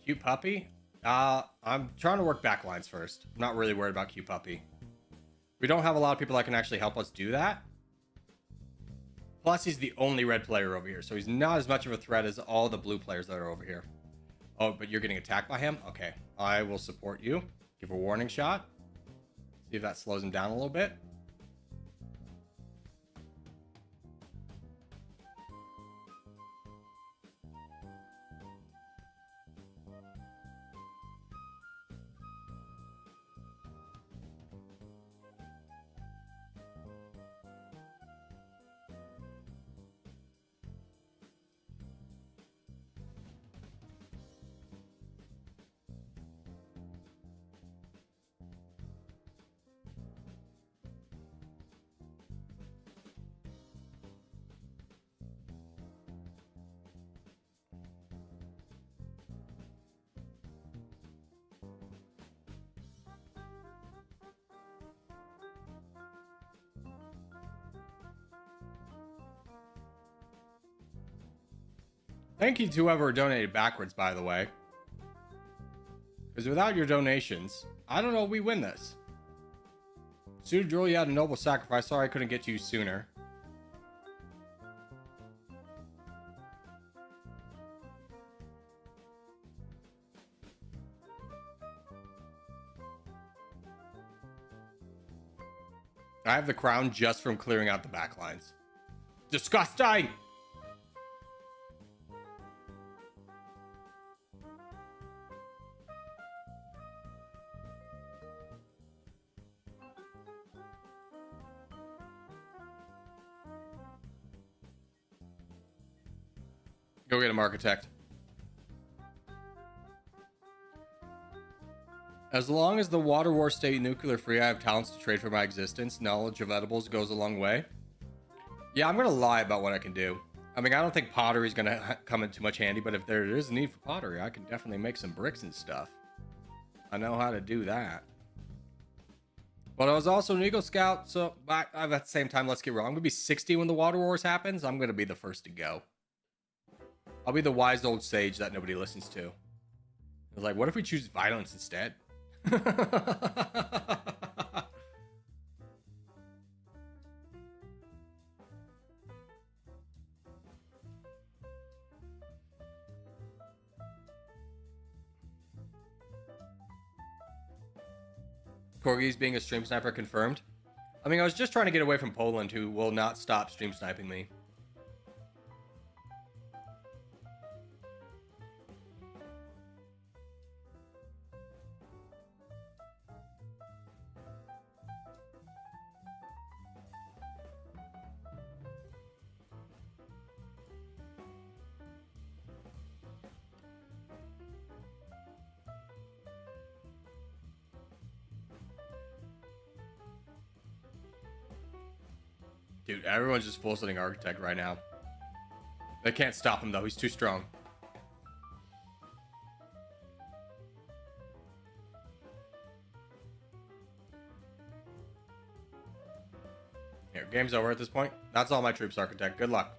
Cute puppy? I'm trying to work backlines first. I'm not really worried about cute puppy. We don't have a lot of people that can actually help us do that. Plus, he's the only red player over here, so he's not as much of a threat as all the blue players that are over here. Oh, but you're getting attacked by him? Okay, I will support you. Give a warning shot. See if that slows him down a little bit. Thank you to whoever donated backwards, by the way. Because without your donations, I don't know if we win this. Suitor Droll, you had a noble sacrifice. Sorry I couldn't get to you sooner. I have the crown just from clearing out the backlines. Disgusting! Go get him, architect. As long as the water war stay nuclear free, I have talents to trade for my existence. Knowledge of edibles goes a long way. Yeah, I'm gonna lie about what I can do. I mean, I don't think pottery is gonna come in too much handy, but if there is a need for pottery, I can definitely make some bricks and stuff. I know how to do that. But I was also an Eagle Scout, so at the same time, let's get real. I'm gonna be 60 when the water wars happens. I'm gonna be the first to go. I'll be the wise old sage that nobody listens to. It's like, what if we choose violence instead? Corgis being a stream sniper confirmed. I mean, I was just trying to get away from Poland, who will not stop stream sniping me. Dude, everyone's just full setting architect right now. They can't stop him though. He's too strong. Here, game's over at this point. That's all my troops, architect. Good luck.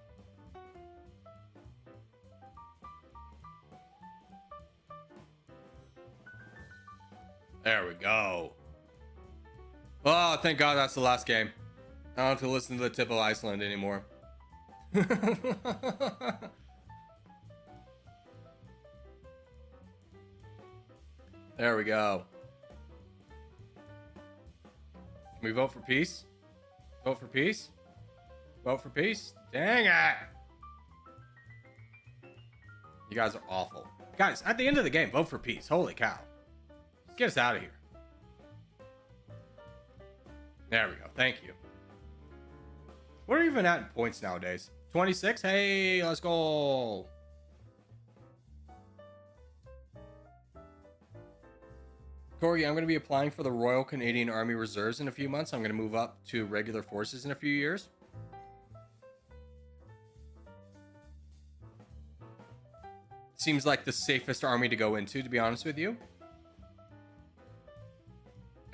There we go. Oh, thank God that's the last game. I don't have to listen to the tip of Iceland anymore. There we go. Can we vote for peace? Vote for peace? Vote for peace? Dang it! You guys are awful. Guys, at the end of the game, vote for peace. Holy cow. Let's get us out of here. There we go. Thank you. What are we even at in points nowadays? 26? Hey, let's go. Corgi, I'm going to be applying for the Royal Canadian Army Reserves in a few months. I'm going to move up to regular forces in a few years. Seems like the safest army to go into, to be honest with you.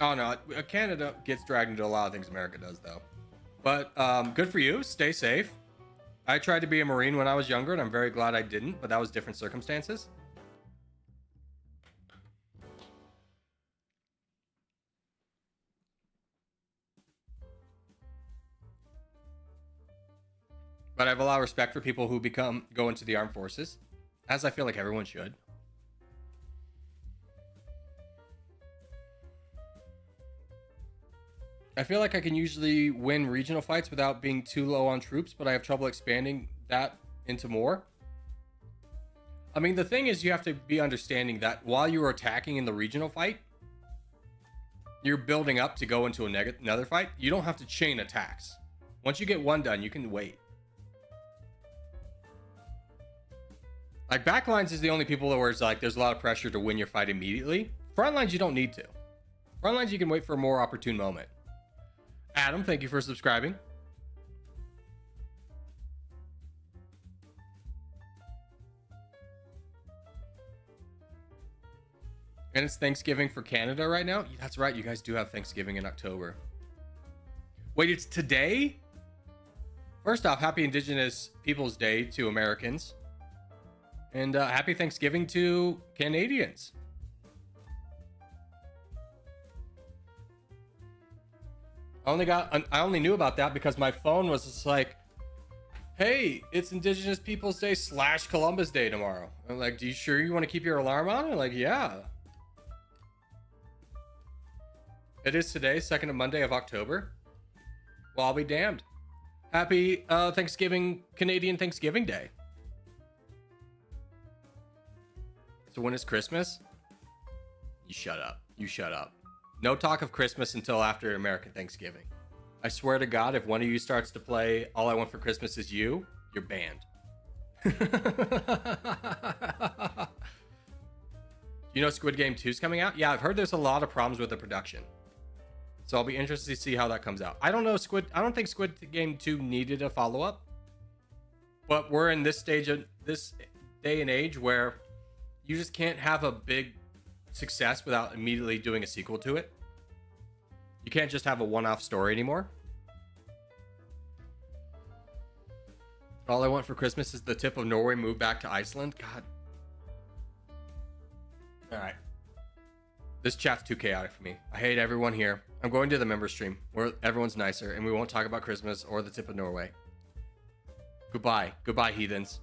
Oh no, Canada gets dragged into a lot of things America does though. But good for you. Stay safe. I tried to be a Marine when I was younger and I'm very glad I didn't, but that was different circumstances. But I have a lot of respect for people who go into the armed forces, as I feel like everyone should. I feel like I can usually win regional fights without being too low on troops, but I have trouble expanding that into more. I mean, the thing is, you have to be understanding that while you're attacking in the regional fight, you're building up to go into another fight. You don't have to chain attacks. Once you get one done, you can wait. Like, backlines is the only people where it's like there's a lot of pressure to win your fight immediately. Frontlines, you don't need to. Frontlines, you can wait for a more opportune moment. Adam, thank you for subscribing. And it's Thanksgiving for Canada right now? That's right, you guys do have Thanksgiving in October. Wait, it's today? First off, happy Indigenous Peoples Day to Americans. And happy Thanksgiving to Canadians. I only knew about that because my phone was just like, hey, it's Indigenous Peoples Day / Columbus Day tomorrow. I'm like, do you sure you want to keep your alarm on? I'm like, yeah. It is today, second Monday of October. Well, I'll be damned. Happy Thanksgiving, Canadian Thanksgiving Day. So when is Christmas? You shut up. You shut up. No talk of Christmas until after American Thanksgiving. I swear to God, if one of you starts to play All I Want for Christmas Is You, you're banned. You know Squid Game 2 is coming out? Yeah, I've heard there's a lot of problems with the production. So I'll be interested to see how that comes out. I don't think Squid Game 2 needed a follow-up. But we're in this stage of this day and age where you just can't have a big success without immediately doing a sequel to it. You can't just have a one-off story anymore. All I Want for Christmas is the tip of Norway move back to Iceland. God. All right. This chat's too chaotic for me. I hate everyone here. I'm going to the member stream where everyone's nicer and we won't talk about Christmas or the tip of Norway. Goodbye. Goodbye, heathens.